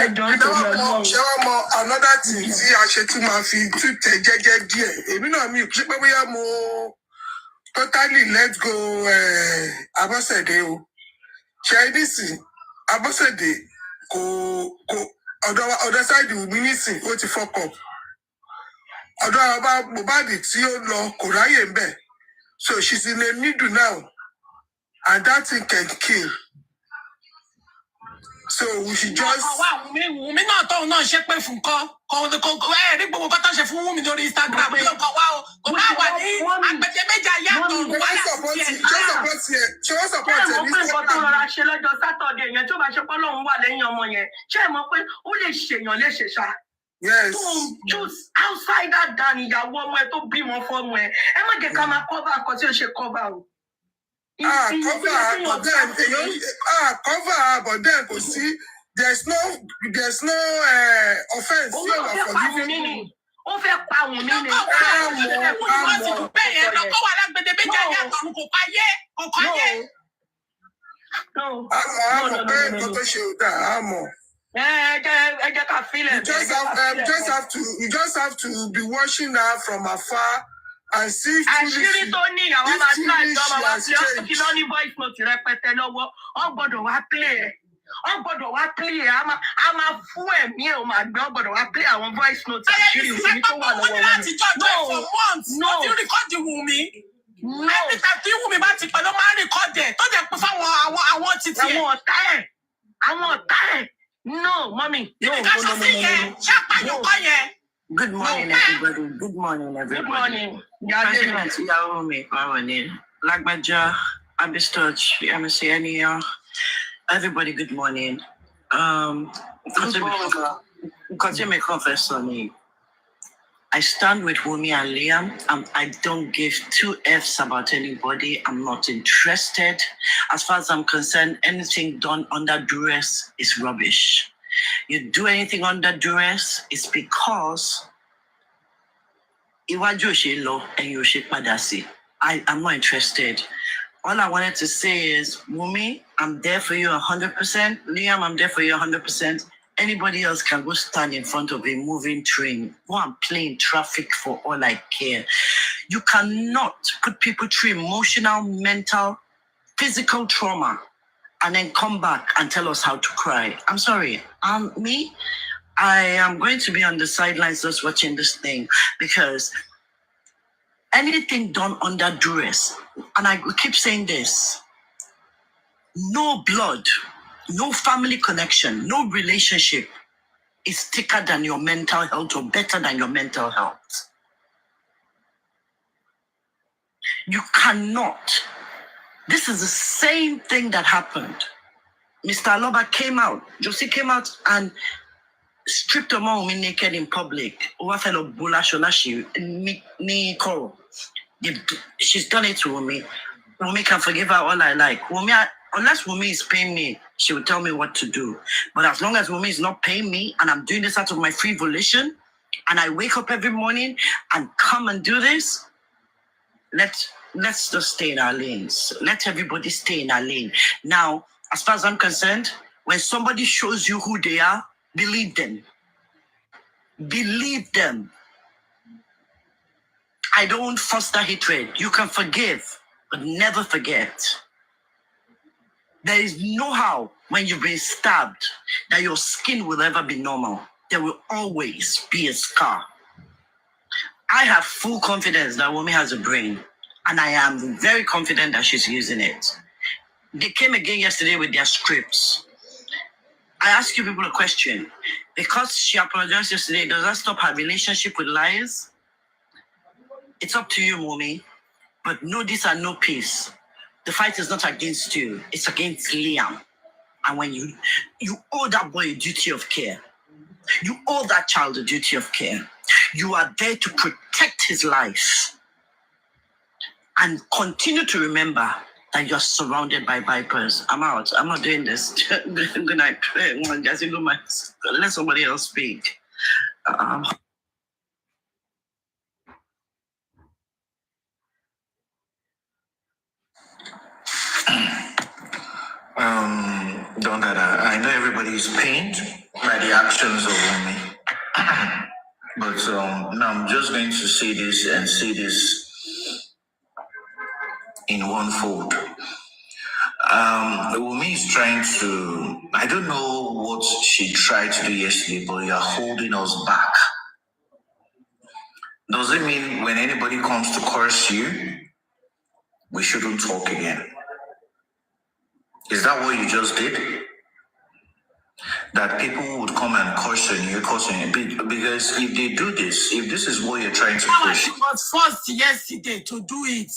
Ẹjọ́ nítorí Ọlọ́run. Ṣé wọ́n mọ another thing tí a ṣe tí máa fi tẹ̀ jẹ́jẹ́ díẹ̀? Èmi náà mi ṣe pé bóyá mo totally let go Abọ́sẹ̀dé o. Ṣé nísìn Abọ́sẹ̀dé kò ọ̀dọ̀ sáìdì Wùmí nísìn ó ti fuck up. Ọ̀dọ̀ ọba Mohbad tí ó lọ kò ráyè ń bẹ̀. So she's in a middle now and that thing can kill. So we should just. Wùmí náà tóun náà ṣe pé fún kọ́ rí gbogbo kọ́tà ṣe fún Wùmí lórí Instagram bí ọkọ̀ wa o kò bá wà ní agbẹ̀jẹ̀ méjì ayé àtọ̀run wáyà sí ẹ̀ náà. Ṣé wọ́n support ẹ̀ ní Instagram? Ṣé ẹ mọ̀ pé nǹkan tó rọra ṣe lọ́jọ́ Sátọ̀dẹ̀ yẹn tó bá ṣe pọ́ lóun wà lẹ́yìn ọmọ yẹn ṣé ẹ mọ̀ pé ó lè ṣèyàn léṣe ṣá. Yes. To choose outsider than ìyàwó ọmọ ẹ tó bímọ fọ́mọ ẹ ẹ má jẹ́ ká máa cover nǹkan tí ó ṣe cover o. Cover but then kò sí there's no offense. Ó fẹ́ pa òun mí ni. No. You just have to be watching her from afar and see. Àṣírí tó ní àwọn máa tún àjọba wá play ọ́ kí lọ́ ní voice note rẹpẹtẹ lọ́wọ́ ọ́ gbọ́dọ̀ wá play ẹ̀ ọ́ gbọ́dọ̀ wá play ẹ̀ á máa fún ẹ̀mí ẹ̀ ò máa gbé ọ́ gbọ́dọ̀ wá play àwọn voice note àṣírí òní tó wà lọ́wọ́ wọn. No. Ó ti rìkọ́dì Wùmí. Every time tí Wùmí bá ti pẹ̀lú máa ń rìkọ́dì ẹ̀ tó jẹ́ pé fáwọn àwọn títí ẹ̀. Àwọn ọ̀tá ẹ̀. No, mommy. No. Good morning, everybody. Good morning, everybody. Good morning. President Yaomi, Marwani, Lagbaja, Abistoch, MSC, everybody, good morning. Continue confess on me. I stand with Wumi and Liam. I don't give two F's about anybody. I'm not interested. As far as I'm concerned, anything done under duress is rubbish. You do anything under duress, it's because I'm not interested. All I wanted to say is, Wumi, I'm there for you 100%. Liam, I'm there for you 100%. Anybody else can go stand in front of a moving train. Go and play in traffic for all I care. You cannot put people through emotional, mental, physical trauma and then come back and tell us how to cry. I'm sorry. I am going to be on the sidelines just watching this thing because anything done under duress, and I keep saying this, no blood, no family connection, no relationship is thicker than your mental health or better than your mental health. You cannot. This is the same thing that happened. Mr. Aloba came out, Josie came out and stripped a mom naked in public. She's done it to Wumi. Wumi can forgive her all I like. Unless Wumi is paying me, she will tell me what to do. But as long as Wumi is not paying me and I'm doing this out of my free volition, and I wake up every morning and come and do this, let's just stay in our lanes. Let everybody stay in our lane. Now, as far as I'm concerned, when somebody shows you who they are, believe them. Believe them. I don't foster hatred. You can forgive, but never forget. There is no how when you've been stabbed that your skin will ever be normal. There will always be a scar. I have full confidence that Wumi has a brain, and I am very confident that she's using it. They came again yesterday with their scripts. I ask you people a question. Because she apologized yesterday, does that stop her relationship with liars? It's up to you, Wumi. But know this and know peace. The fight is not against you. It's against Liam. And when you owe that boy a duty of care. You owe that child a duty of care. You are there to protect his life. And continue to remember that you're surrounded by vipers. I'm out. I'm not doing this. Good night. Let somebody else speak. Dongada, I know everybody is pained by the actions of Wumi. But now I'm just going to say this and say this in one fold. Wumi is trying to, I don't know what she tried to do yesterday, but you're holding us back. Does it mean when anybody comes to curse you, we shouldn't talk again? Is that what you just did? That people would come and caution you, because if they do this, if this is what you're trying to push. She was forced yesterday to do it.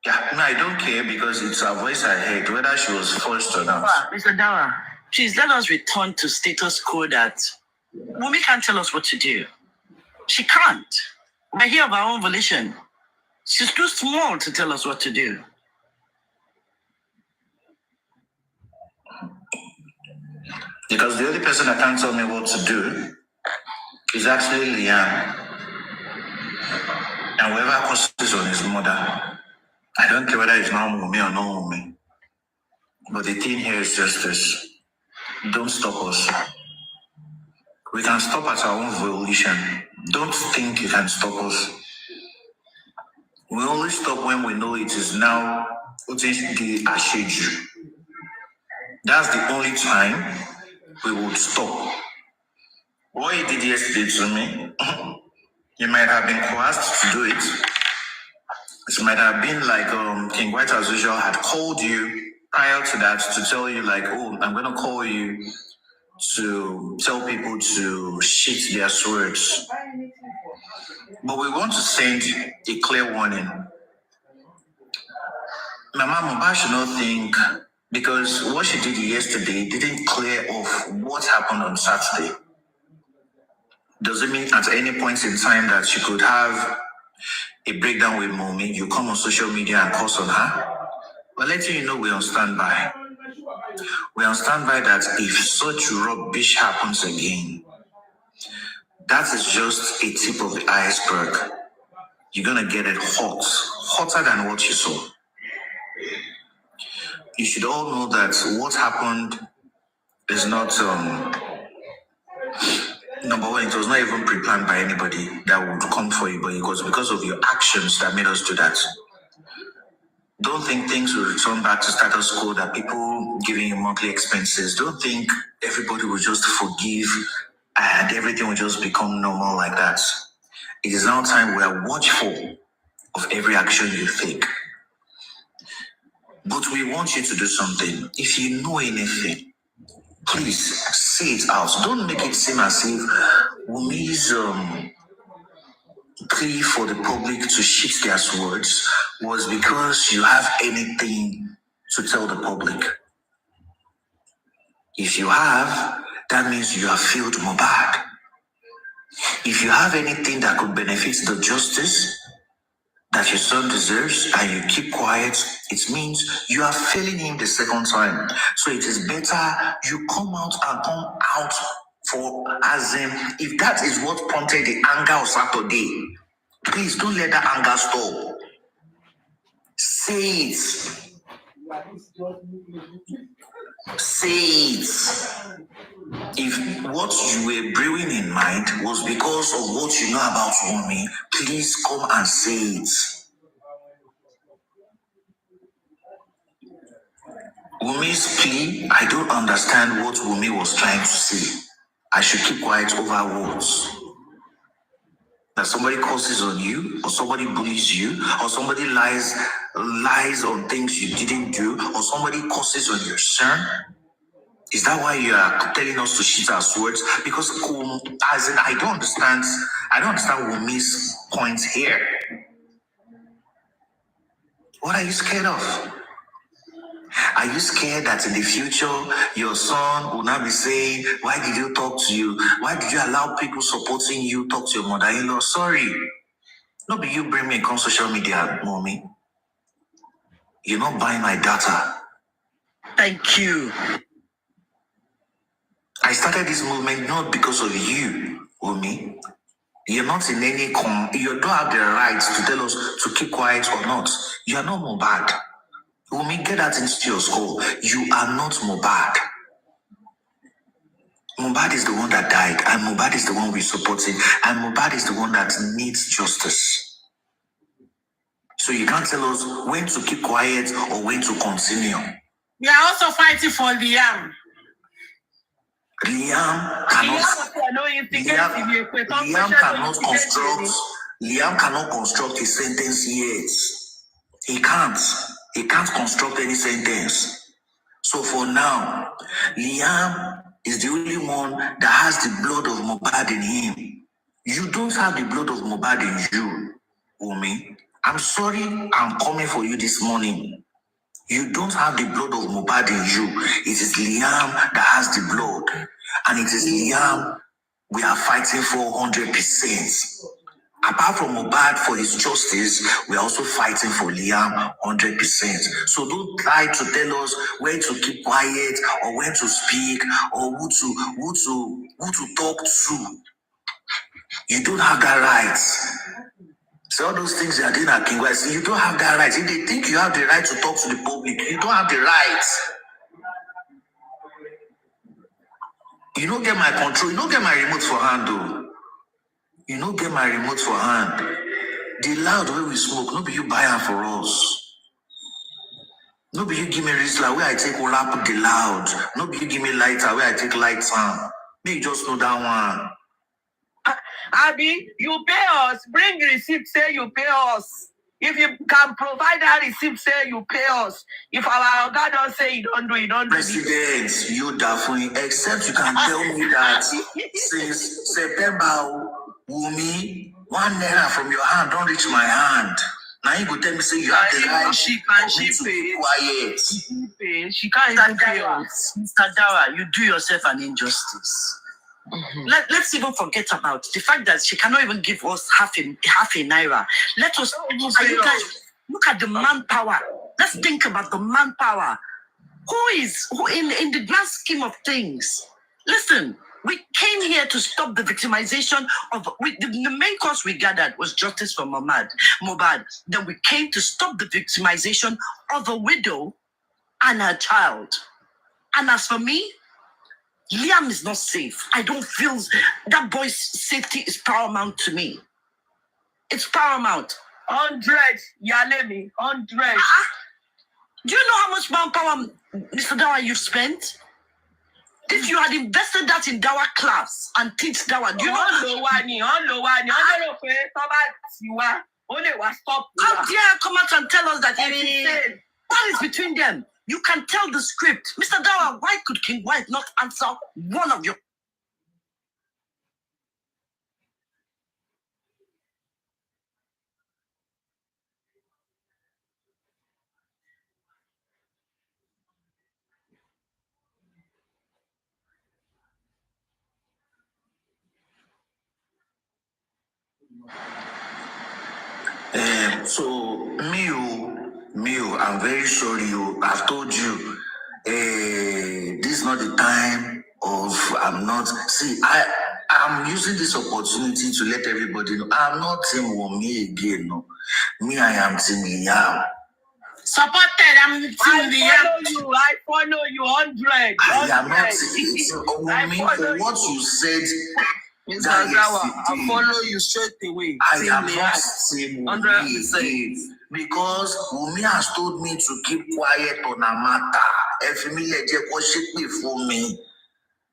Yeah, no, I don't care because it's her voice I heard, whether she was forced or not. Mr. Dawa, please let us return to status quo that Wumi can't tell us what to do. She can't. We're here of our own volition. She's too small to tell us what to do. Because the only person that can tell me what to do is actually Liam. And whoever crosses on his mother, I don't care whether it's now Mumi or no Mumi. But the thing here is just this. Don't stop us. We can stop at our own volition. Don't think you can stop us. We only stop when we know it is now the Asheju. That's the only time we would stop. What he did yesterday to me, you might have been coerced to do it. It might have been like King White as usual had called you prior to that to tell you like, oh, I'm going to call you to tell people to shit their swords. But we want to send a clear warning. Mama Mohbad should not think, because what she did yesterday didn't clear off what happened on Saturday. Does it mean at any point in time that she could have a breakdown with Mumi, you come on social media and curse on her? We're letting you know we're on standby. We're on standby that if such rubbish happens again, that is just a tip of the iceberg. You're going to get it hot, hotter than what you saw. You should all know that what happened is not, number one, it was not even pre-planned by anybody that would come for you, but it was because of your actions that made us do that. Don't think things will return back to status quo, that people giving you monthly expenses. Don't think everybody will just forgive and everything will just become normal like that. It is now time we are watchful of every action you take. But we want you to do something. If you know anything, please say it out. Don't make it seem as if Wumi's plea for the public to shit their swords was because you have anything to tell the public. If you have, that means you have failed Mohbad. If you have anything that could benefit the justice that your son deserves and you keep quiet, it means you are failing him the second time. So it is better you come out for, as in, if that is what prompted the anger of Saturday, please don't let that anger stop. Say it. Say it. If what you were brewing in mind was because of what you know about Wunmi, please come and say it. Wunmi's plea, I don't understand what Wunmi was trying to say. I should keep quiet over words. That somebody curses on you, or somebody bullies you, or somebody lies on things you didn't do, or somebody curses on your son. Is that why you are telling us to shit our swords? Because as in, I don't understand Wumi's point here. What are you scared of? Are you scared that in the future your son will not be saying, why did you talk to you? Why did you allow people supporting you talk to your mother-in-law? Sorry. No be you bring me on social media, mommy. You're not buying my data. Thank you. I started this movement not because of you, Wunmi. You're not in any you don't have the right to tell us to keep quiet or not. You are not Mohbad. Wunmi, get that into your skull. You are not Mohbad. Mohbad is the one that died, and Mohbad is the one we're supporting, and Mohbad is the one that needs justice. So you can't tell us when to keep quiet or when to continue. We are also fighting for Liam. Liam cannot construct a sentence yet. He can't construct any sentence. So for now, Liam is the only one that has the blood of Mohbad in him. You don't have the blood of Mohbad in you, Wunmi. I'm sorry, I'm coming for you this morning. You don't have the blood of Mohbad in you. It is Liam that has the blood. And it is Liam we are fighting for 100%. Apart from Mohbad for his justice, we're also fighting for Liam 100%. So don't try to tell us when to keep quiet or when to speak or who to talk to. You don't have that right. So all those things they are doing at King West, you don't have that right. If they think you have the right to talk to the public, you don't have the right. You don't get my control. You don't get my remote for hand, though. You don't get my remote for hand. The loud way we smoke, no be you buy am for us. No be you give me Rizla where I take rap the loud. No be you give me lighter where I take light sound. Me you just know that one. Abi, you pay us. Bring receipt, say you pay us. If you can provide that receipt, say you pay us. If our God don't say you don't do, you don't do. President, you definitely, except you can tell me that since September, Wumi, 1 naira from your hand don't reach my hand. Now you go tell me say you have the right to be quiet. She can't even pay us. Mr. Dawa, you do yourself an injustice. Let's even forget about the fact that she cannot even give us half a naira. Let us you guys look at the manpower. Let's think about the manpower. Who in the grand scheme of things? Listen, we came here to stop the victimization of the main cause we gathered was justice for Mohbad. Then we came to stop the victimization of a widow and her child. And as for me, Liam is not safe. I don't feel that boy's safety is paramount to me. It's paramount. 100, Yalemi, 100. Do you know how much manpower, Mr. Dawa, you've spent? If you had invested that in Dawa class and teach Dawa, do you know? How dare come out and tell us that what is between them? You can tell the script. Mr. Dawa, why could King White not answer one of your... So Mio, I'm very sorry. I've told you, this is not the time of. I'm not. See, I'm using this opportunity to let everybody know I'm not Team Wunmi again. No, me, I am Team Liam. Supported, I'm Team Liam. I follow you 100. I am not Team Wunmi for what you said. Mr. Dawa, I follow you straight away. I am not saying 100% because Wunmi has told me to keep quiet on a matter. For me.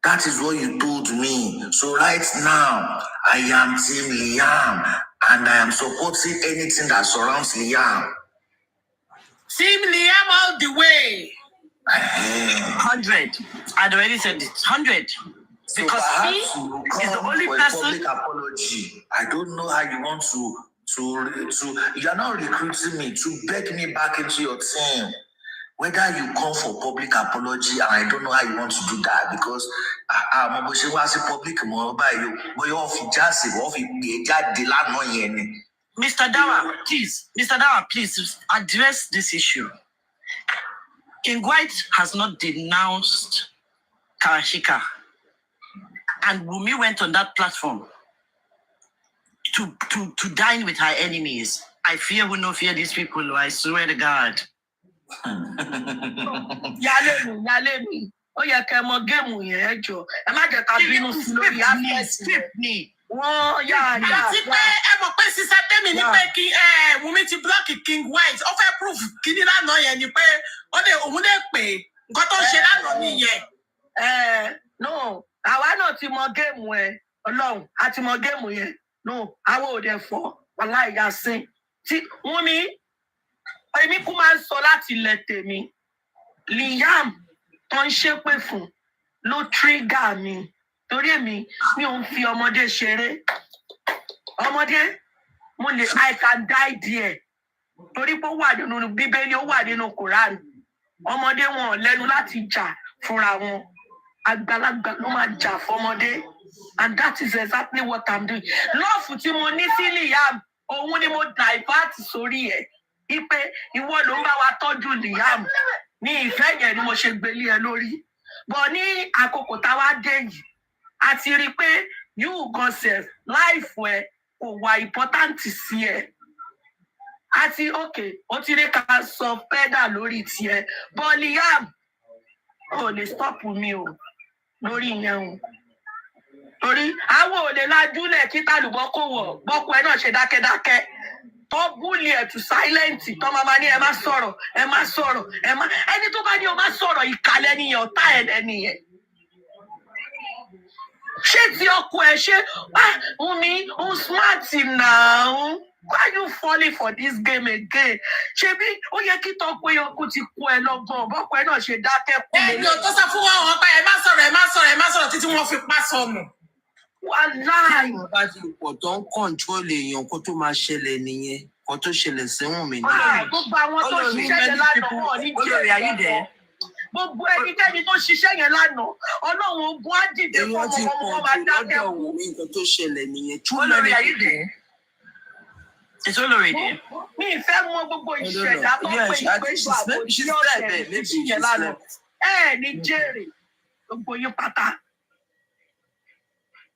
That is what you told me. So right now, I am Team Liam and I am supporting anything that surrounds Liam. Team Liam all the way. 100. I'd already said it. 100. So because he is the only person. Public apology. I don't know how you want to. You are not recruiting me to beg me back into your team. Whether you come for public apology, and I don't know how you want to do that because I'm public Mr. Dawa, please address this issue. King White has not denounced Karashika. And Wunmi went on that platform to dine with her enemies. I fear we no fear these people, I swear to God. Yalemi. Oh, yeah, come on, game with your head. Am I just being slowly? Script me. Oh, yeah. I'm a person that me peki Wunmi ti block King White. Offer proof. Kinila no ye ni pe. Ode omune pe. Nkan tó ṣe lánàá nìyẹn. No. Àwa náà ti mọ géèmù ẹ Ọlọ́run a ti mọ géèmù yẹn no àwa ò dẹ̀ fọ́ wàhálà ìyá sin tí wọ́n ní èmi kú máa ń sọ láti ilẹ̀ tèmi Liam tó ń ṣépè fún ló trigger mi torí èmi mi ò ń fi ọmọdé ṣeré ọmọdé mo lè I can die there torí pé ó wà nínú Bíbélì ó wà nínú Quran ọmọdé wọn lẹ́nu láti jà fúnra wọn. Àgbàlagbà ló máa jà fọmọdé And that is exactly what I'm doing. Love tí mo ní sí Liam, òun ni mo divert sórí ẹ̀. Ipe ìwọ ló ń bá wa tọ́jú Liam. Ní ìfẹ́ yẹn ni mo ṣe gbélé ẹ lórí. But ní àkókò táwa dé yìí, a ti rí pé you yourself, life ẹ kò wà important sí ẹ. Àti okay, ó ti rí ká sọ pẹ́dà lórí tiẹ̀. But Liam, ò lè stop mi o lórí ìyẹn o. Torí àwọn ò lè lajúlẹ̀ kí tàlùbọ́ kò wọ̀ bọ́kọ ẹ náà ṣe dákẹ́dákẹ́. Tó búlì ẹ̀ tù sáílẹ̀ǹtì tó máa ní ẹ má sọ̀rọ̀ ẹni tó bá ní o má sọ̀rọ̀ ìkàlẹ̀ nìyẹn ọ̀tá ẹ̀ lẹ́nìyẹn. Ṣé tí ọkọ ẹ ṣe Wunmi smart now? Why you falling for this game again? Ṣebí ó yẹ kí tọ́pọ̀ yọkú ti kú ẹ lọ́gbọ̀n bọ́kọ ẹ náà ṣe dákẹ́ kú. Ẹni ò tó sọ fún wọn pa ẹ má sọ̀rọ̀ títí wọ́n fi pa sọnù. Wàláì. Wọ́n bá ti pọ̀ tó ń kọ̀ǹtrólì èèyàn kó tó máa ṣẹlẹ̀ nìyẹn kó tó ṣẹlẹ̀ sẹ́wọ̀n mi nìyẹn. Gbogbo àwọn tó ṣiṣẹ́ yẹn lánàá wọn ní jẹ́ gbogbo ẹnikẹ́ni tó ṣiṣẹ́ yẹn lánàá Ọlọ́run ogun á dìde fún ọmọ máa dákẹ́ kú. Nǹkan tó ṣẹlẹ̀ nìyẹn. Olórí Ayíde. It's already. Mi ìfẹ́ mọ gbogbo ìṣẹ̀dá tó pé ìpéjọ àbòsí ọ̀sẹ̀ ìṣìyẹn lánàá. Ní jèrè gbogbo yín pátá.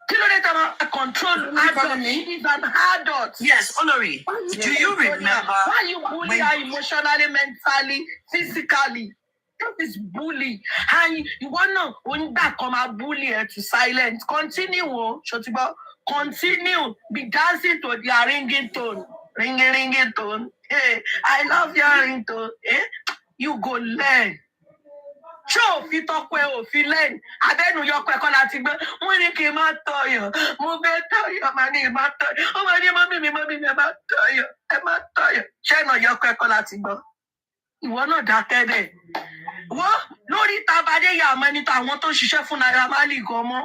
Kí ló dé tá máa control adult? He's an adult. Yes, Olori. Do you remember? Why you bully her emotionally, mentally, physically? That is bully. And you wanna when that come a bully her to silence. Continue, Shotiba. Continue. Be dancing to their ringing tone. Ringing tone. Hey, I love your ringtone. You go learn. Show fi tọ́pẹ́ òfin lẹ́nu abẹ́nu yọpẹ́ kọ́ láti gbé wọ́n ní kí n má tọ̀yọ̀ mo fẹ́ tọ̀yọ̀ màá ní má tọ̀yọ̀ ó máa ní mọ́mí mi ẹ má tọ̀yọ̀ ẹ má tọ̀yọ̀ ṣẹ́nà yọpẹ́ kọ́ láti gbọ́ ìwọ náà dákẹ́ bẹ́ẹ̀ wọ́n lórí tabadé yà àmọ́ ẹni tó àwọn tó ṣiṣẹ́ fún Naira Marley gan mọ́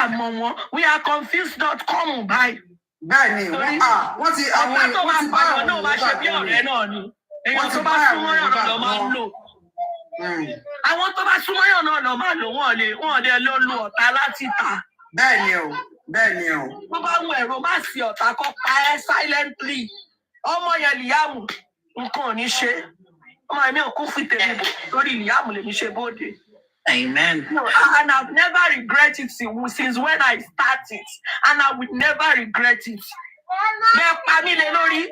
àmọ́ wọn we are confused.com báyìí. Bẹ́ẹ̀ni wọ́n ti àwọn èèyàn tó máa pààyàn náà wá ṣe bí ọ̀rẹ́ náà ni. Èèyàn tó bá súnmọ́ yàn náà lọ máa ń lò. Àwọn tó bá súnmọ́ yàn náà lọ máa lò wọ́n lè lọ lo ọ̀tá láti tà. Bẹ́ẹ̀ni o. Wọ́n bá ń ẹ̀rọ má sí ọ̀tá kọ́ pa ẹ́ silently. Ọmọ yẹn Liam nǹkan ò ní ṣe. Ọmọ mi ò kún fún tèmi bò lórí Liam lèmi ṣe bóde. Amen. No, and I've never regretted it since when I started, and I would never regret it. Bẹ́ẹ̀ pa mí lé lórí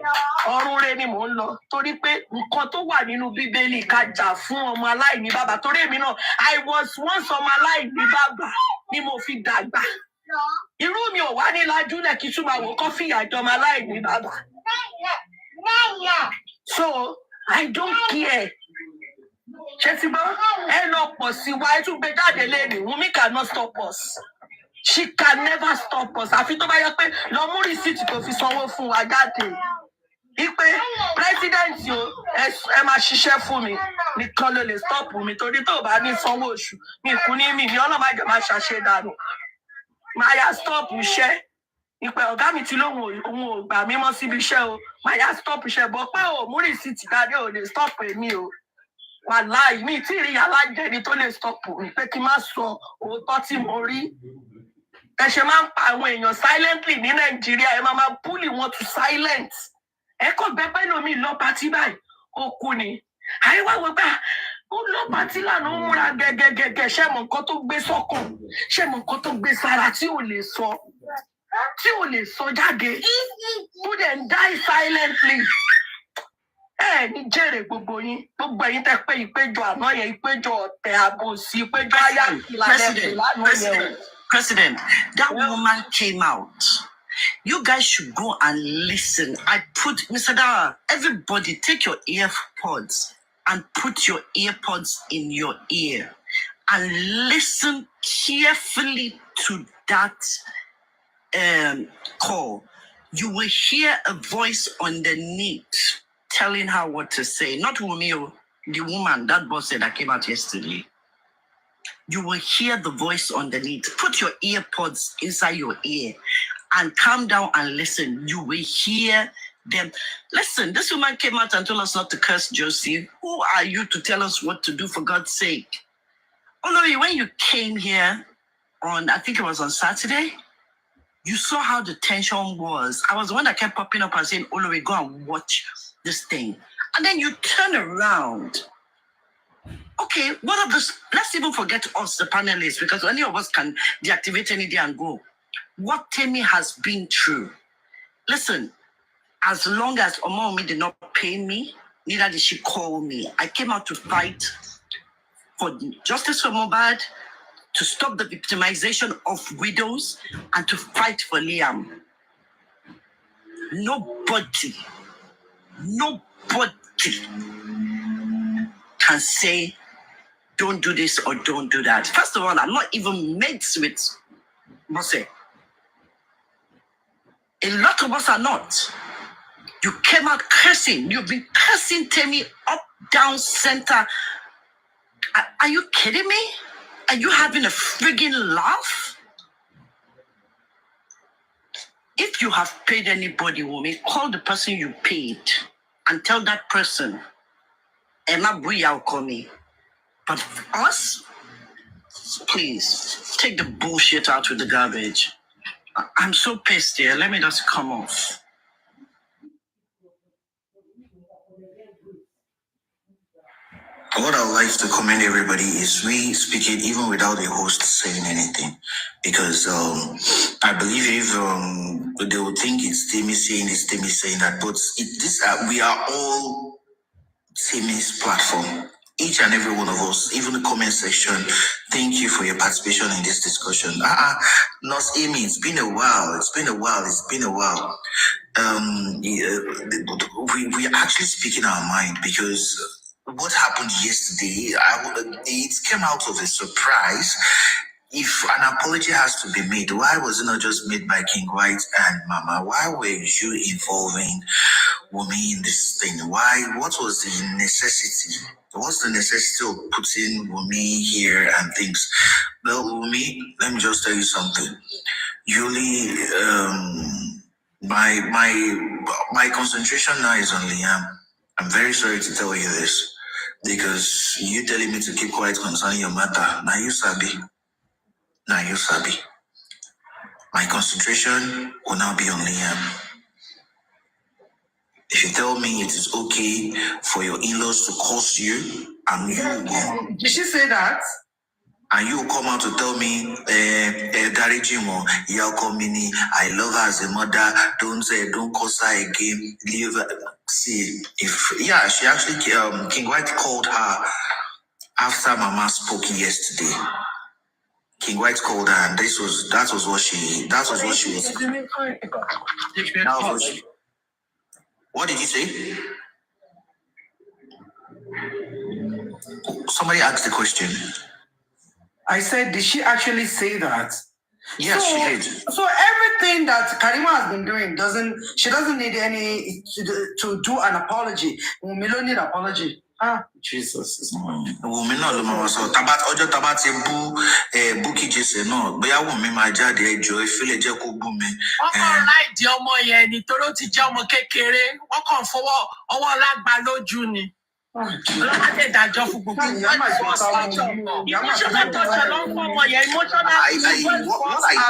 ọ̀run rẹ ni mò ń lọ torí pé nǹkan tó wà nínú Bíbélì ká jà fún ọmọ aláìní bàbá torí èmi náà I was once ọmọ aláìní bàbá ni mo fi dàgbà. Irú mi ò wá ní lajúlẹ̀ kí túmọ̀ àwọn kan fìyà jọ ọmọ aláìní bàbá. So I don't care. Ṣé ti bọ́ ẹ lọ pọ̀ sí wa ẹ tún gbé jáde lẹ́nu Wunmi cannot stop us. She can never stop us. Àfi tó bá yẹ pé lọ mú rìsíìtì tó fi sanwó fún wa jáde. Ipe president ẹ máa ṣiṣẹ́ fún mi nìkan ló lè stop mi torí tó bá ní sanwó oṣù mi kú ní mi ọlọ́màjọ máa ṣàṣe dànù. Máa yà stop iṣẹ́. Ipe ọ̀gá mi ti lóhùn òun ò gbà mí mọ́ síbi iṣẹ́ o. Máa yà stop iṣẹ́ bọ́ pé ò mú rìsíìtì jáde ò lè stop èmi o. Wàláì mi tí rí alájẹni tó lè stop mi pé kí n má sọ òótọ́ tí mo rí. Ẹ ṣe máa ń pa àwọn èèyàn silently ní Nàìjíríà ẹ máa bully wọn to silence. Ẹ kò gbẹgbẹ́ lómi lọ pàtí báyìí ó kú ni. Àyíwá wo gbà ó lọ pàtí lánàá ó múra gẹ́gẹ́gẹ́gẹ́ ṣé mọ̀ nǹkan tó gbé sọ́kàn ṣé mọ̀ nǹkan tó gbé sára tí ò lè sọ jáde who then die silently. Ní jèrè gbogbo yín gbogbo ẹ̀yin tẹ́ pé ìpéjọ àná yẹn ìpéjọ ọ̀tẹ̀ àbòsí ìpéjọ ayáàkìlálẹ̀ lánàá yẹn. President, that woman came out. You guys should go and listen. I put, Mr. Dara, everybody take your earpods and put your earpods in your ear and listen carefully to that call. You will hear a voice underneath telling her what to say. Not Wunmi, the woman, that boss said that came out yesterday. You will hear the voice underneath. Put your earpods inside your ear and calm down and listen. You will hear them. Listen, this woman came out and told us not to curse Josie. Who are you to tell us what to do, for God's sake? Olori, when you came here on, I think it was on Saturday, you saw how the tension was. I was the one that kept popping up and saying, Olori, go and watch this thing. And then you turn around. Okay, what of this? Let's even forget us, the panelists, because any of us can deactivate any day and go. What Temi has been through. Listen, as long as Omomi did not pay me, neither did she call me. I came out to fight for justice for Mohbad, to stop the victimization of widows, and to fight for Liam. Nobody can say, don't do this or don't do that. First of all, I'm not even mates with Mose. A lot of us are not. You came out cursing. You've been cursing Temi up, down, center. Are you kidding me? Are you having a friggin' laugh? If you have paid anybody, woman, call the person you paid and tell that person, Emma Buyao call me. But us, please, take the bullshit out with the garbage. I'm so pissed here. Let me just come off. What I would like to commend everybody is we speaking even without the host saying anything, because I believe if they would think it's Temi saying this, Temi saying that, but we are all Temi's platform. Each and every one of us, even the comment section, thank you for your participation in this discussion. Nurse Amy, it's been a while. We are actually speaking our mind, because what happened yesterday, it came out of a surprise. If an apology has to be made, why was it not just made by King White and Mama? Why were you involving Wumi in this thing? What was the necessity? What's the necessity of putting Wumi here and things? Well, Wumi, let me just tell you something. Yuli, my concentration now is on Liam. I'm very sorry to tell you this, because you telling me to keep quiet concerning your matter. Now you sabi. My concentration will now be on Liam. If you tell me it is okay for your in-laws to curse you, and you did she say that? And you come out to tell me, Darijimo, Yakomini, I love her as a mother, don't curse her again, leave her. See, she actually, King White called her after Mama spoke yesterday. King White called her, and that was what she was. What did you say? Somebody asked the question. I said, did she actually say that? Yes, she did. So everything that Karima has been doing she doesn't need any to do an apology. We don't need an apology. Jesus. Women not the mama so tabat ojo tabat buki jese no boya women ma jade ejo ifile je ko bu mi. Wọ́n láì di ọmọ yẹn ni toro ti jẹ́ ọmọ kékeré. Wọ́n kàn fọwọ́ ọwọ́ lágbá lójú ni. Ọlọ́pàá dájọ́ fún gbogbo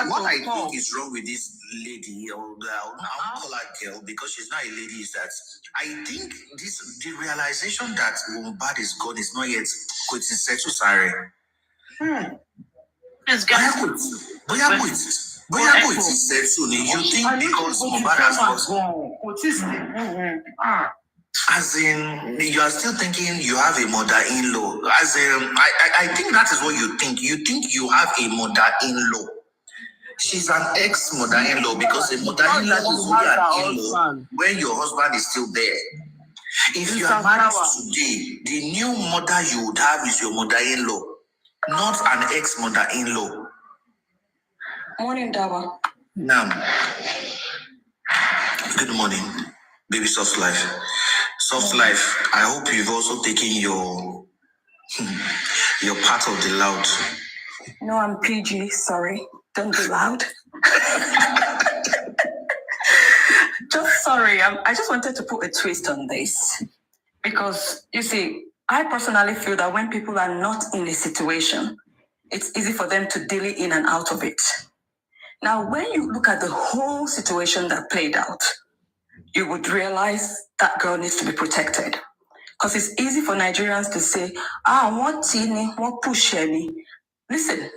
What I think is wrong with this lady, or I'll call her girl because she's not a lady, is that I think the realization that Mohbad is gone is not yet quite settled. Sorry. Boya is settled. You think because Mohbad has gone? As in, you are still thinking you have a mother-in-law. As in, I think that is what you think. You think you have a mother-in-law. She's an ex-mother-in-law, because a mother-in-law is only an in-law when your husband is still there. If you are married today, the new mother you would have is your mother-in-law, not an ex-mother-in-law. Morning, Dawa. Now, good morning, baby Soft Life. Soft Life, I hope you've also taken your part of the loud. No, I'm PG, sorry. Don't be loud. Just sorry, I just wanted to put a twist on this. Because, you see, I personally feel that when people are not in a situation, it's easy for them to dilly in and out of it. Now, when you look at the whole situation that played out, you would realize that girl needs to be protected. Because it's easy for Nigerians to say, what teeny, what push any. Listen,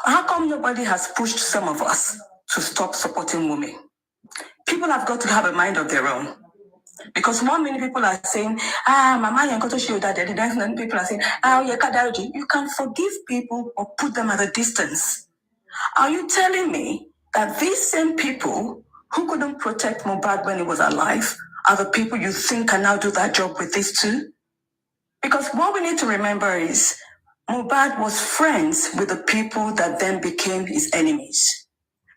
how come nobody has pushed some of us to stop supporting women? People have got to have a mind of their own. Because one minute people are saying, Mama, you're going to show that. The next minute people are saying, you can forgive people or put them at a distance. Are you telling me that these same people who couldn't protect Mohbad when he was alive are the people you think can now do that job with these two? Because what we need to remember is Mohbad was friends with the people that then became his enemies.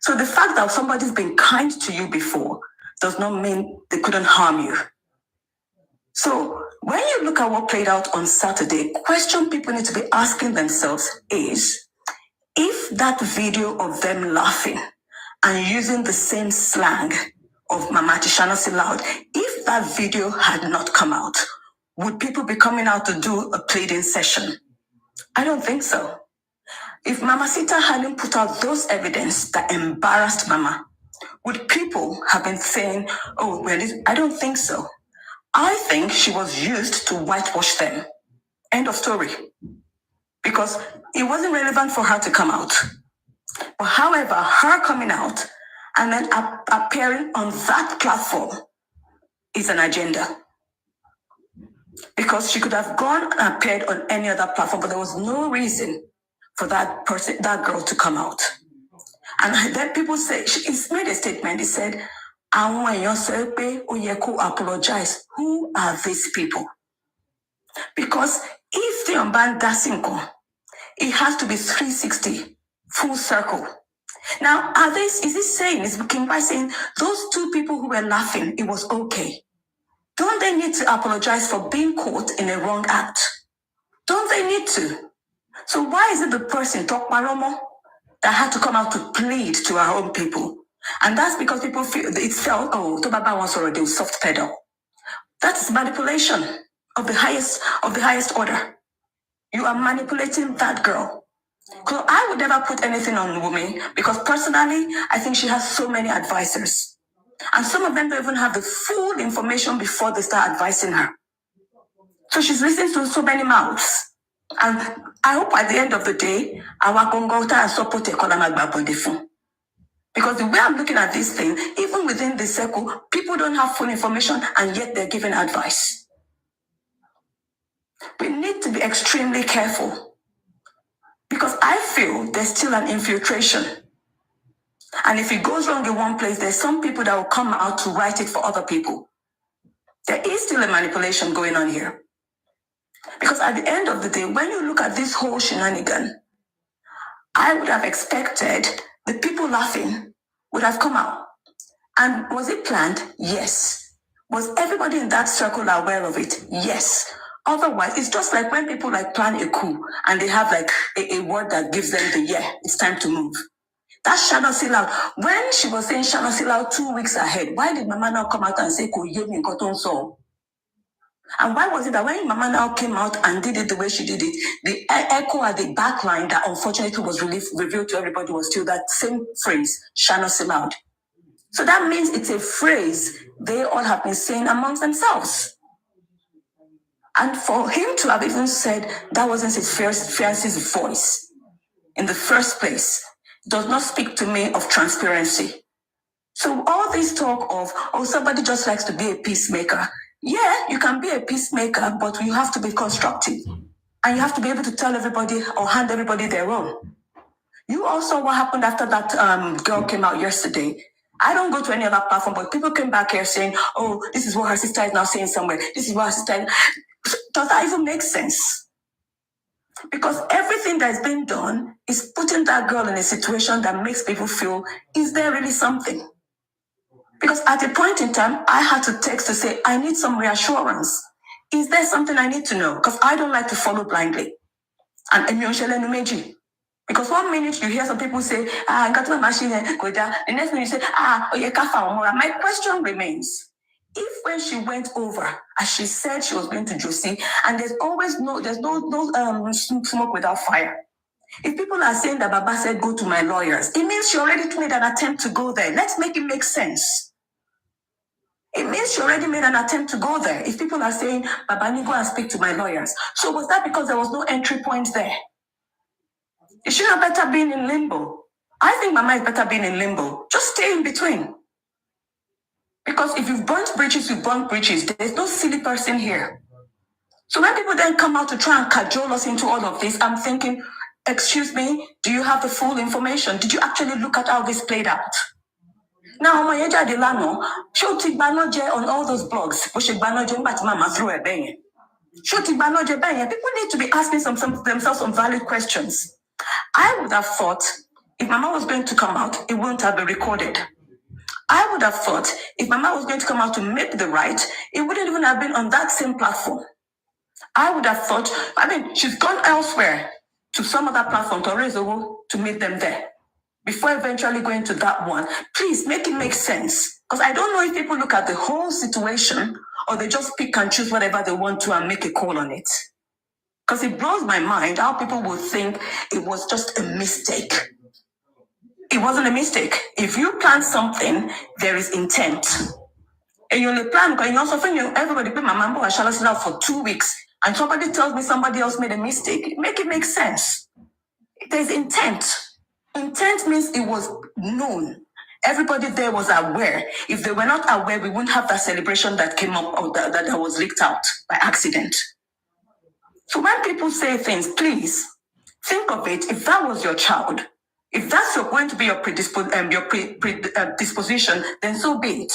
So the fact that somebody's been kind to you before does not mean they couldn't harm you. So when you look at what played out on Saturday, question people need to be asking themselves is, if that video of them laughing and using the same slang of Mama Tishana Siloud, if that video had not come out, would people be coming out to do a pleading session? I don't think so. If Mama Sita hadn't put out those evidence that embarrassed Mama, would people have been saying, I don't think so. I think she was used to whitewash them. End of story. Because it wasn't relevant for her to come out. But however, her coming out and then appearing on that platform is an agenda. Because she could have gone and appeared on any other platform, but there was no reason for that girl to come out. And then people say, she's made a statement, he said, and when you say, apologize, who are these people? Because if the unbanned dasinko, it has to be 360, full circle. Now, is this saying, is King by saying, those two people who were laughing, it was okay? Don't they need to apologize for being caught in a wrong act? Don't they need to? So why is it the person, Tok Maromo, that had to come out to plead to our own people? And that's because people feel, it felt, Tobaba wants already a soft pedal. That's manipulation of the highest order. You are manipulating that girl. So I would never put anything on women because personally, I think she has so many advisors. And some of them don't even have the full information before they start advising her. So she's listening to so many mouths. And I hope at the end of the day, our Gongota and support a because the way I'm looking at this thing, even within the circle, people don't have full information and yet they're giving advice. We need to be extremely careful because I feel there's still an infiltration. And if it goes wrong in one place, there's some people that will come out to write it for other people. There is still a manipulation going on here. Because at the end of the day, when you look at this whole shenanigan, I would have expected the people laughing would have come out. And was it planned? Yes. Was everybody in that circle aware of it? Yes. Otherwise, it's just like when people plan a coup and they have a word that gives them it's time to move. That's Shana Silau. When she was saying Shana Silau 2 weeks ahead, why did Mama now come out and say Koyemi Koton so? And why was it that when Mama now came out and did it the way she did it, the echo at the back line that unfortunately was revealed to everybody was still that same phrase, Shana Silau. So that means it's a phrase they all have been saying amongst themselves. And for him to have even said that wasn't his fiance's voice in the first place does not speak to me of transparency. So all this talk of, somebody just likes to be a peacemaker. Yeah, you can be a peacemaker, but you have to be constructive. And you have to be able to tell everybody or hand everybody their own. You also, what happened after that girl came out yesterday. I don't go to any other platform, but people came back here saying, this is what her sister is now saying somewhere. This is what her sister is. Does that even make sense? Because everything that is being done is putting that girl in a situation that makes people feel, is there really something? Because at a point in time, I had to text to say, I need some reassurance. Is there something I need to know? Because I don't like to follow blindly. And because 1 minute you hear some people say, I got my machine, the next minute you say, my question remains. If when she went over, as she said she was going to Josie, and there's no smoke without fire. If people are saying that Baba said go to my lawyers, it means she already made an attempt to go there. Let's make it make sense. It means she already made an attempt to go there. If people are saying, Baba, go and speak to my lawyers. So was that because there was no entry point there? It should have better been in limbo. I think Mama is better being in limbo. Just stay in between. Because if you've burnt bridges, you've burnt bridges. There's no silly person here. So when people then come out to try and cajole us into all of this, I'm thinking, excuse me, do you have the full information? Did you actually look at how this played out? Now, Omoyeja Delano, show Tigbanoje on all those blogs. Mama threw a bang. Show Tigbanoje bang. People need to be asking themselves some valid questions. I would have thought if Mama was going to come out, it wouldn't have been recorded. I would have thought if Mama was going to come out to make the right, it wouldn't even have been on that same platform. I would have thought, she's gone elsewhere to some other platform to meet them there before eventually going to that one. Please make it make sense. Because I don't know if people look at the whole situation or they just pick and choose whatever they want to and make a call on it. Because it blows my mind how people will think it was just a mistake. It wasn't a mistake. If you plan something, there is intent. And you only plan because you also think everybody put my mambo and shall out for 2 weeks, and somebody tells me somebody else made a mistake. Make it make sense. There's intent. Intent means it was known. Everybody there was aware. If they were not aware, we wouldn't have that celebration that came up or that was leaked out by accident. So when people say things, please think of it. If that was your child, if that's going to be your predisposition, then so be it.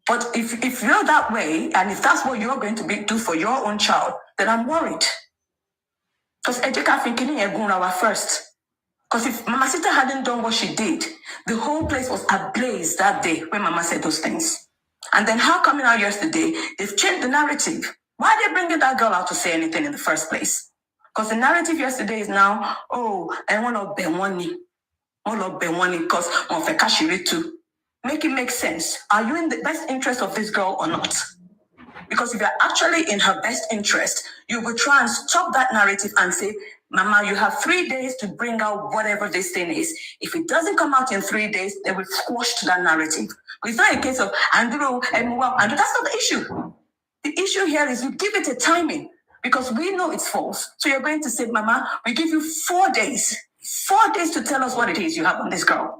But if you're that way, and if that's what you're going to do for your own child, then I'm worried. Because Ejeka thinking first. Because if Mama Sita hadn't done what she did, the whole place was ablaze that day when Mama said those things. And then how coming out yesterday, they've changed the narrative. Why are they bringing that girl out to say anything in the first place? Because the narrative yesterday is now, I want to be one. Because on Fekashiri too. Make it make sense. Are you in the best interest of this girl or not? Because if you're actually in her best interest, you will try and stop that narrative and say, Mama, you have 3 days to bring out whatever this thing is. If it doesn't come out in 3 days, they will squash to that narrative. It's not a case of Andrew and Andrew. That's not the issue. The issue here is you give it a timing because we know it's false. So you're going to say, Mama, we give you 4 days. 4 days to tell us what it is you have on this girl.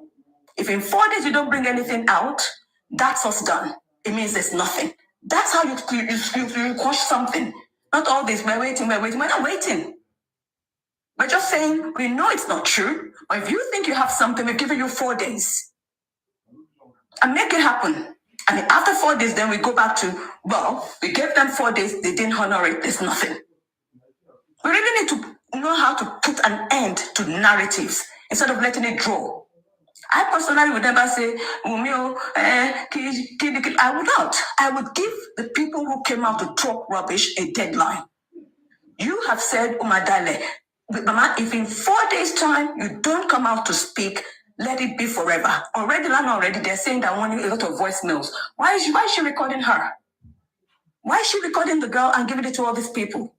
If in 4 days you don't bring anything out, that's us done. It means there's nothing. That's how you quash something. Not all this, we're waiting. We're not waiting. We're just saying, we know it's not true, but if you think you have something, we've given you 4 days. And make it happen. And after 4 days, then we go back to, we gave them 4 days, they didn't honor it, there's nothing. We really need to know how to put an end to narratives instead of letting it draw. I personally would never say, I would not. I would give the people who came out to talk rubbish a deadline. You have said, Umadale, Mama, if in 4 days' time you don't come out to speak, let it be forever. Already, they're saying that want you a lot of voicemails. Why is she recording her? Why is she recording the girl and giving it to all these people?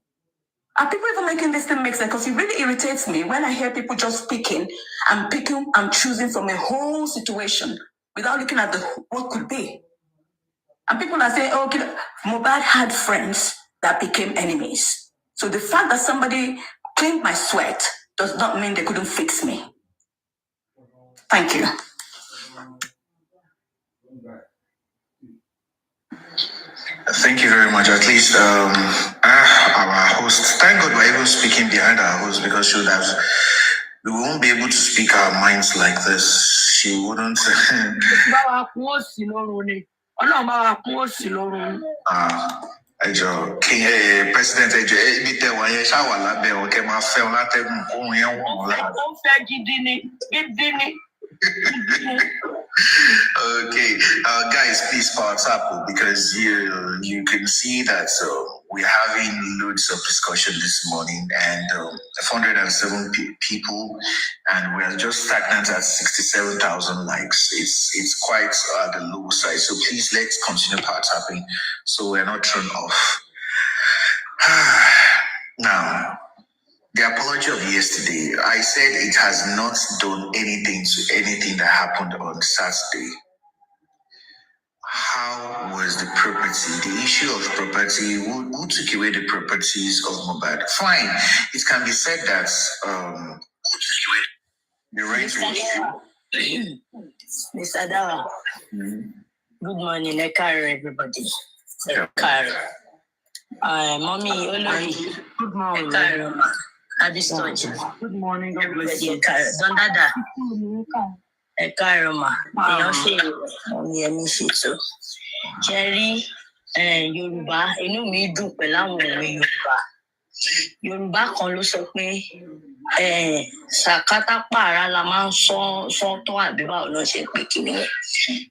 Are people even making this thing make sense? Because it really irritates me when I hear people just picking and choosing from a whole situation without looking at what could be. And people are saying, Mohbad had friends that became enemies. So the fact that somebody claimed my sweat does not mean they couldn't fix me. Thank you. Thank you very much. At least our host, thank God we're even speaking behind our host because we won't be able to speak our minds like this. She wouldn't. President okay, guys, please. please power tap because you can see that we're having loads of discussion this morning and 407 people, and we are just stagnant at 67,000 likes. It's quite the low side. So please let's continue power tapping so we're not thrown off. Now, the apology of yesterday, I said it has not done anything to anything that happened on Saturday. How was the property? The issue of property, who took away the properties of Mohbad? Fine, it can be said that who took away the right to issue. Mr. Dawa, good morning, everybody. Mommy, Olori, good morning. Good morning, everybody. Don Dada. Cherry, Yoruba, inú mi dùn pẹ̀lú àwọn òwe Yorùbá. Yorùbá kan ló sọ pé sàkátà pààrà la máa ń sọ́tọ̀ àbí báwo ló ṣe pé kí ni.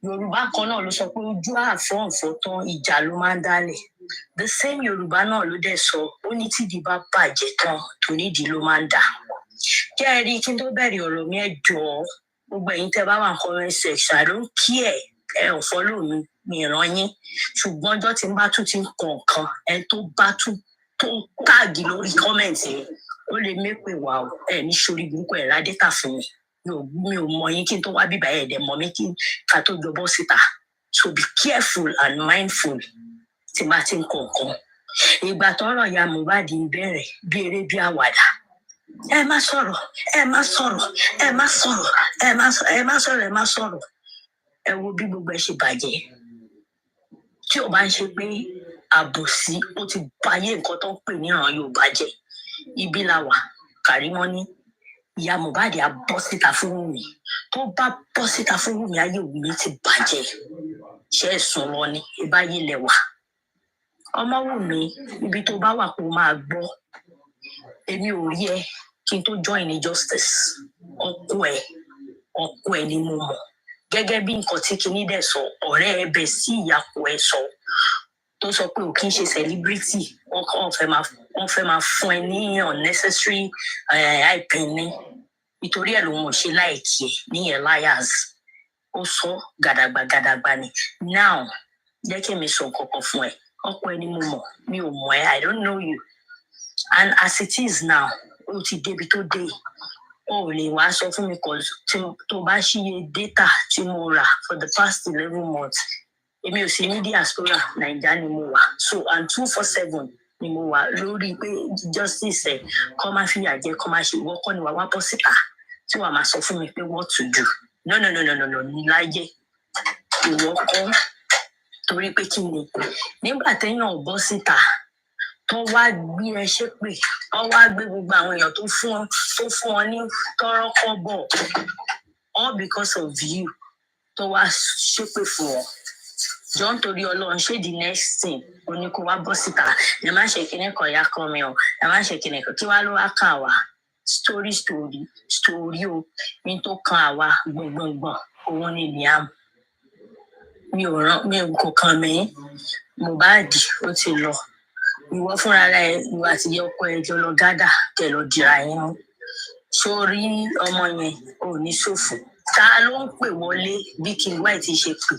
Yorùbá kan náà ló sọ pé ojú àfọ̀nfọ̀tán ìjà ló máa ń dálẹ̀. The same Yorùbá náà ló dẹ̀ sọ ó ní tídìí bá bàjẹ́ tán tó nídìí ló máa ń dà. Kẹ́rí kí n tó bẹ̀rẹ̀ ọ̀rọ̀ mi ẹ jọ̀ọ́ gbogbo ẹ̀yin tẹ́ bá wà ní comment section I don't care ẹ ò follow mi ìran yín ṣùgbọ́n ọjọ́ tí n bá tún ti ń kọ̀ọ̀kan ẹ tó bá tún tó táàgì lórí comment yẹn ó lè mépè wá o ẹ ní sórí burúkú ẹ ra data fún mi ò mọ yín kí n tó wá bíbá ẹ dẹ̀ mọ̀ mí kí ká tó jọ bọ́ síta so be careful and mindful tí bá ti ń kọ̀ọ̀kan. Ìgbà tọ́rọ̀ ya Mohbad ń bẹ̀rẹ̀ bí eré bí àwàdà ẹ má sọ̀rọ̀ ẹ wo bí gbogbo ẹ ṣe bàjẹ́ tí ò bá ń ṣe pé àbòsí ó ti báyé nǹkan tó ń pè ní ìran Yorùbá jẹ́ ibi la wà Kàrímọ́ ní ìyá Mohbad á bọ́ síta fún Wùmí tó bá bọ́ síta fún Wùmí ayé Wùmí ti bàjẹ́ ṣe é sùn lọ ní ìbáyé lẹwà ọmọ Wùmí ibi tó bá wà kó máa gbọ́ èmi ò rí ẹ kí n tó join ní justice ọkọ ẹ ni mo mọ̀ gẹ́gẹ́ bí nǹkan tí kinní dẹ̀ sọ ọ̀rẹ́ ẹ bẹ̀ sí ìyàpò ẹ sọ tó sọ pé ò kí ń ṣe celebrity wọ́n fẹ́ máa fún ẹ ní unnecessary hype ní nítorí ẹ̀ lòun ò ṣe láìkí ẹ ní Elias ó sọ gàdàgbà ni now jẹ́ kí mi sọ nǹkan fún ẹ ọkọ ẹ ni mo mọ̀ mi ò mọ̀ ẹ I don't know you and as it is now ó ti débi tó dé o ò lè wá sọ fún mi tó bá ṣíye data tí mo rà for the past 11 months èmi ò sí ní diaspora Naija ni mo wà so and 247 ni mo wà lórí pé justice ẹ kọ́ máa fìyà jẹ kọ́ máa ṣe ìwọ́kọ́ ni wàá wá bọ́ síta tí wàá máa sọ fún mi pé what to do no láyé ìwọ́kọ́ torí pé kí ni nígbà téèyàn bọ́ síta tó wá gbé ẹ ṣépè tó wá gbé gbogbo àwọn èèyàn tó fún ọ ní tọrọ kọ́bọ̀ all because of you tó wá ṣépè fún ọ jọ nítorí Ọlọ́run ṣé the next thing o ní kó wá bọ́ síta ẹ má ṣe kíní kan ya kan mi o ẹ má ṣe kíní kan kí wá ló wá kàn wá story o ní tó kan àwa gbọngbọngbọn òun ni Liam mi ò kàn mí Mohbad ó ti lọ ìwọ fúnra rẹ ìwọ àti ìyá ọkọ ẹ jọ lọ gádà kẹ lọ dìrà yín sórí ọmọ yẹn ò ní ṣòfò ta ló ń pè wọlé bí King White ṣe pè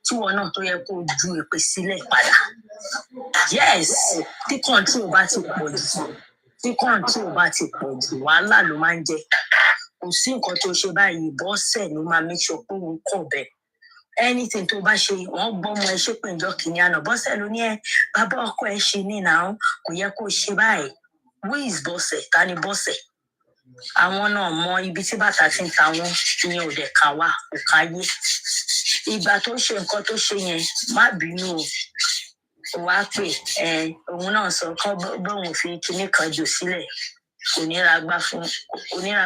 tíwọ náà tó yẹ kó ju èpè sílẹ̀ padà yes tí control bá ti pọ̀ jù wàhálà ló máa ń jẹ kò sí nǹkan tó ṣe báyìí bọ́sẹ̀ ló máa make sure pé òun kọ̀ bẹ́ẹ̀ anything tó bá ṣe wọn gbọmọ ẹ ṣépè ńjọ kìíní àná bọ́sẹ̀ ló ní ẹ bàbá ọkọ ẹ ṣe ní ìnáwó kò yẹ kó ṣe báyìí who is bọ́sẹ̀ ta ni bọ́sẹ̀ àwọn náà mọ ibi tí bàtà ti ń ta wọn ìyẹn ò dẹ̀ ká wá kò káyé ìgbà tó ṣe nǹkan tó ṣe yẹn má bínú o wá pè òun náà sọ kán bóun fi kinní kan jò sílẹ̀ kò ní ra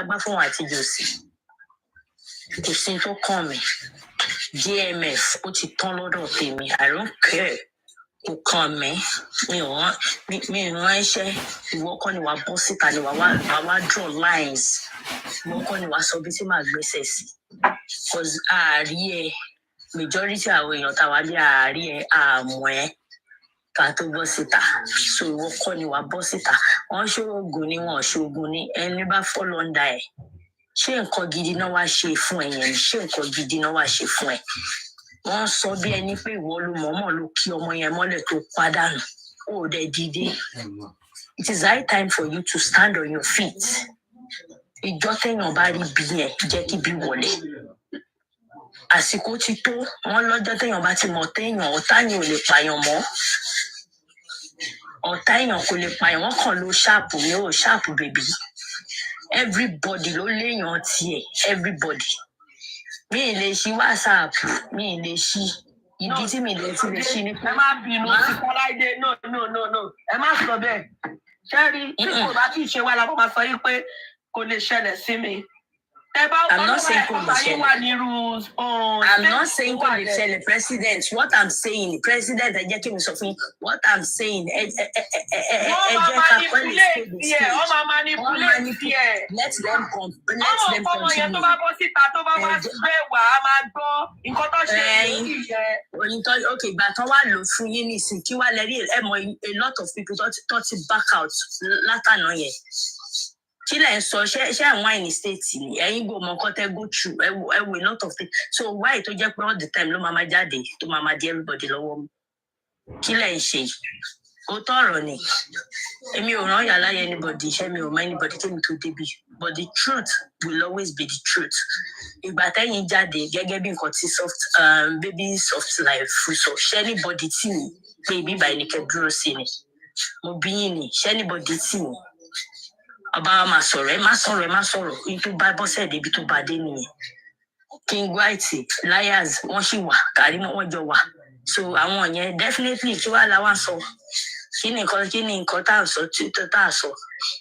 gbá fún àti jò sí kò sí tó kàn mí GMF ó ti tán lọ́dọ̀ tèmi I don't care kò kàn mí mi ò rán iṣẹ́ ìwọ kọ́ ni wàá bọ́ síta ni wàá draw lines ìwọ kọ́ ni wàá sọ bí tí màá gbèsè sí cause ààrí ẹ majority àwọn èèyàn táwa bí àárí ẹ àmọ́ ẹ ká tó bọ́ síta so ìwọ kọ́ ni wàá bọ́ síta wọ́n ṣoògùn ni wọ́n ṣoògùn ni ẹni bá follow under ẹ ṣé nǹkan gidi náà wá ṣe fún ẹ yẹn ṣé nǹkan gidi náà wá ṣe fún ẹ wọ́n sọ bí ẹni pé ìwọ ló mọ̀ọ́mọ̀ ló kí ọmọ yẹn mọ́lẹ̀ tó pàdánù ó dẹ̀ dìde. It is high time for you to stand on your feet. Ìjọ téèyàn bá rí bí yẹn jẹ́ kí bí wọlé. Àsìkò ti tó wọ́n lọ́jọ́ téèyàn bá ti mọ̀ téèyàn ọ̀tá yẹn ò lè pààyàn mọ́. Ọ̀tá èèyàn kò lè pààyàn wọ́n kàn ló ṣáàpù ní ò ṣáàpù bèbí. Everybody ló léèyàn tiẹ̀ everybody. Mi ì lè ṣí WhatsApp mi ì lè ṣí. Ìdí tí mi lè ti lè ṣí ni pé. Ẹ má bínú sí Kọ́láìdé no. Ẹ má sọ bẹ́ẹ̀. Ṣẹ́rí tí kò bá tí ì ṣe wá la máa sọ yín pé kò lè ṣẹlẹ̀ sí mi. I'm not saying kò lè ṣẹlẹ̀. I'm not saying kò lè ṣẹlẹ̀ president. What I'm saying president ẹ jẹ́ kí mi sọ fún yín. What I'm saying ẹ jẹ́ ká pẹ́ lè ṣe the stage. Wọ́n manipulate. Let them continue. Ọmọ yẹn tó bá bọ́ síta tó bá wá gbé wà á máa gbọ́ nǹkan tó ṣe lórí yẹn. Oyin tó okay ìgbà tán wà lò fún yín nísìnyí kí wàá lẹ́rí ẹ mọ a lot of people tó ti back out látànà yẹn. Kí lẹ̀ ń sọ ṣé àwọn àìní state ni ẹ̀yin gbọ́ ọmọ kan tẹ́ go through ẹ wo a lot of things so why tó jẹ́ pé all the time ló máa jáde tó máa di everybody lọ́wọ́ mu kí lẹ̀ ń ṣe ó tọ̀rọ̀ ni èmi ò rán yàrá yẹn anybody iṣẹ́ mi ò mọ anybody kémi tó débi but the truth will always be the truth ìgbà tẹ́yìn jáde gẹ́gẹ́ bí nǹkan tí baby soft life sọ ṣé anybody tí mi pé ibi ìbàyìí ni kẹ́ dúró sí ni mo bí yín ni ṣé anybody tí mi. Ọba máa sọ̀rọ̀ ẹ má sọ̀rọ̀ ibi tó bá bọ́sẹ̀ débi tó bá dé nìyẹn King White liars wọ́n sì wà Karimo wọ́n jọ wà so àwọn yẹn definitely tí wàá la wá sọ kí ni nǹkan tá à sọ tá à sọ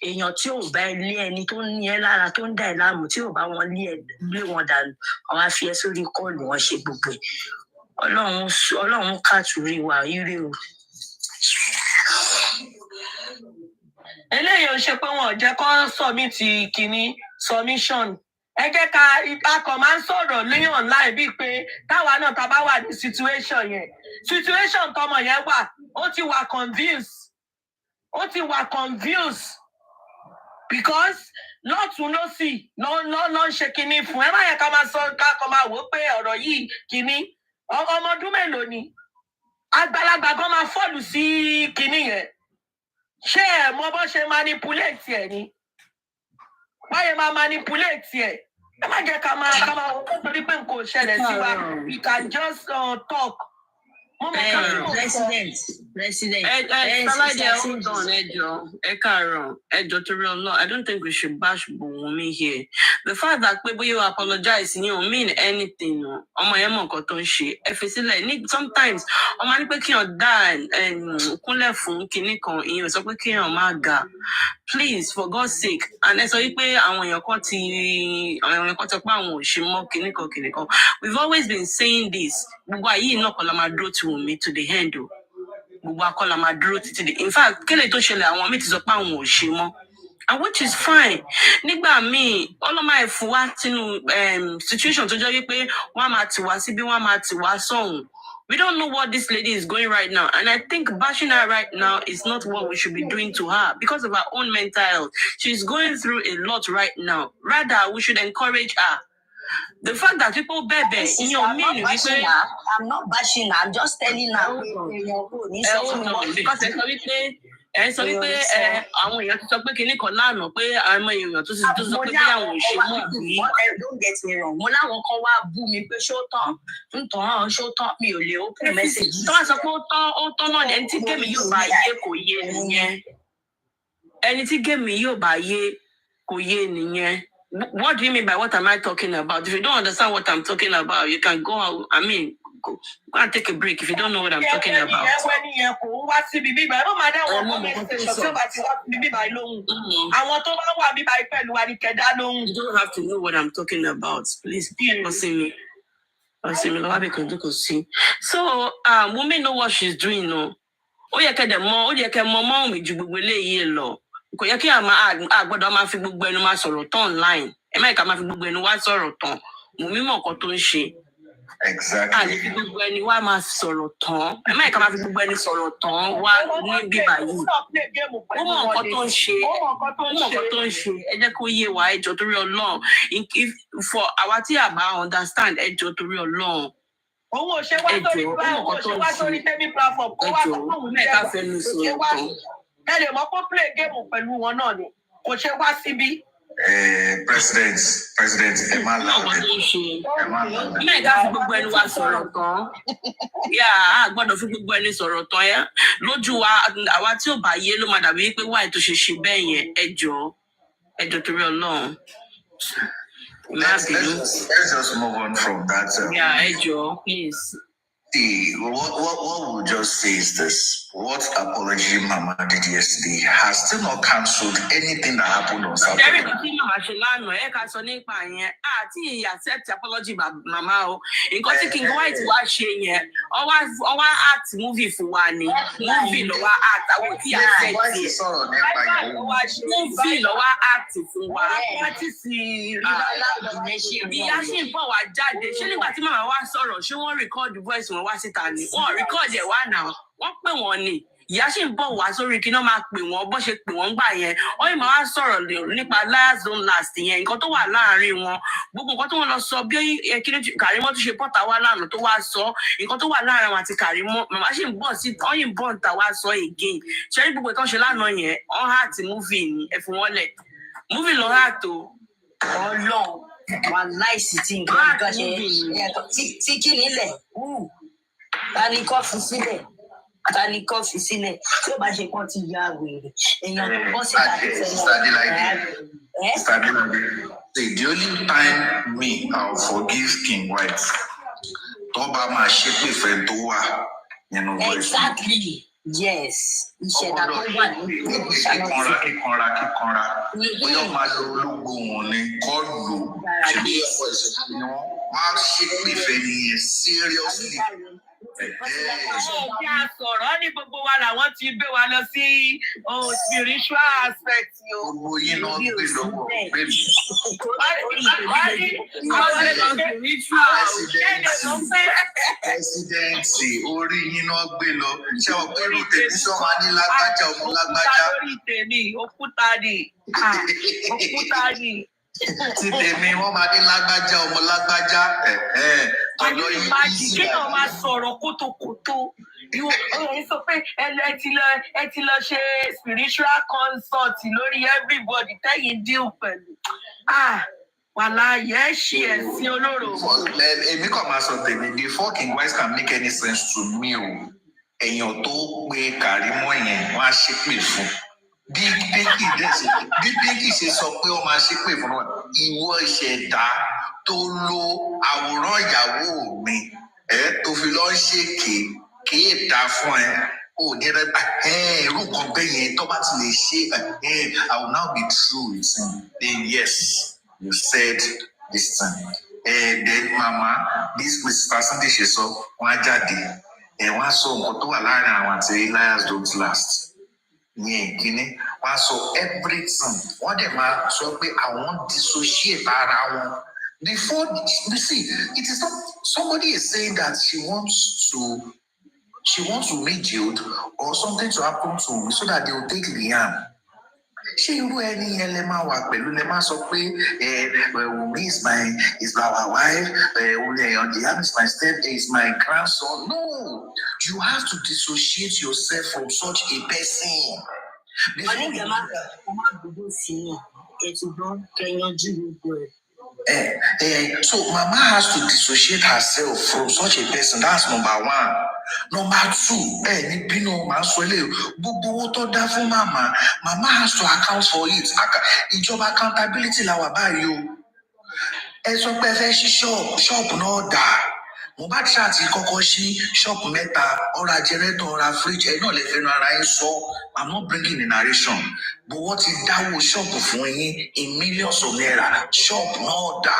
èèyàn tí ò bá lé ẹni tó ní ẹ lára tó ń dà ẹ láàmú tí ò bá wọn lé wọn dànù àwọn á fi ẹ sórí kọ́ọ̀lù wọn ṣe gbogbo ẹ Ọlọ́run kàtúrí wa ire o. Eléyìí ò ṣe pé wọn ò jẹ́ kó submit kínní submission ẹ jẹ́ ká akọ̀ máa ń sọ̀rọ̀ lóyún online bíi pé táwa náà ta bá wà ní situation tọmọ yẹn wà ó ti wà confused because lọ́tún lọ́sì ló ń ṣe kínní fún ẹ má yẹ ká máa sọ ká kọ́ máa wò ó pé ọ̀rọ̀ yìí kínní ọmọ ọdún mélòó ni àgbàlagbà gan máa fọ́ọ̀lù sí kínní yẹn. Ṣé ẹ mọ bó ṣe manipulate ẹ ni báyẹn máa manipulate ẹ má jẹ́ ká máa wọ́n torí pé nǹkan ò ṣẹlẹ̀ sí wa we can just talk. President. Saladia, hold on, ẹ káàárọ̀, torí Ọlọ́run. I don't think we should bash Bùnmi here. The fact that people you apologize you don't mean anything. Ọmọ yẹn mọ̀ nǹkan tó ń ṣe. Ẹ fi sílẹ̀ sometimes ọmọ ní pé kíyàn dá kúnlẹ̀ fún kinní kan ìyẹn sọ pé kíyàn má ga. Please, for God's sake, and ẹ sọ wípé àwọn èèyàn kan ti pé àwọn ò ṣe mọ́ kinní kan. We've always been saying this. Gbogbo àyè náà kọ́ la máa dúró ti Wùnmí to the end o. Gbogbo akọ́ la máa dúró títí in fact kílè tó ṣẹlẹ̀ àwọn míì ti sọ pé àwọn ò ṣe mọ́. And which is fine. Nígbà míì ọlọ́mọ ẹ̀fún wá sínú situation tó jẹ́ wípé wọ́n á máa tì wá síbí wọ́n á máa tì wá sọ́hùn. We don't know what this lady is going right now. And I think bashing her right now is not what we should be doing to her because of her own mental health. She's going through a lot right now. Rather, we should encourage her. The fact that people bebe in your meaning, I'm not bashing her. I'm just telling her. Because ẹ sọ wípé àwọn èèyàn ti sọ pé kinní kan lánàá pé àwọn èèyàn tó sọ pé bí àwọn ò ṣe mọ̀ bí. Don't get me wrong. Mo láwọn kan wá bú mi pé ṣó tán mi ò lè open message. Tó wá sọ pé ó tán náà ẹni tí géèmì yóò bá yé kò yé nìyẹn. Ẹni tí géèmì yóò bá yé kò yé nìyẹn. What do you mean by what am I talking about? If you don't understand what I'm talking about, you can go out. Go and take a break if you don't know what I'm talking about. You don't have to know what I'm talking about. Please see me. So, women know what she's doing, no. Ó yẹ kẹ́ mọ̀ mi ju gbogbo eléyìí lọ. Kò yẹ kí àgbọ́dọ̀ máa fi gbogbo ẹnu máa sọ̀rọ̀ tán online. Ẹ má ká máa fi gbogbo ẹnu wá sọ̀rọ̀ tán. Mo mímọ̀ nǹkan tó ń ṣe. Exactly. àlè fi gbogbo ẹni wá máa sọ̀rọ̀ tán ẹ má ìka máa fi gbogbo ẹni sọ̀rọ̀ tán wá ní bíbá yìí ó mọ nǹkan tó ń ṣe ẹ jẹ́ kó yé wa ẹjọ́ torí Ọlọ́run for àwa tí a bá understand ẹjọ́ torí Ọlọ́run owó ṣe wá sórí tẹ́bí platform kó wá sọ fún òun mẹ́ka fẹnu sọ̀rọ̀ tán ẹ lè mọ̀ pé play game pẹ̀lú wọn náà ni kò ṣe wá síbí. President Emma mẹ́ka fi gbogbo ẹni wá sọ̀rọ̀ tán a gbọ́dọ̀ fi gbogbo ẹni sọ̀rọ̀ tán yẹn lójú wa àwa tí ò bá yé ló máa dàbí pé wáyé tó ṣe bẹ́ẹ̀ yẹn ẹjọ́ torí Ọlọ́run. Let's just move on from that. Ejo, please. See, what we'll just say is this. What apology Mama did yesterday has still not cancelled anything that happened on Saturday. Accept apology Mama o. Nǹkan tí King White wá ṣe yẹn, ó wá act movie fún wa ni. Movie ló wá act àwọn tí accept ẹ̀. Movie ló wá act fún wa. Bí a ṣe ń bọ̀ wá jáde, ṣé nígbà tí màmá wá sọ̀rọ̀, ṣé wọ́n record voice wọn wá síta ni? Wọ́n record ẹ̀ wá náà, wọ́n pè wọ́n ni. Ìyá ṣì ń bọ̀ wá sórí kí náà máa pè wọ́n bó ṣe pè wọ́n gbà yẹn. Ó yìí máa wá sọ̀rọ̀ nípa last don't last yẹn, nǹkan tó wà láàárín wọn. Gbogbo nǹkan tó wọ́n lọ sọ bí Kàrímọ́ tó ṣe bọ́ta wá lánàá tó wá sọ, nǹkan tó wà láàárín wọn àti Kàrímọ́, màmá ṣì ń bọ̀ sí, ó yìí ń bọ̀ ń ta wá sọ again. Ṣé rí gbogbo ìtàn ṣe lánàá yẹn, wọ́n hà tí movie ni, ẹ fi wọ́n lẹ̀. Movie lọ hà tó. Ọlọ́run wà láìsí tí nǹkan ṣe tí kí nílẹ̀ ta ni kọ́ fi sílẹ̀ tí ó bá ṣe kọ́ ti ya wèrè èèyàn tó bọ́ sí ìdájọ́ The only time I'll forgive King White tó bá máa ṣépè fẹ́ tó wà nínú voice. Exactly. Yes. Ìṣẹ̀dá tó wà ní kíkanra. Bóyá máa lo ológun ni kọ́ lò. Ṣèbí ẹ̀fọ́ ìṣẹ̀dá ni wọ́n máa ṣépè fẹ́ nìyẹn seriously. Kí a sọ̀rọ̀ ní gbogbo wa làwọn ti gbé wa lọ sí spiritual aspect o. Gbogbo yín náà gbé lọ́wọ́ gbé mi. Presidency orí yín náà gbé lọ. Ṣé o pé irú tèmi sọ máa ní lágbájá ọmọ lágbájá? Lórí tèmi, òkúta ni. Ti tèmi wọ́n máa ní lágbájá ọmọ lágbájá. Ọjọ́ yìí kéèyàn máa sọ̀rọ̀ kótókótó. Ìwọ̀n sọ pé ẹ ti lọ ṣe spiritual consult lórí everybody tẹ́yìn deal pẹ̀lú. Wàhálà yẹn ṣe ẹ̀sìn olóró. Èmi kàn máa sọ tèmi, before King Wise can make any sense to me o. Èèyàn tó pe Kàrímọ́ yẹn wọ́n á ṣépè fún. Bí Bíkì ṣe sọ pé ó máa ṣépè fún wa, ìwọ ìṣẹ̀dá tó lo àwòrán ìyàwó mi tó fi lọ ṣèké kì í dá fún ẹ ò ní rẹ irú nǹkan bẹ́ẹ̀ yẹn tó bá ti lè ṣe I will now be true with him. Then yes, you said this thing. Then mama, this Mr. Sunday ṣe sọ wọn á jáde wọn á sọ nǹkan tó wà láàrin àwọn àti liars don't last. Yẹn kíní wọn á sọ everything wọn dẹ̀ máa sọ pé àwọn dissociate ara wọn. Before you see, it is not somebody is saying that she wants to be jailed or something to happen to me so that they will take Liam. Ṣé irú ẹni yẹn lè máa wà pẹ̀lú lè máa sọ pé Wunmi is our wife, Liam is my grandson. No, you have to dissociate yourself from such a person. So mama has to dissociate herself from such a person. That's number one. Number two, mama has to account for it. Ìjọba accountability la wà báyìí o. Ẹ sọ pé ẹ fẹ́ ṣí ṣọ́ọ̀bù náà dà. Mohbad ṣáà ti kọ́kọ́ ṣí ṣọ́ọ̀bù mẹ́ta, ọ̀rá jẹrẹ́tọ̀, ọ̀rá fíríjì, ẹ̀ náà lè fẹ́nu ara yín sọ. I'm not bringing the narration. But wọ́n ti dáwọ́ ṣọ́ọ̀bù fún yín in millions of naira. Ṣọ́ọ̀bù náà dà.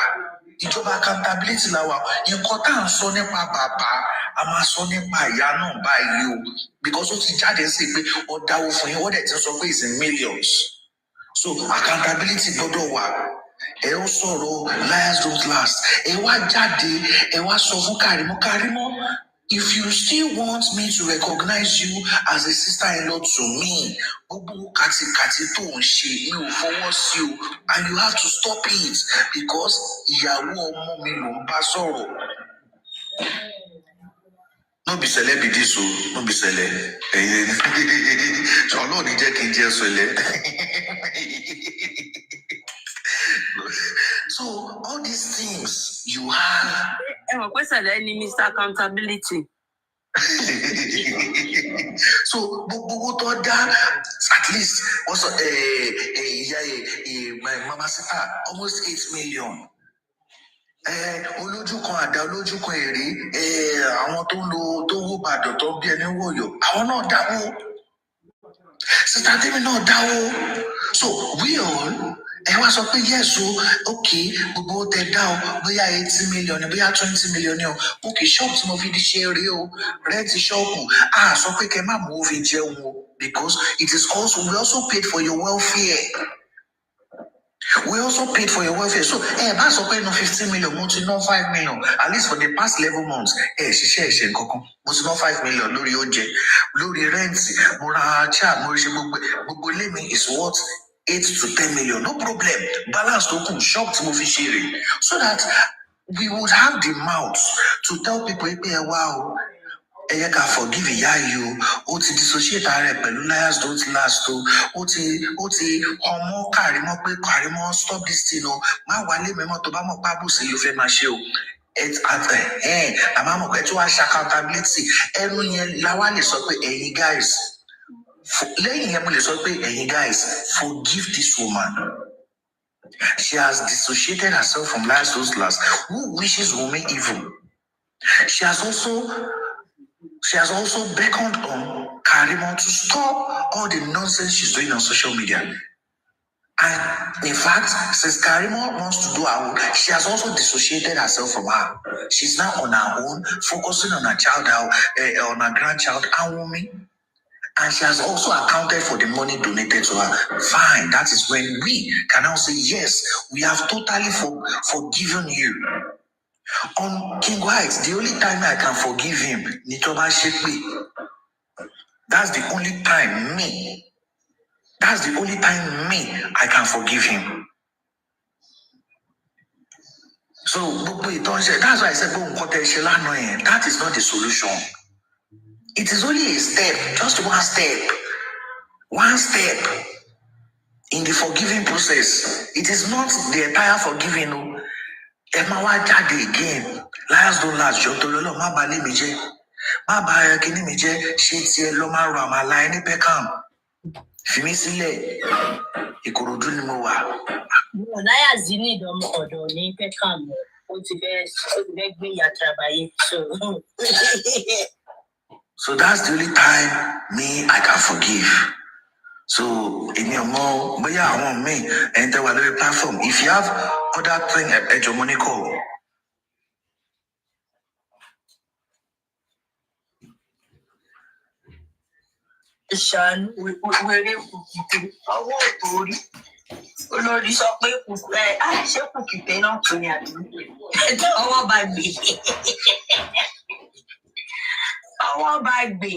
Ìjọba accountability la wà. Nǹkan tá à ń sọ nípa bàbá, a máa sọ nípa ìyá náà báyìí o. Because ó ti jáde sí pé ó dáwọ́ fún yín, wọ́n dẹ̀ ti sọ pé it's in millions. So accountability gbọ́dọ̀ wà. ẹ ó sọ̀rọ̀ liars don't last. Ẹ wá jáde, ẹ wá sọ fún Karimo, if you still want me to recognize you as a sister-in-law to me, gbogbo kàtìkàtì tó ń ṣe mi ò fọwọ́ sí o, and you have to stop it because ìyàwó ọmọ mi ló ń bá sọ̀rọ̀. No be celebrity so, no be cele. Ọlọ́run ní jẹ́ kí n jẹ́ sọlẹ̀. So all these things you have. Mr. Accountability. So gbogbo tó dá at least also my mama sita almost 8 million. Olójú kan àdá olójú kan èrè àwọn tó ń lo tó wó bàdàn tó bí ẹni wòyò àwọn náà dáwó sísá tèmi náà dáwó so we all ẹ wá sọ pé yes o okay gbogbo tẹ dá o bóyá 80 million bóyá 20 million o okay ṣọ́ọ̀bù tí mo fi di ṣe eré o rẹ́ǹtì ṣọ́ọ̀bù a sọ pé kẹ má mú òfin jẹun o because it is also we also paid for your welfare. We also paid for your welfare. So, bá sọ pé no 15 million, mo ti ná 5 million. At least for the past 11 months, ṣiṣẹ́ nǹkankan. Mo ti ná 5 million lórí oúnjẹ, lórí rẹ́ǹtì, mo ra chair, mo ṣe gbogbo ilé mi is worth 8 to 10 million. No problem. Balance tó kù, shop tí mo fi ṣe rè. So that we would have the mouth to tell people pé ẹ wá o. Ẹ yẹ ká forgive ìyá yìí o ti dissociate ara rẹ̀ pẹ̀lú liars don't last o ti ọmọ Karimo pé Karimo stop this thing o má wálé mẹ́mọ́ tó bá mọ̀ pábùsì ló fẹ́ máa ṣe o àmọ́ mọ̀ pé tí wàá ṣe accountability ẹnu yẹn la wá lè sọ pé ẹ̀yin guys lẹ́yìn yẹn mo lè sọ pé ẹ̀yin guys forgive this woman. She has dissociated herself from liars don't last. Who wishes women evil? She has also beckoned on Karimo to stop all the nonsense she's doing on social media. And in fact, since Karimo wants to do her own, she has also dissociated herself from her. She's now on her own, focusing on her child, on her grandchild, Awumi. And she has also accounted for the money donated to her. Fine, that is when we can now say, yes, we have totally forgiven you. On King White, the only time I can forgive him, Nitoba Shekwe. That's the only time I can forgive him. So that's why I said that is not the solution. It is only a step, just one step. One step in the forgiving process. It is not the entire forgiving. Emma wá jáde again. Liars don't last. Jọ torí Ọlọ́run má bà lé mi jẹ́. Má bà kíní mi jẹ́. Ṣé tiẹ̀ lọ máa rọ àmàlà ẹni Peckham? Fi mí sílẹ̀. Ìkòròdú ni mo wà. Láyà sí ní ìdánmọ̀ ọ̀dọ̀ ní Peckham. Ó ti fẹ́ gbé ìyá Trabayé. So that's the only time I can forgive. So in your more, but yeah, I want me enter whatever platform. If you have other thing at your money call. Ìṣàánú wèrè kùkìtì ọwọ́ òtórí olórí sọ pé ṣé kùkìtì náà tún ní àdúgbò ọwọ́ bá gbé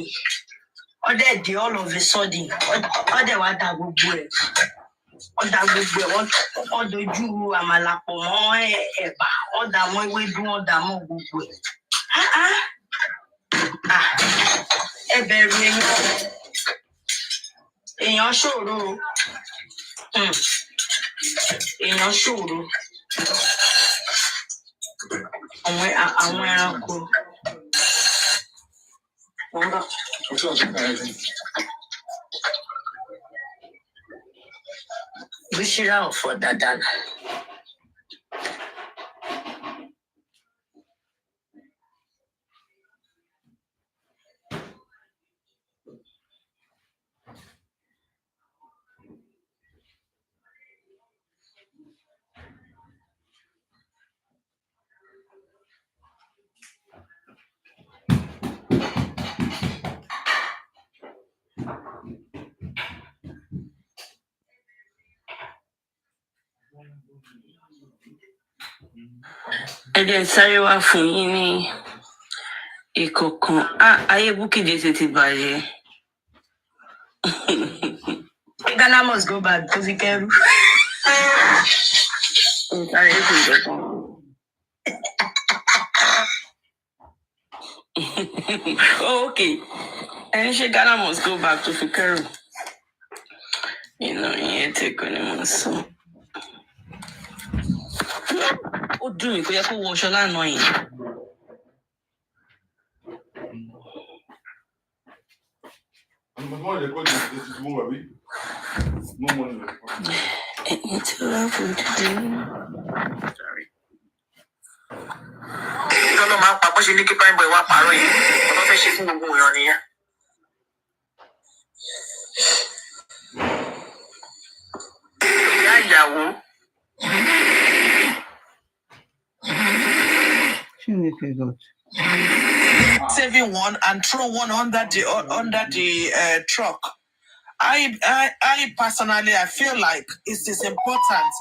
ọdẹ dé all of a sudden ọdẹ wàá da gbogbo ẹ̀ wọ́n dojú àmàlà pọ̀ mọ́ ẹ̀bà ọ̀dà mọ́ ewédú ọ̀dà mọ́ gbogbo ẹ̀ ẹ bẹ̀rù èèyàn ṣòro àwọn ẹranko Bíṣírà ọ̀fọ̀ dáadáa. And then sorry wa fún yín ní ìkọ̀kan. Ayé Bukky Jesse ti bàjẹ́. Ghana must go back because he can. Oh, okay. And she Ghana must go back to Fikeru. You know, you take on him so. Oh, do me, because you wash all annoying. It's lovely today. Sorry. Ìjọba máa ń pa bó ṣe ní kí Prime Boy wá pààrọ̀ yìí. Ọlọ́ fẹ́ ṣe fún gbogbo èèyàn nìyẹn. Ìyá ìyàwó. Saving one and throw one under the truck. I personally, I feel like it is important